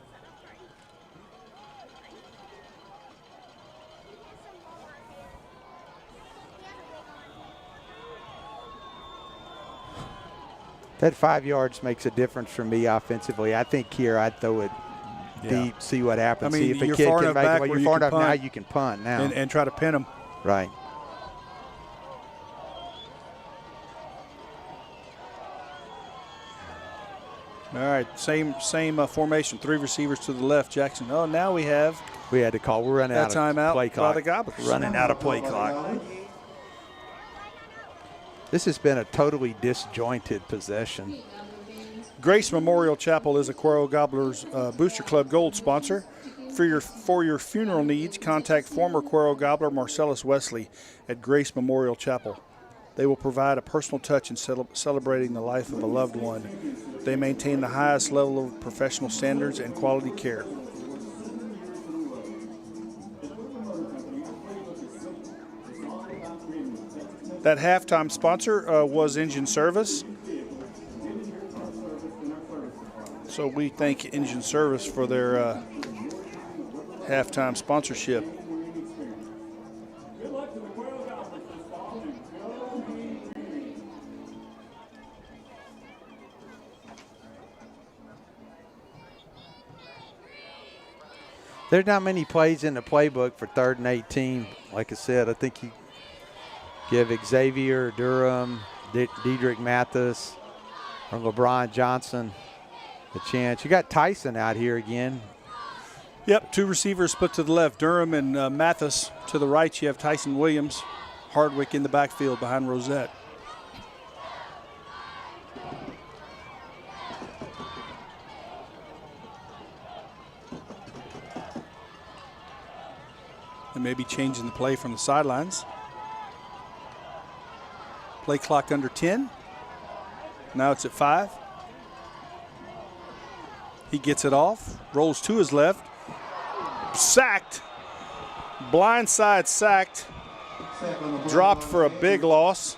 That 5 yards makes a difference for me offensively. I think here I'd throw it deep, see what happens. I mean, see if a you're kid far can enough make back it. where You're you far can enough now, punt. you can punt now. And try to pin him. Right. All right, same formation. 3 receivers to the left. Jackson. Oh, now we had to call. We're running out of timeout play clock. by the Gobblers. Running out of play clock. This has been a totally disjointed possession. Grace Memorial Chapel is a Cuero Gobblers Booster Club Gold sponsor. For your funeral needs, contact former Cuero Gobbler Marcellus Wesley at Grace Memorial Chapel. They will provide a personal touch in celebrating the life of a loved one. They maintain the highest level of professional standards and quality care. That halftime sponsor was Engine Service. So we thank Engine Service for their halftime sponsorship. There's not many plays in the playbook for 3rd and 18. Like I said, I think you give Xavier, Durham, Dedrick Mathis, or LeBron Johnson a chance. You got Tyson out here again. Yep, 2 receivers split to the left. Durham and Mathis to the right. You have Tyson Williams. Hardwick in the backfield behind Rosette. And maybe changing the play from the sidelines. Play clock under 10. Now it's at 5. He gets it off, rolls to his left. Sacked. Blindside sacked. Dropped for a big loss.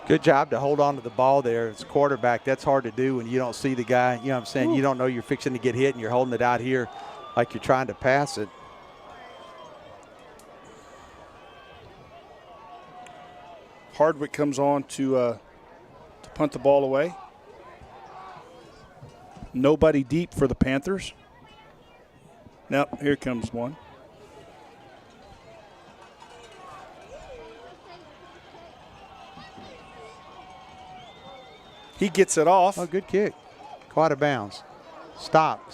Good job to hold on to the ball there. As a quarterback, that's hard to do when you don't see the guy. You know what I'm saying? You don't know you're fixing to get hit and you're holding it out here like you're trying to pass it. Hardwick comes on to punt the ball away. Nobody deep for the Panthers. Now, here comes one. He gets it off. Oh, good kick. Quite a bounce. Stop.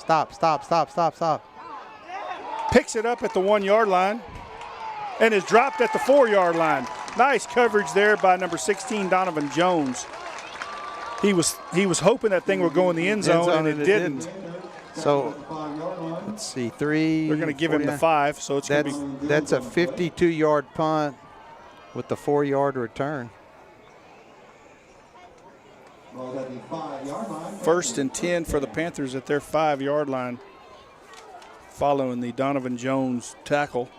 Picks it up at the 1 yard line and is dropped at the 4 yard line. Nice coverage there by number 16, Donovan Jones. He was hoping that thing would go in the end zone, and it didn't. So let's see, 3. They're going to give him the 5, so it's going to be. That's a 52-yard punt with the 4-yard return. 1st and 10 for the Panthers at their 5 yard line, following the Donovan Jones tackle.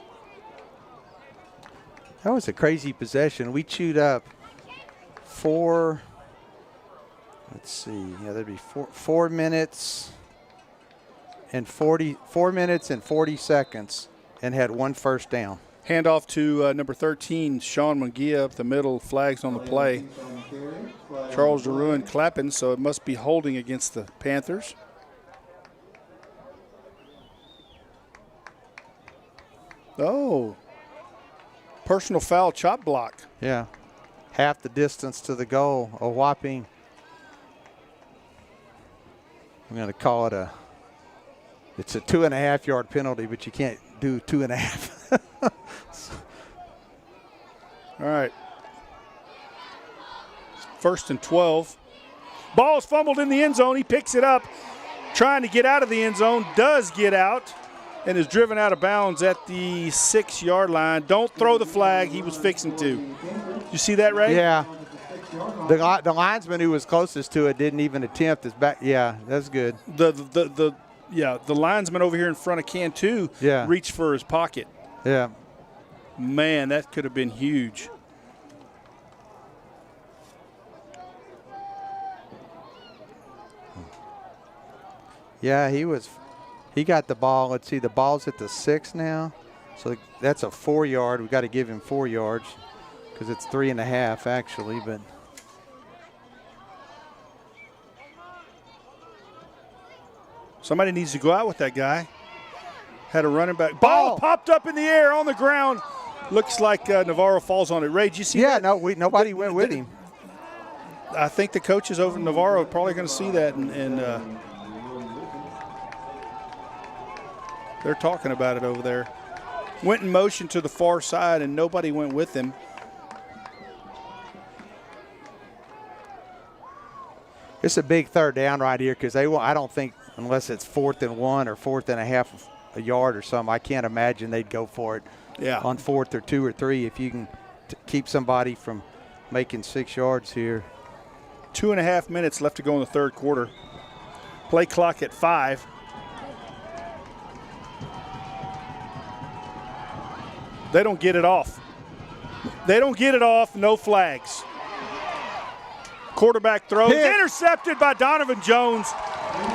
That was a crazy possession. We chewed up 4. Let's see. Yeah, that'd be 4 minutes and 40 seconds, and had 1 first down. Handoff to number 13, Sean Mungia up the middle, flags on the play. Charles DeRuin clapping, so it must be holding against the Panthers. Oh, personal foul, chop block. Yeah, half the distance to the goal, a whopping. I'm going to call it it's a 2.5 yard penalty, but you can't do 2.5. All right. 1st and 12. Ball's fumbled in the end zone. He picks it up, trying to get out of the end zone, does get out, and is driven out of bounds at the 6 yard line. Don't throw the flag. He was fixing to. You see that, Ray? Yeah. The linesman who was closest to it didn't even attempt his back. Yeah, that's good. The linesman over here in front of Cantu reached for his pocket. Yeah. Man, that could have been huge. Yeah, he got the ball. Let's see, the ball's at the 6 now. So that's a 4 yard. We got to give him 4 yards because it's 3.5 actually, but. Somebody needs to go out with that guy. Had a running back. Ball popped up in the air on the ground. Looks like Navarro falls on it. Ray, did you see that? Yeah, nobody went with him. I think the coaches over in Navarro are probably going to see that, and they're talking about it over there. Went in motion to the far side, and nobody went with him. It's a big 3rd down right here because I don't think, unless it's 4th and 1 or 4.5 a yard or something, I can't imagine they'd go for it on 4th or 2 or 3 if you can keep somebody from making 6 yards here. 2.5 minutes left to go in the 3rd quarter. Play clock at 5. They don't get it off. No flags. Quarterback throws, intercepted by Donovan Jones.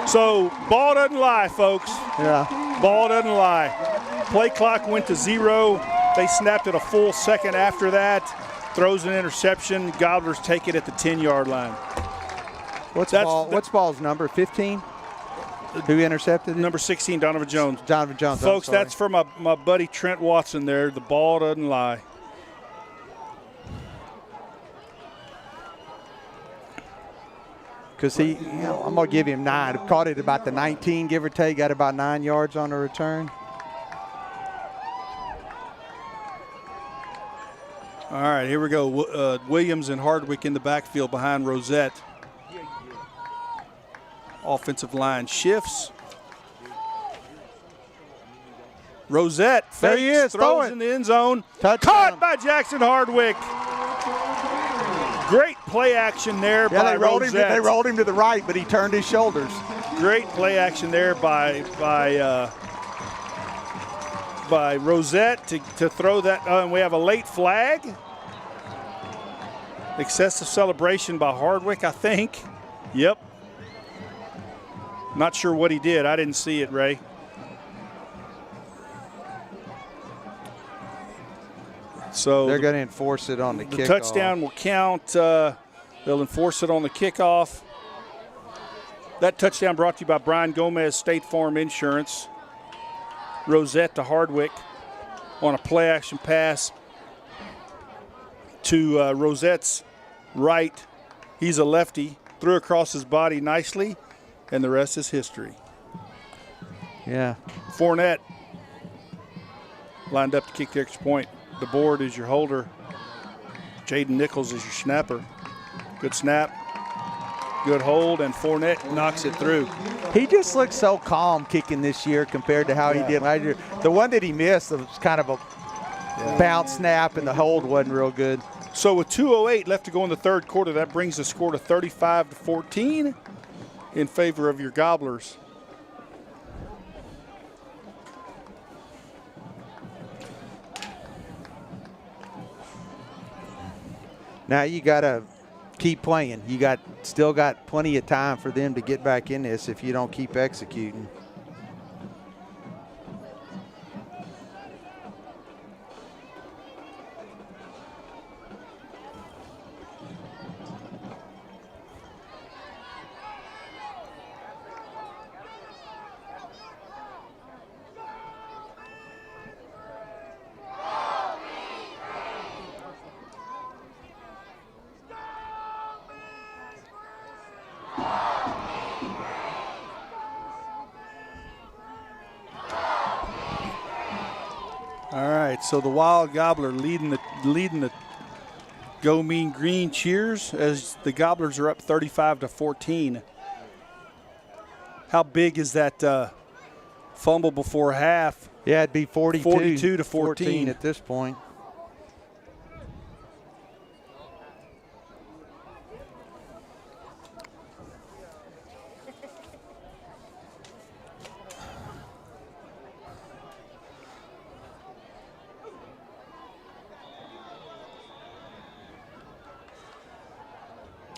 So ball doesn't lie, folks. Yeah. Ball doesn't lie. Play clock went to 0. They snapped it a full second after that. Throws an interception. Gobblers take it at the 10-yard line. What's Ball's number? 15? Who intercepted it? Number 16, Donovan Jones. Donovan Jones. Folks, that's for my buddy Trent Watson there. The ball doesn't lie. Because I'm going to give him 9. Caught it about the 19, give or take. Got about 9 yards on the return. All right, here we go. Williams and Hardwick in the backfield behind Rosette. Offensive line shifts. Rosette fakes, there he is, throws in the end zone. Touchdown. Caught by Jackson Hardwick. Great play action there by Rosette. They rolled him to the right, but he turned his shoulders. Great play action there by Rosette to throw that. And we have a late flag. Excessive celebration by Hardwick, I think. Yep. Not sure what he did. I didn't see it, Ray. So they're going to enforce it on the the kickoff. touchdown will count. They'll enforce it on the kickoff. That touchdown brought to you by Brian Gomez, State Farm Insurance. Rosette to Hardwick on a play-action pass to Rosette's right. He's a lefty. Threw across his body nicely, and the rest is history. Yeah. Fournette lined up to kick the extra point. The board is your holder. Jaden Nichols is your snapper. Good snap. Good hold, and Fournette knocks it through. He just looks so calm kicking this year compared to how he did last year. The one that he missed was kind of a bounce snap, and the hold wasn't real good. So with 2:08 left to go in the third quarter, that brings the score to 35-14 in favor of your Gobblers. Now you got to keep playing. You still got plenty of time for them to get back in this if you don't keep executing. All right, so the Wild Gobbler leading the Go Mean Green cheers as the Gobblers are up 35-14. How big is that fumble before half? Yeah, it'd be 42-14 at this point.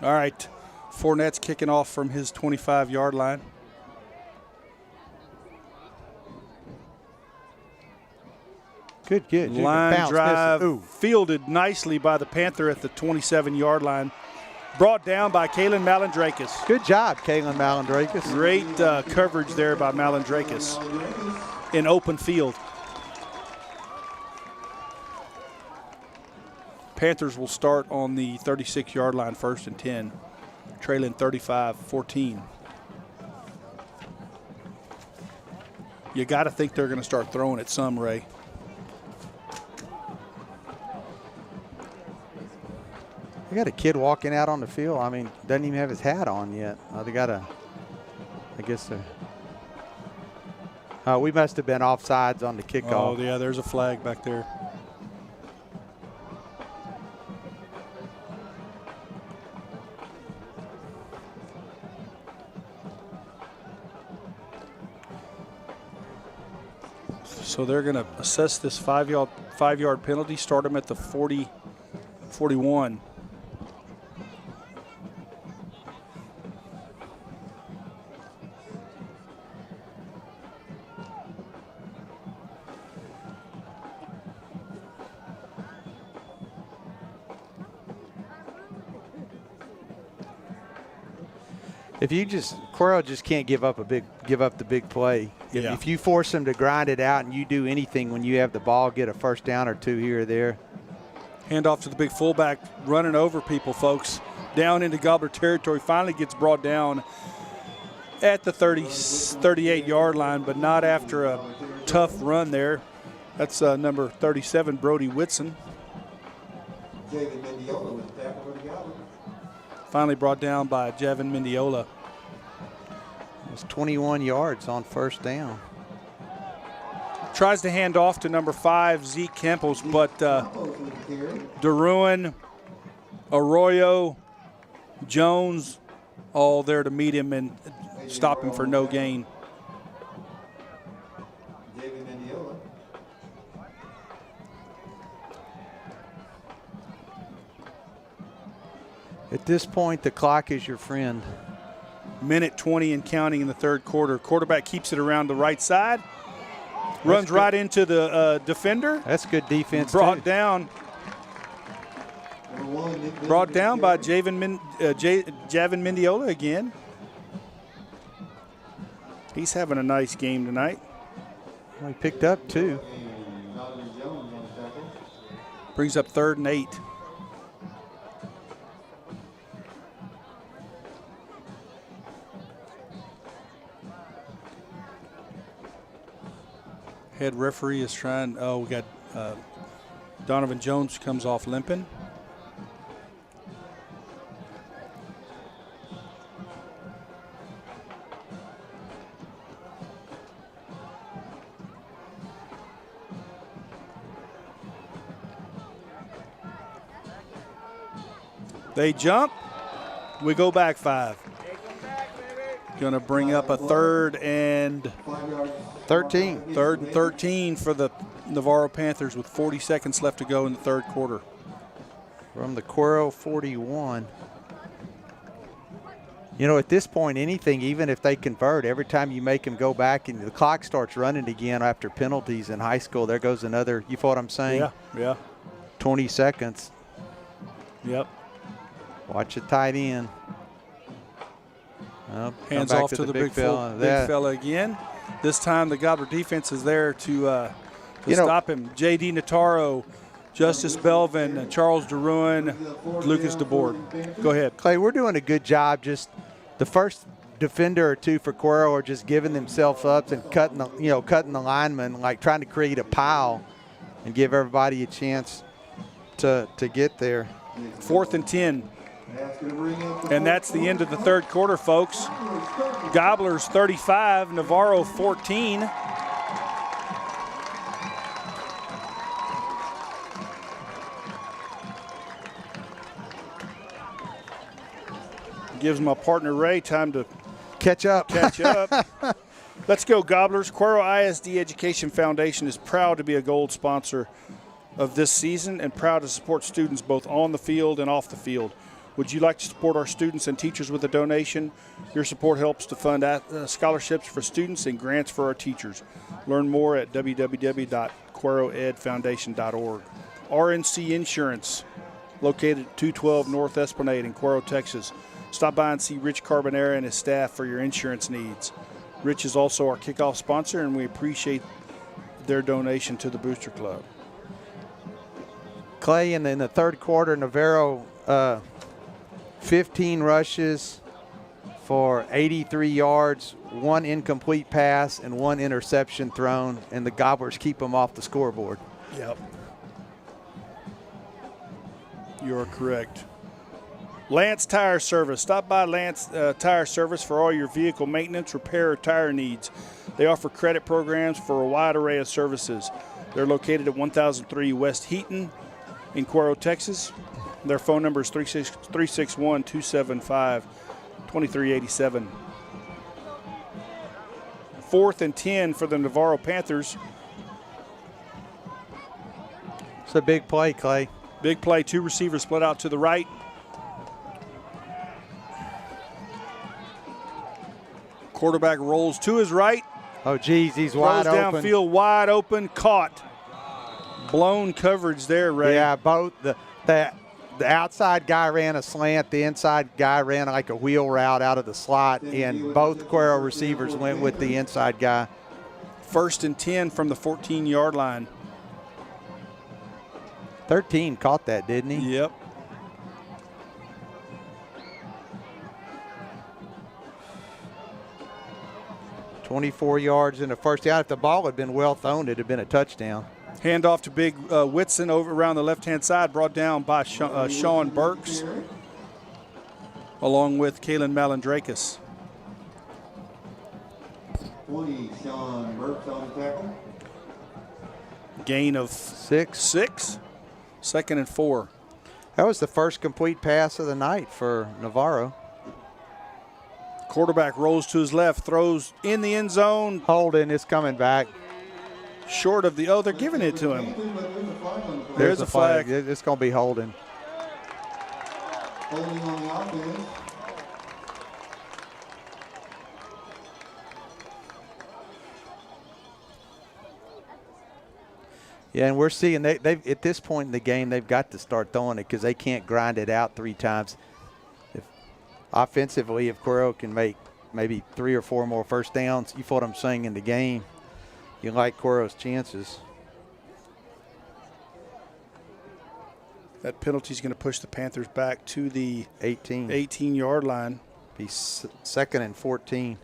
All right, Fournette's kicking off from his 25-yard line. Good. Line drive fielded nicely by the Panther at the 27-yard line. Brought down by Kalen Malandrakis. Good job, Kalen Malandrakis. Great coverage there by Malandrakis in open field. Panthers will start on the 36-yard line, 1st and 10, trailing 35-14. You got to think they're going to start throwing it some, Ray. They got a kid walking out on the field. I mean, doesn't even have his hat on yet. They got a, I guess, we must have been offsides on the kickoff. Oh, yeah, there's a flag back there. So they're going to assess this five-yard penalty, start them at the 40-41. If you Cuero just can't give up the big play. If you force them to grind it out and you do anything when you have the ball, get a first down or two here or there. Hand off to the big fullback, running over people, folks. Down into Gobbler territory, finally gets brought down at the 38-yard line, but not after a tough run there. That's number 37, Brody Whitson. Finally brought down by Javin Mendiola. It was 21 yards on first down. Tries to hand off to number 5, Zeke Kemples, but DeRuin, Arroyo, Jones, all there to meet him and stop him for no gain. At this point, the clock is your friend. Minute 20 and counting in the third quarter. Quarterback keeps it around the right side. Runs right into the defender. That's good defense. Brought down Brought down by Javin Mendiola again. He's having a nice game tonight. Well, he picked up 2. Brings up 3rd and 8. Head referee is trying. Oh, we got Donovan Jones comes off limping. They jump. We go back 5. Going to bring up a 3rd and 13. 3rd and 13 for the Navarro Panthers with 40 seconds left to go in the 3rd quarter. From the Cuero 41. You know, at this point, anything, even if they convert, every time you make them go back and the clock starts running again after penalties in high school, there goes another, you follow what I'm saying? Yeah. 20 seconds. Yep. Watch it tight end. Hands off to the big fella again. This time the Gobbler defense is there to stop him. J.D. Nataro, Justice Belvin, Charles DeRuin, Lucas DeBoard. Go ahead. Clay, we're doing a good job. Just the first defender or 2 for Cuero are just giving themselves up and cutting the linemen, like trying to create a pile and give everybody a chance to get there. 4th and 10. And that's the end of the 3rd quarter, folks. Gobblers 35, Navarro 14. Gives my partner Ray time to catch up. Let's go, Gobblers. Cuero ISD Education Foundation is proud to be a gold sponsor of this season and proud to support students both on the field and off the field. Would you like to support our students and teachers with a donation? Your support helps to fund scholarships for students and grants for our teachers. Learn more at www.cueroedfoundation.org. RNC Insurance, located at 212 North Esplanade in Cuero, Texas. Stop by and see Rich Carbonera and his staff for your insurance needs. Rich is also our kickoff sponsor, and we appreciate their donation to the Booster Club. Clay, in the 3rd quarter, Navarro 15 rushes for 83 yards, 1 incomplete pass, and 1 interception thrown, and the Gobblers keep them off the scoreboard. Yep. You are correct. Lance Tire Service. Stop by Lance Tire Service for all your vehicle maintenance, repair, or tire needs. They offer credit programs for a wide array of services. They're located at 1003 West Heaton in Cuero, Texas. Their phone number is 361-275-2387. 4th and 10 for the Navarro Panthers. It's a big play, Clay. Big play. 2 receivers split out to the right. Quarterback rolls to his right. Oh, geez, he's wide open. Downfield, wide open, caught. Blown coverage there, Ray. Yeah, both the outside guy ran a slant, the inside guy ran like a wheel route out of the slot, and both Cuero receivers went with the inside guy. 1st and 10 from the 14-yard line. 13 caught that, didn't he? Yep. $24 yards in the first down. If the ball had been well thrown, it would have been a touchdown. Handoff to Big Whitson over around the left-hand side, brought down by Sean Burks, along with Kalen Malandrakis. 20, Sean Burks on the tackle. Gain of 6. 2nd and 4. That was the first complete pass of the night for Navarro. Quarterback rolls to his left, throws in the end zone. Holden is coming back. Short of the, they're giving it to him. There's a flag. It's going to be Holden. Holding on the offense. Yeah, and we're seeing they've at this point in the game, they've got to start throwing it because they can't grind it out 3 times. Offensively, if Cuero can make maybe 3 or 4 more first downs, you feel what I'm saying, in the game, you like Cuero's chances. That penalty is going to push the Panthers back to the 18-yard line. Be 2nd and 14.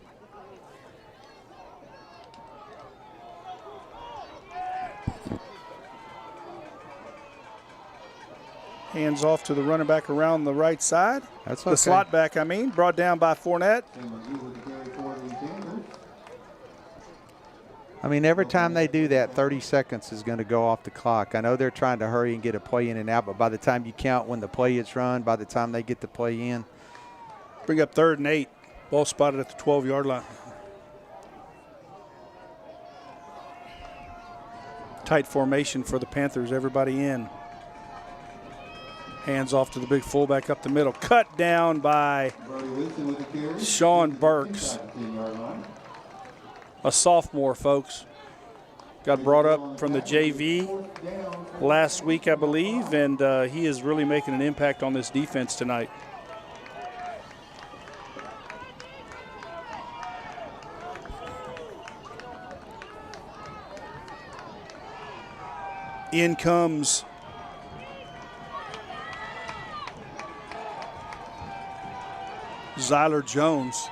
Hands off to the running back around the right side. That's okay. The slot back, brought down by Fournette. Every time they do that, 30 seconds is going to go off the clock. I know they're trying to hurry and get a play in and out, but by the time you count when the play is run, by the time they get the play in. Bring up 3rd and 8. Ball spotted at the 12-yard line. Tight formation for the Panthers. Everybody in. Hands off to the big fullback up the middle. Cut down by Sean Burks. A sophomore, folks. Got brought up from the JV last week, I believe, and he is really making an impact on this defense tonight. In comes Zyler Jones.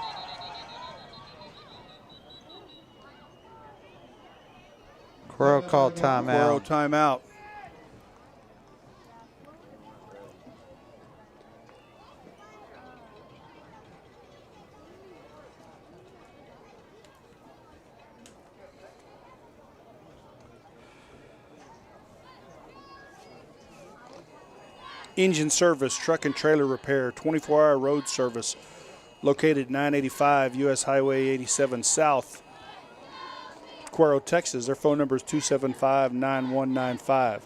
Cuero called timeout. Cuero timeout. Engine service, truck and trailer repair, 24-hour road service, located 985 U.S. Highway 87 South, Cuero, Texas. Their phone number is 275-9195.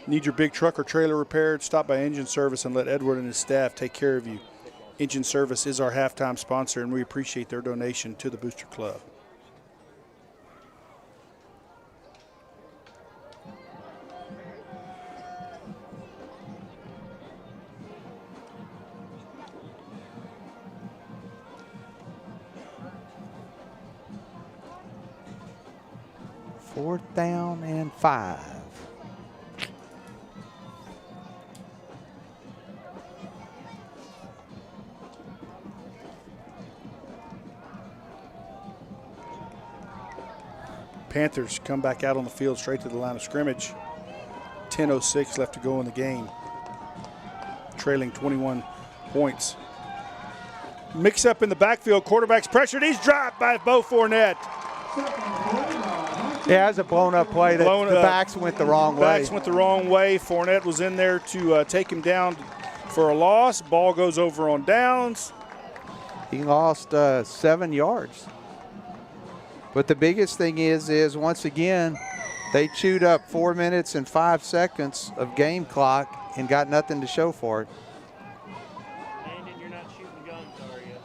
Need your big truck or trailer repaired? Stop by Engine Service and let Edward and his staff take care of you. Engine Service is our halftime sponsor, and we appreciate their donation to the Booster Club. Fourth down and 5. Panthers come back out on the field straight to the line of scrimmage. 10:06 left to go in the game. Trailing 21 points. Mix up in the backfield. Quarterback's pressured. He's dropped by Bo Fournette. Yeah, it was a blown-up play. The backs went the wrong way. Backs went the wrong way. Fournette was in there to take him down for a loss. Ball goes over on downs. He lost 7 yards. But the biggest thing is once again, they chewed up 4 minutes and 5 seconds of game clock and got nothing to show for it. Landon, you're not shooting guns, are you?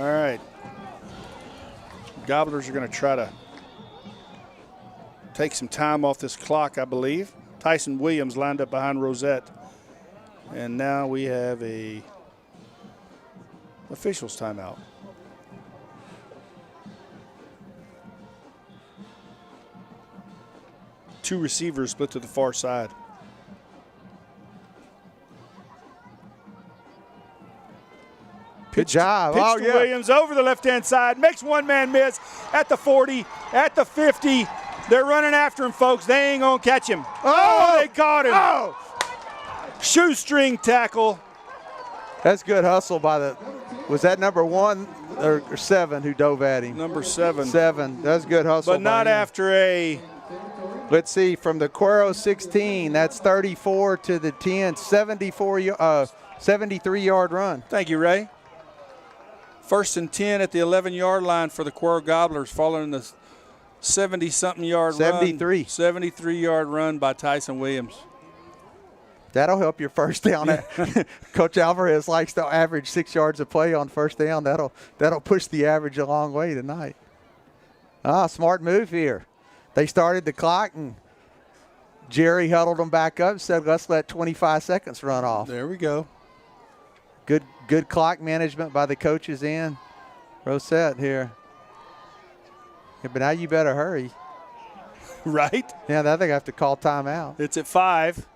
All right. Gobblers are going to try to take some time off this clock, I believe. Tyson Williams lined up behind Rosette. And now we have a officials timeout. Two receivers split to the far side. Good job. Pitch to Williams over the left-hand side. Makes one man miss at the 40, at the 50. They're running after him, folks. They ain't going to catch him. Oh, they caught him. Oh. Shoestring tackle. That's good hustle by the – was that number 1 or 7 who dove at him? Number 7. 7. That's good hustle. But not after a – let's see, from the Cuero 16, that's 34 to the 10, 73-yard run. Thank you, Ray. 1st and 10 at the 11-yard line for the Cuero Gobblers, following the 70-something-yard run. 73-yard run by Tyson Williams. That'll help your first down. Coach Alvarez likes to average 6 yards a play on first down. That'll push the average a long way tonight. Smart move here. They started the clock, and Jerry huddled them back up and said, let's let 25 seconds run off. There we go. Good clock management by the coaches and Rosette here. Yeah, but now you better hurry. Right? Yeah, I think I have to call timeout. It's at 5.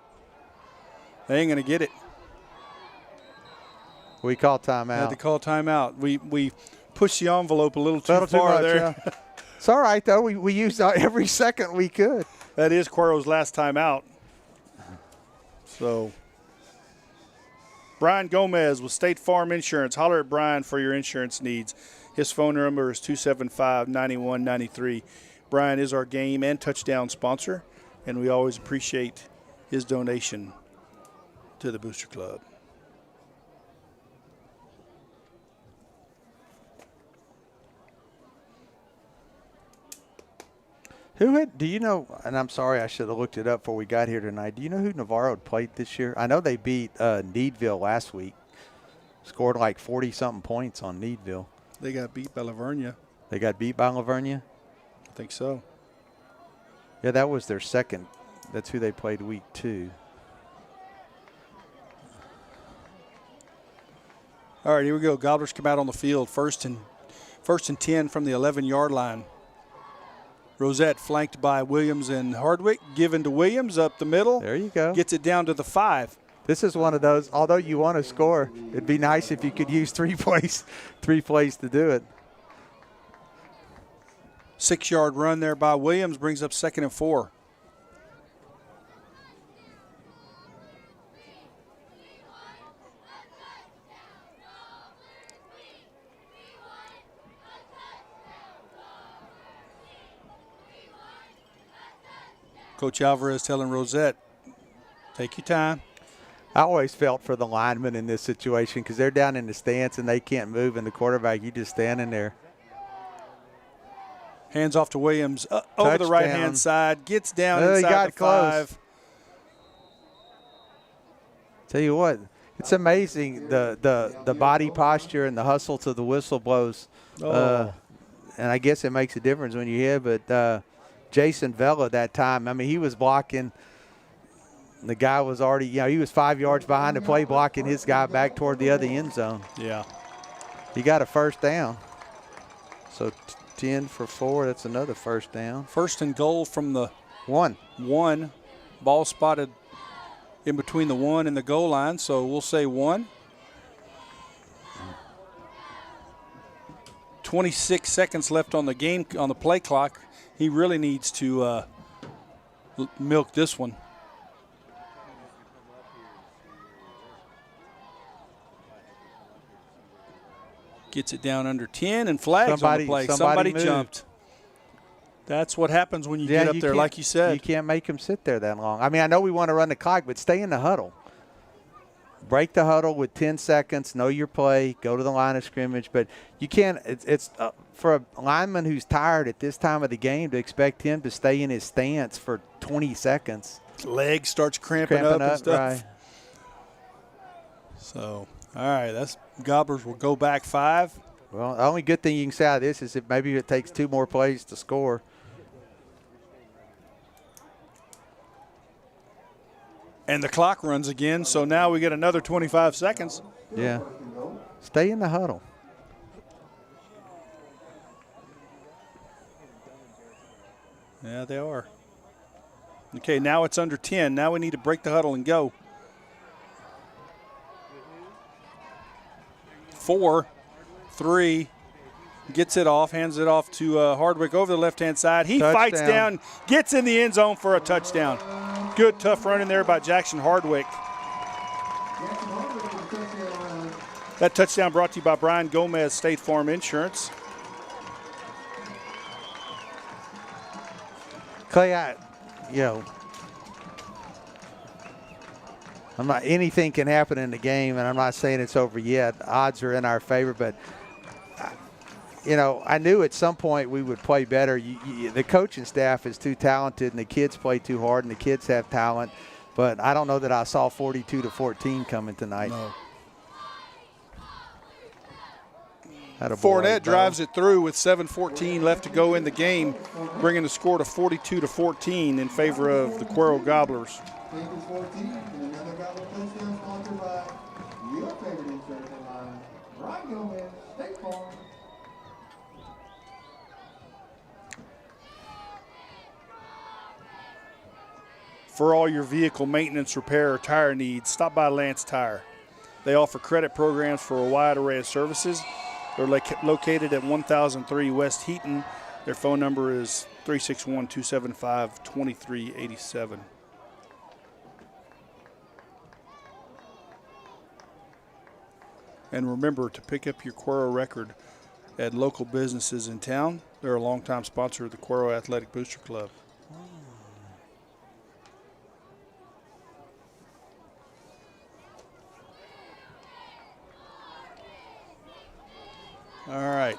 They ain't going to get it. We call timeout. Had to call timeout. We pushed the envelope a little too Too far much, there. yeah. It's all right, though. We used every second we could. That is Cuero's last timeout. So, Brian Gomez with State Farm Insurance. Holler at Brian for your insurance needs. His phone number is 275-9193. Brian is our game and touchdown sponsor, and we always appreciate his donation to the Booster Club. Do you know, and I'm sorry I should have looked it up before we got here tonight, do you know who Navarro had played this year? I know they beat Needville last week, scored like 40-something points on Needville. They got beat by Lavernia. They got beat by Lavernia? I think so. Yeah, that was their second. That's who they played week 2. All right, here we go. Gobblers come out on the field. First and 10 from the 11-yard line. Rosette flanked by Williams and Hardwick. Given to Williams up the middle. There you go. Gets it down to the 5. This is one of those, although you want to score, it'd be nice if you could use 3 plays to do it. 6-yard run there by Williams brings up 2nd and 4. Coach Alvarez telling Rosette, take your time. I always felt for the linemen in this situation because they're down in the stance and they can't move, and the quarterback, you just standing there. Hands off to Williams over the right-hand side. Gets down inside the 5. Tell you what, it's amazing the body posture and the hustle to the whistle blows. And I guess it makes a difference when you hear, but Jason Vela that time, I mean, he was blocking. The guy was already, he was 5 yards behind the play, blocking his guy back toward the other end zone. Yeah. He got a first down. So 10 for 4, that's another first down. First and goal from the 1. Ball spotted in between the 1 and the goal line, so we'll say 1. 26 seconds left on the game, on the play clock. He really needs to milk this one. Gets it down under 10 and flags on the play. Somebody jumped. That's what happens when you get up there, like you said. You can't make him sit there that long. I mean, I know we want to run the clock, but stay in the huddle. Break the huddle with 10 seconds, know your play, go to the line of scrimmage. But you can't it's for a lineman who's tired at this time of the game to expect him to stay in his stance for 20 seconds. Leg starts cramping up and stuff. Right. So, all right, that's Gobblers will go back 5. Well, the only good thing you can say out of this is if maybe it takes 2 more plays to score. And the clock runs again, so now we get another 25 seconds. Yeah. Stay in the huddle. Yeah, they are. Okay, now it's under 10. Now we need to break the huddle and go. 4, 3, gets it off, hands it off to Hardwick over the left-hand side. He fights down, gets in the end zone for a touchdown. Good, tough run in there by Jackson Hardwick. That touchdown brought to you by Brian Gomez, State Farm Insurance. Clay, anything can happen in the game, and I'm not saying it's over yet. Odds are in our favor, but I knew at some point we would play better. The coaching staff is too talented, and the kids play too hard, and the kids have talent. But I don't know that I saw 42-14 coming tonight. No. Fournette drives it through with 7:14 left to go in the game, bringing the score to 42-14 in favor of the Cuero Gobblers. Panthers 14, and another Gobbler touchdown sponsored by your favorite insurance line, Ryan Gomez, State Farm. For all your vehicle maintenance, repair, or tire needs, stop by Lance Tire. They offer credit programs for a wide array of services. They're located at 1003 West Heaton. Their phone number is 361-275-2387. And remember to pick up your Cuero record at local businesses in town. They're a longtime sponsor of the Cuero Athletic Booster Club. All right.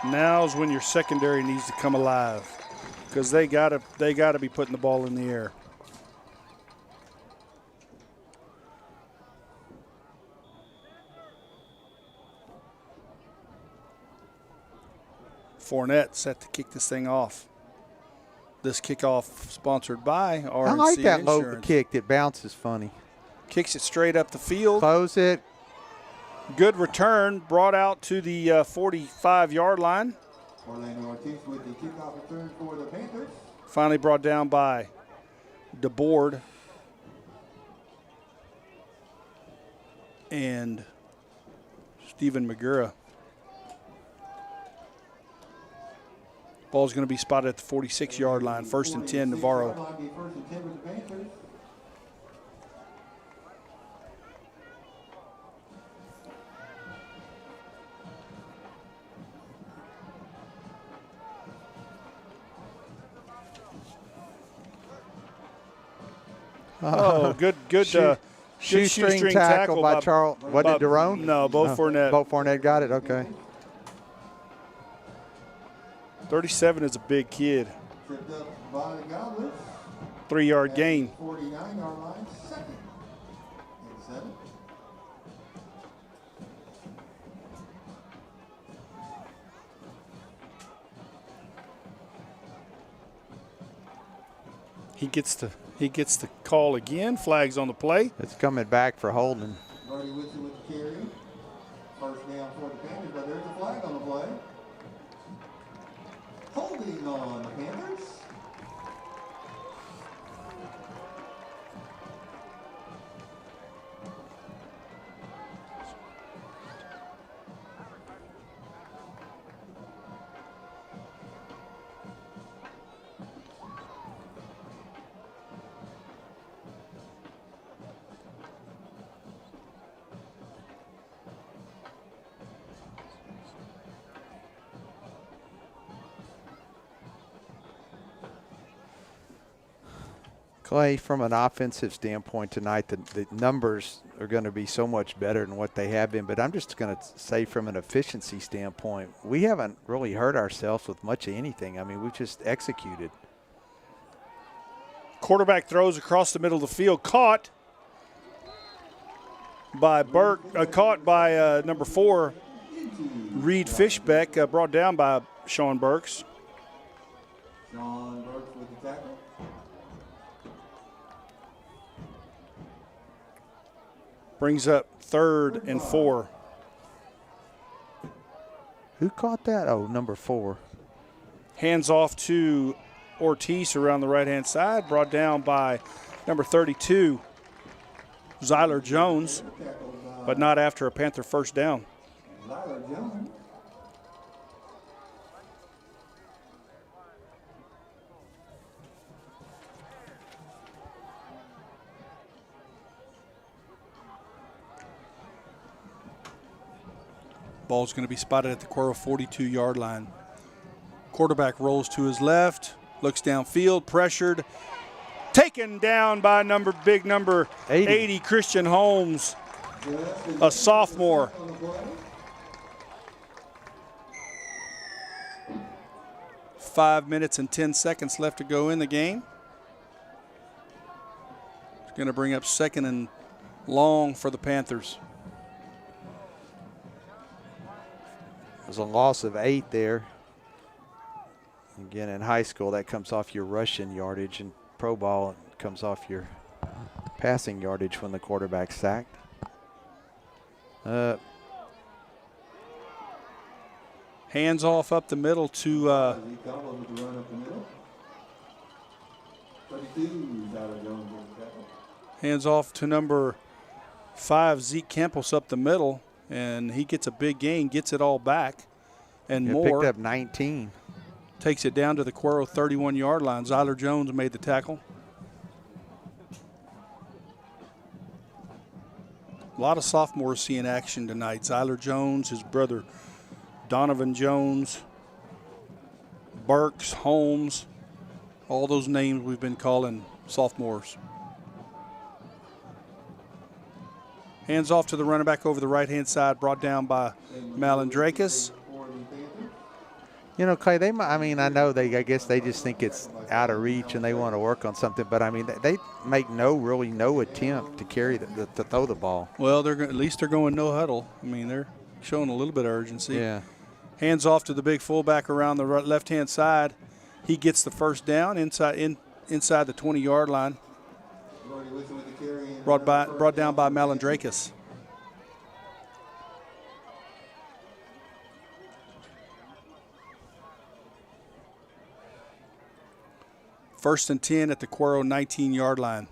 Now's when your secondary needs to come alive, because they gotta be putting the ball in the air. Fournette set to kick this thing off. This kickoff sponsored by RNC I like that low Insurance. kick that bounces funny. Kicks it straight up the field. Close it. Good return, brought out to the 45-yard line. Orlando Ortiz with the kickoff return for the Panthers. Finally brought down by DeBoard and Stephen Magura. Ball's going to be spotted at the 46-yard line. 1st and 10, Navarro. First and 10 with the Panthers. Oh, good shoestring tackle by Charles. What did Derone? No, Bo Fournette. Bo Fournette got it. Okay. 37 is a big kid. Tripped up by the Gobblers. 3-yard gain. 49-yard line, 2nd and 7. He gets the call again. Flags on the play. It's coming back for holding. Brody Whitson with the carry. First down for the Panthers, but there's a flag on the play. Holding on the Panthers. Clay, from an offensive standpoint tonight, the numbers are going to be so much better than what they have been. But I'm just going to say from an efficiency standpoint, we haven't really hurt ourselves with much of anything. I mean, we've just executed. Quarterback throws across the middle of the field. Caught by number 4, Reed Fishbeck. Brought down by Sean Burks. Sean Burks with the tackle. Brings up 3rd and 4. Who caught that? Oh, number 4. Hands off to Ortiz around the right-hand side. Brought down by number 32, Zyler Jones, but not after a Panther first down. Zyler Jones. Ball's going to be spotted at the Cuero 42-yard line. Quarterback rolls to his left, looks downfield, pressured, taken down by big number 80 Christian Holmes, a sophomore. Five minutes and 10 seconds left to go in the game. It's Going to bring up 2nd and long for the Panthers. There's a loss of 8 there. Again, in high school, that comes off your rushing yardage. In pro ball, it comes off your passing yardage when the quarterback's sacked. Hands off up the middle to hands off to number 5, Zeke Campos up the middle, and he gets a big gain, gets it all back, and more. Picked up 19. Takes it down to the Cuero 31-yard line. Zyler Jones made the tackle. A lot of sophomores seeing action tonight. Zyler Jones, his brother Donovan Jones, Burks, Holmes, all those names we've been calling sophomores. Hands off to the running back over the right-hand side, brought down by Malandrakis. You know, Clay, I guess they just think it's out of reach and they want to work on something. But, I mean, they make really no attempt to carry to throw the ball. Well, at least they're going no huddle. I mean, they're showing a little bit of urgency. Yeah. Hands off to the big fullback around the left-hand side. He gets the first down inside the 20-yard line. Brought down by Malandrakis. First and 10 at the Cuero 19-yard line.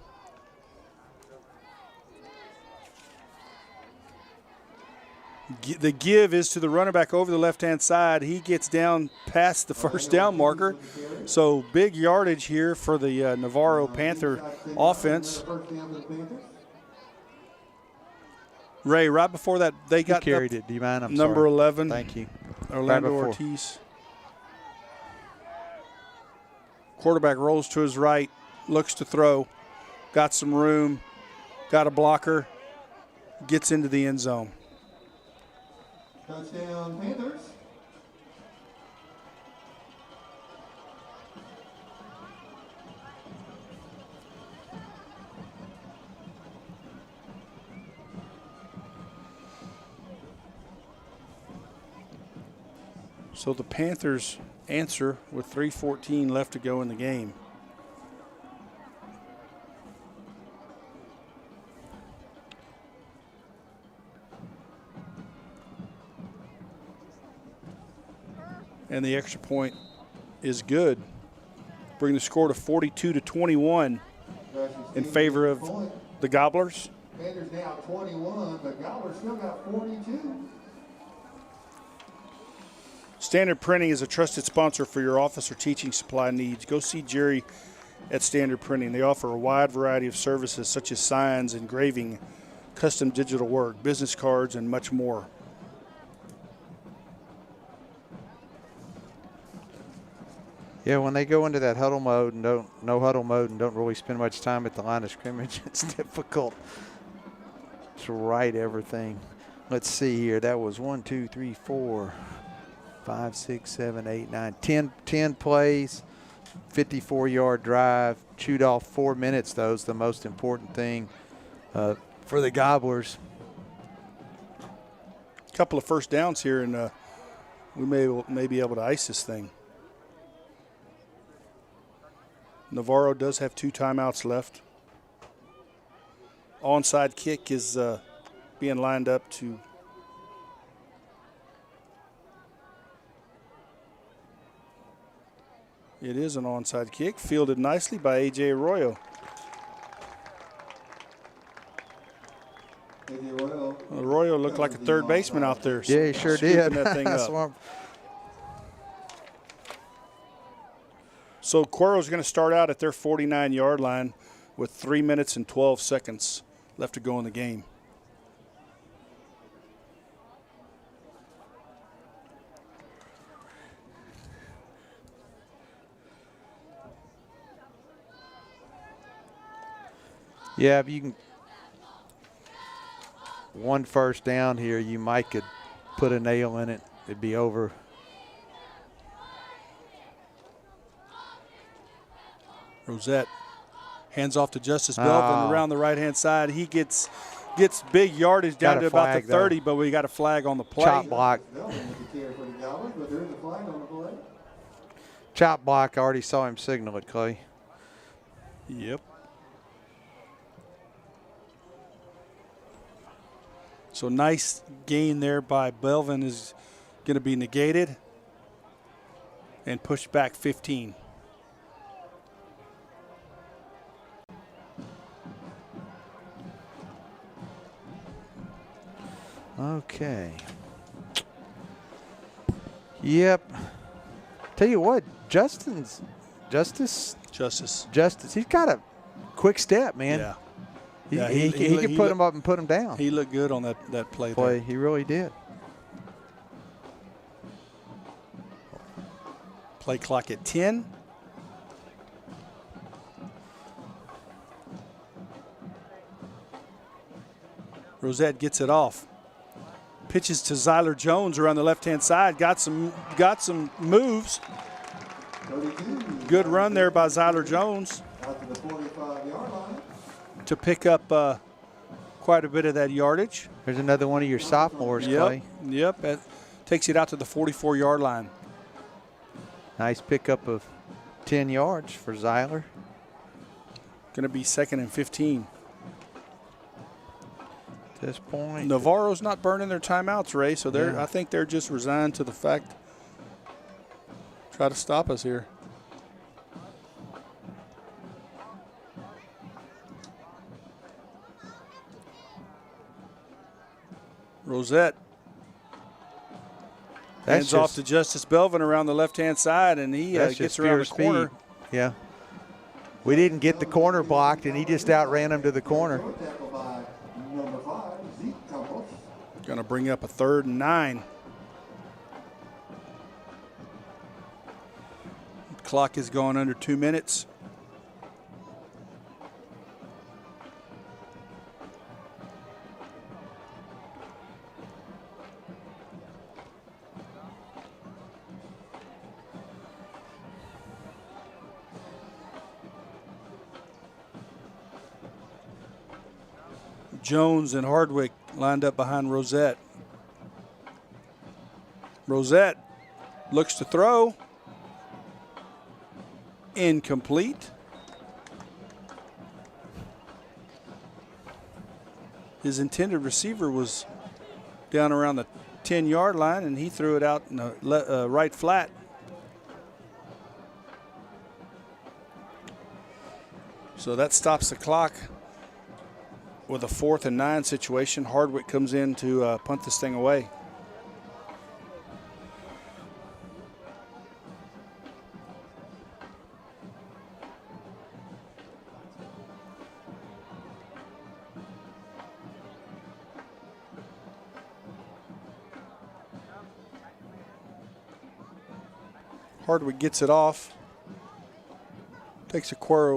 The give is to the running back over the left-hand side. He gets down past the first down marker. So big yardage here for the Navarro Panther offense. Ray, right before that, they got carried it. Do you mind? I'm number sorry. 11. Thank you. Orlando Ortiz. Quarterback rolls to his right, looks to throw, got some room, got a blocker, gets into the end zone. Touchdown, Panthers. So the Panthers answer with 3:14 left to go in the game. And the extra point is good. Bring the score to 42-21 in favor of the Gobblers. Panthers now 21, but Gobblers still got 42. Standard Printing is a trusted sponsor for your office or teaching supply needs. Go see Jerry at Standard Printing. They offer a wide variety of services such as signs, engraving, custom digital work, business cards, and much more. Yeah, when they go into that huddle mode and no huddle mode and don't really spend much time at the line of scrimmage, it's difficult to write everything. Let's see here. That was 1, 2, 3, 4, 5, 6, 7, 8, 9, 10 plays, 54-yard drive, chewed off 4 minutes, though, is the most important thing for the Gobblers. A couple of first downs here, and we may be able to ice this thing. Navarro does have 2 timeouts left. Onside kick is being lined up to it is an onside kick, fielded nicely by A.J. Arroyo. Arroyo looked like a third baseman out there. Yeah, he sure did. That thing up. So Cuero's going to start out at their 49-yard line with 3 minutes and 12 seconds left to go in the game. Yeah, if you can one first down here, you might could put a nail in it. It'd be over. Rosette Hands off to Justice Belvin around the right-hand side. He gets big yardage down Got to a about the flag, 30, but we got a flag on the play. Chop block. Chop block. I already saw him signal it, Clay. Yep. So nice gain there by Belvin is going to be negated and pushed back 15. Okay. Yep. Tell you what, Justice, he's got a quick step, man. Yeah. He can put him up and put him down. He looked good on that play there. He really did. Play clock at 10. Rosette gets it off. Pitches to Zyler Jones around the left-hand side. Got some moves. Good run there by Zyler Jones to pick up quite a bit of that yardage. There's another one of your sophomores, Clay. Yep. That takes it out to the 44-yard line. Nice pickup of 10 yards for Zyler. Going to be 2nd and 15. At this point, Navarro's not burning their timeouts, Ray, so I think they're just resigned to the fact, try to stop us here. Rosette hands off to Justice Belvin around the left-hand side, and he gets around the corner. Yeah. We didn't get the corner blocked, and he just outran him to the corner. Going to bring up a 3rd and 9. Clock is going under 2 minutes. Jones and Hardwick lined up behind Rosette. Rosette looks to throw. Incomplete. His intended receiver was down around the 10-yard line, and he threw it out in the right flat. So that stops the clock. With a 4th and 9 situation, Hardwick comes in to punt this thing away. Hardwick gets it off, takes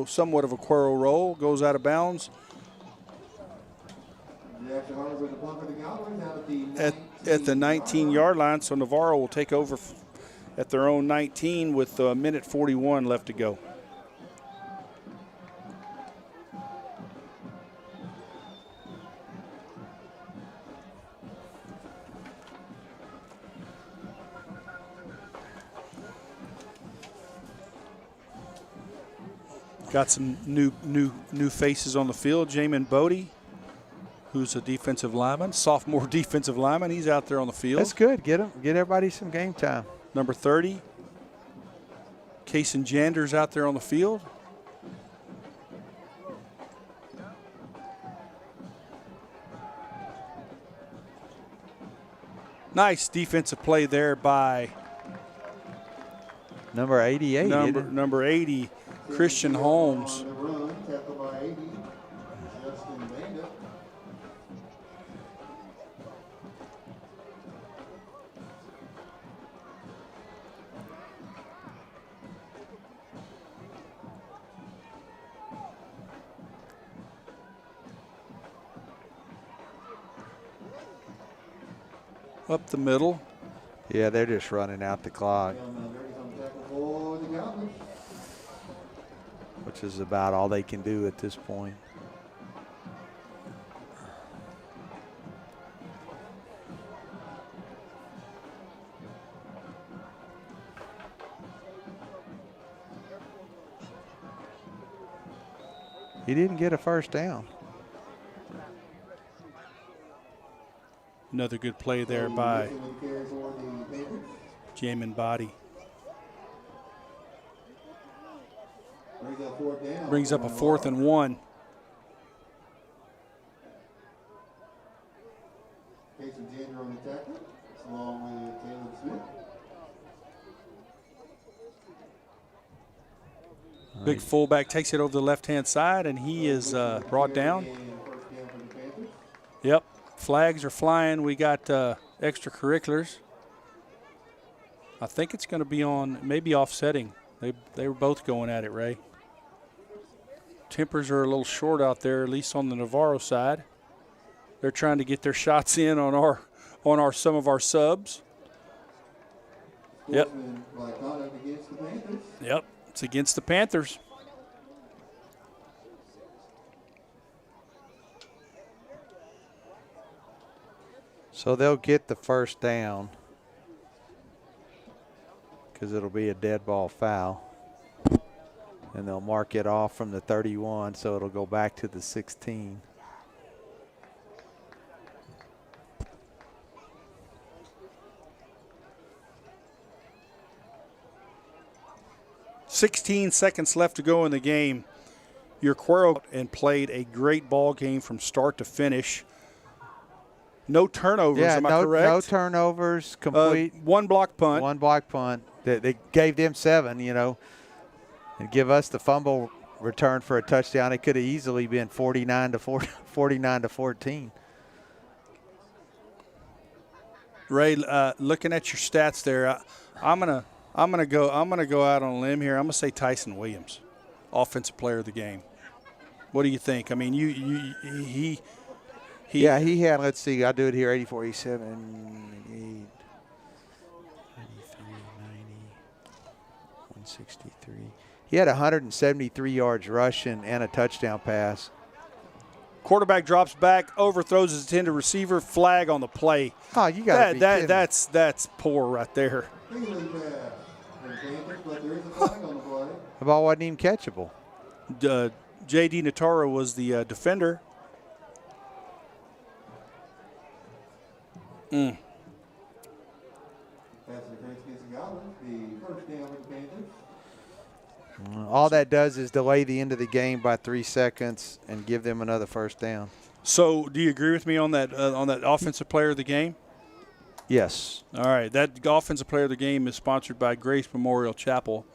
somewhat of a Cuero roll, goes out of bounds. At the 19-yard line, so Navarro will take over at their own 19 with a minute 41 left to go. Got some new faces on the field. Jamin Bodie, who's a defensive lineman, sophomore defensive lineman. He's out there on the field. That's good. Get everybody some game time. Number 30, Kason Jander's out there on the field. Nice defensive play there by number 88. Number 80, Christian Holmes. Up the middle. Yeah, they're just running out the clock. which is about all they can do at this point. He didn't get a first down. Another good play there by Jamin Body. Brings up a 4th and 1. Big fullback takes it over the left-hand side, and he is brought down. Yep, flags are flying. We got extracurriculars. I think it's going to be on, maybe offsetting. They were both going at it, Ray. Tempers are a little short out there, at least on the Navarro side. They're trying to get their shots in on some of our subs. Yep. Yep. It's against the Panthers. So they'll get the first down because it'll be a dead ball foul. And they'll mark it off from the 31, so it'll go back to the 16. "16 seconds left to go in the game. Your Cuero and played a great ball game from start to finish. No turnovers, am I correct? No turnovers, complete. One block punt. One block punt. They gave them 7, you know, and give us the fumble return for a touchdown. It could have easily been 49 to 14. Ray, looking at your stats there, I'm gonna go out on a limb here. I'm gonna say Tyson Williams, offensive player of the game. What do you think? I mean, he had, let's see, I'll do it here, 84, 87, 88, 93, 90, 163. He had 173 yards rushing and a touchdown pass. Quarterback drops back, overthrows his intended receiver, flag on the play. Oh, you got to be that's poor right there. The ball wasn't even catchable. J.D. Navarro was the defender. All that does is delay the end of the game by 3 seconds and give them another first down. So, do you agree with me on that offensive player of the game? Yes. All right, that offensive player of the game is sponsored by Grace Memorial Chapel.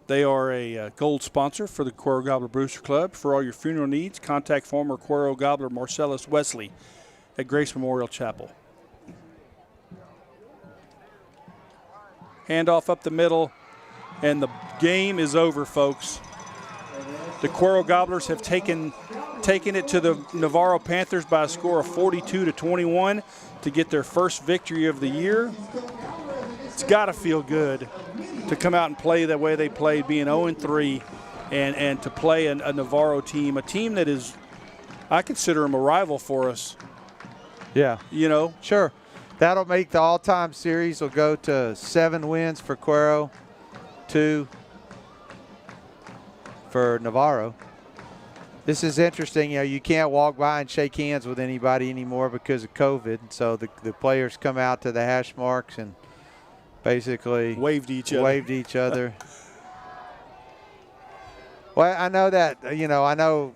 They are a gold sponsor for the Cuero Gobbler Brewster Club. For all your funeral needs, contact former Cuero Gobbler Marcellus Wesley at Grace Memorial Chapel. Handoff up the middle, and the game is over, folks. The Cuero Gobblers have taken it to the Navarro Panthers by a score of 42-21 to get their first victory of the year. It's got to feel good to come out and play the way they played, being 0-3, and to play a Navarro team, a team that is, I consider them a rival for us. Yeah. You know? Sure. That'll make the all-time series will go to 7 wins for Cuero, 2 for Navarro. This is interesting. You know, you can't walk by and shake hands with anybody anymore because of COVID. So the players come out to the hash marks and basically waved each other. Well, I know that, you know, I know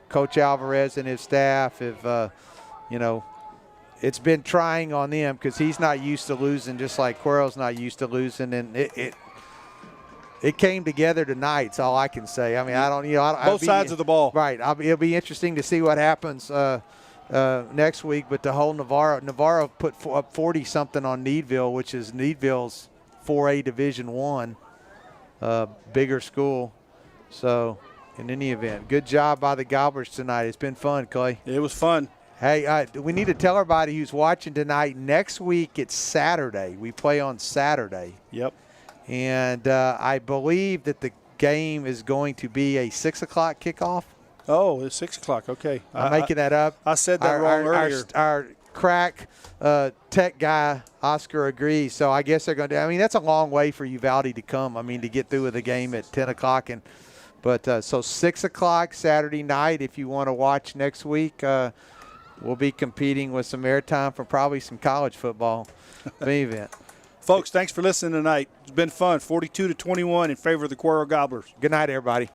Coach Alvarez and his staff have, you know, it's been trying on them because he's not used to losing, just like Cuero's not used to losing, and it came together tonight. That's all I can say. I mean, I don't, you know, both sides of the ball, right? It'll be interesting to see what happens next week. But the whole Navarro put up 40 something on Needville, which is Needville's 4A Division I, bigger school. So, in any event, good job by the Gobblers tonight. It's been fun, Clay. It was fun. Hey, we need to tell everybody who's watching tonight, next week it's Saturday. We play on Saturday. Yep. And I believe that game is going to be a 6 o'clock kickoff. Oh, it's 6 o'clock. Okay. I'm making that up. I said that wrong earlier. Our crack tech guy, Oscar, agrees. So I guess they're going to – I mean, that's a long way for Uvalde to come, I mean, to get through with the game at 10 o'clock. But so 6 o'clock Saturday night, if you want to watch next week, we'll be competing with some airtime for probably some college football main event. Folks, thanks for listening tonight. It's been fun. 42-21 in favor of the Cuero Gobblers. Good night, everybody.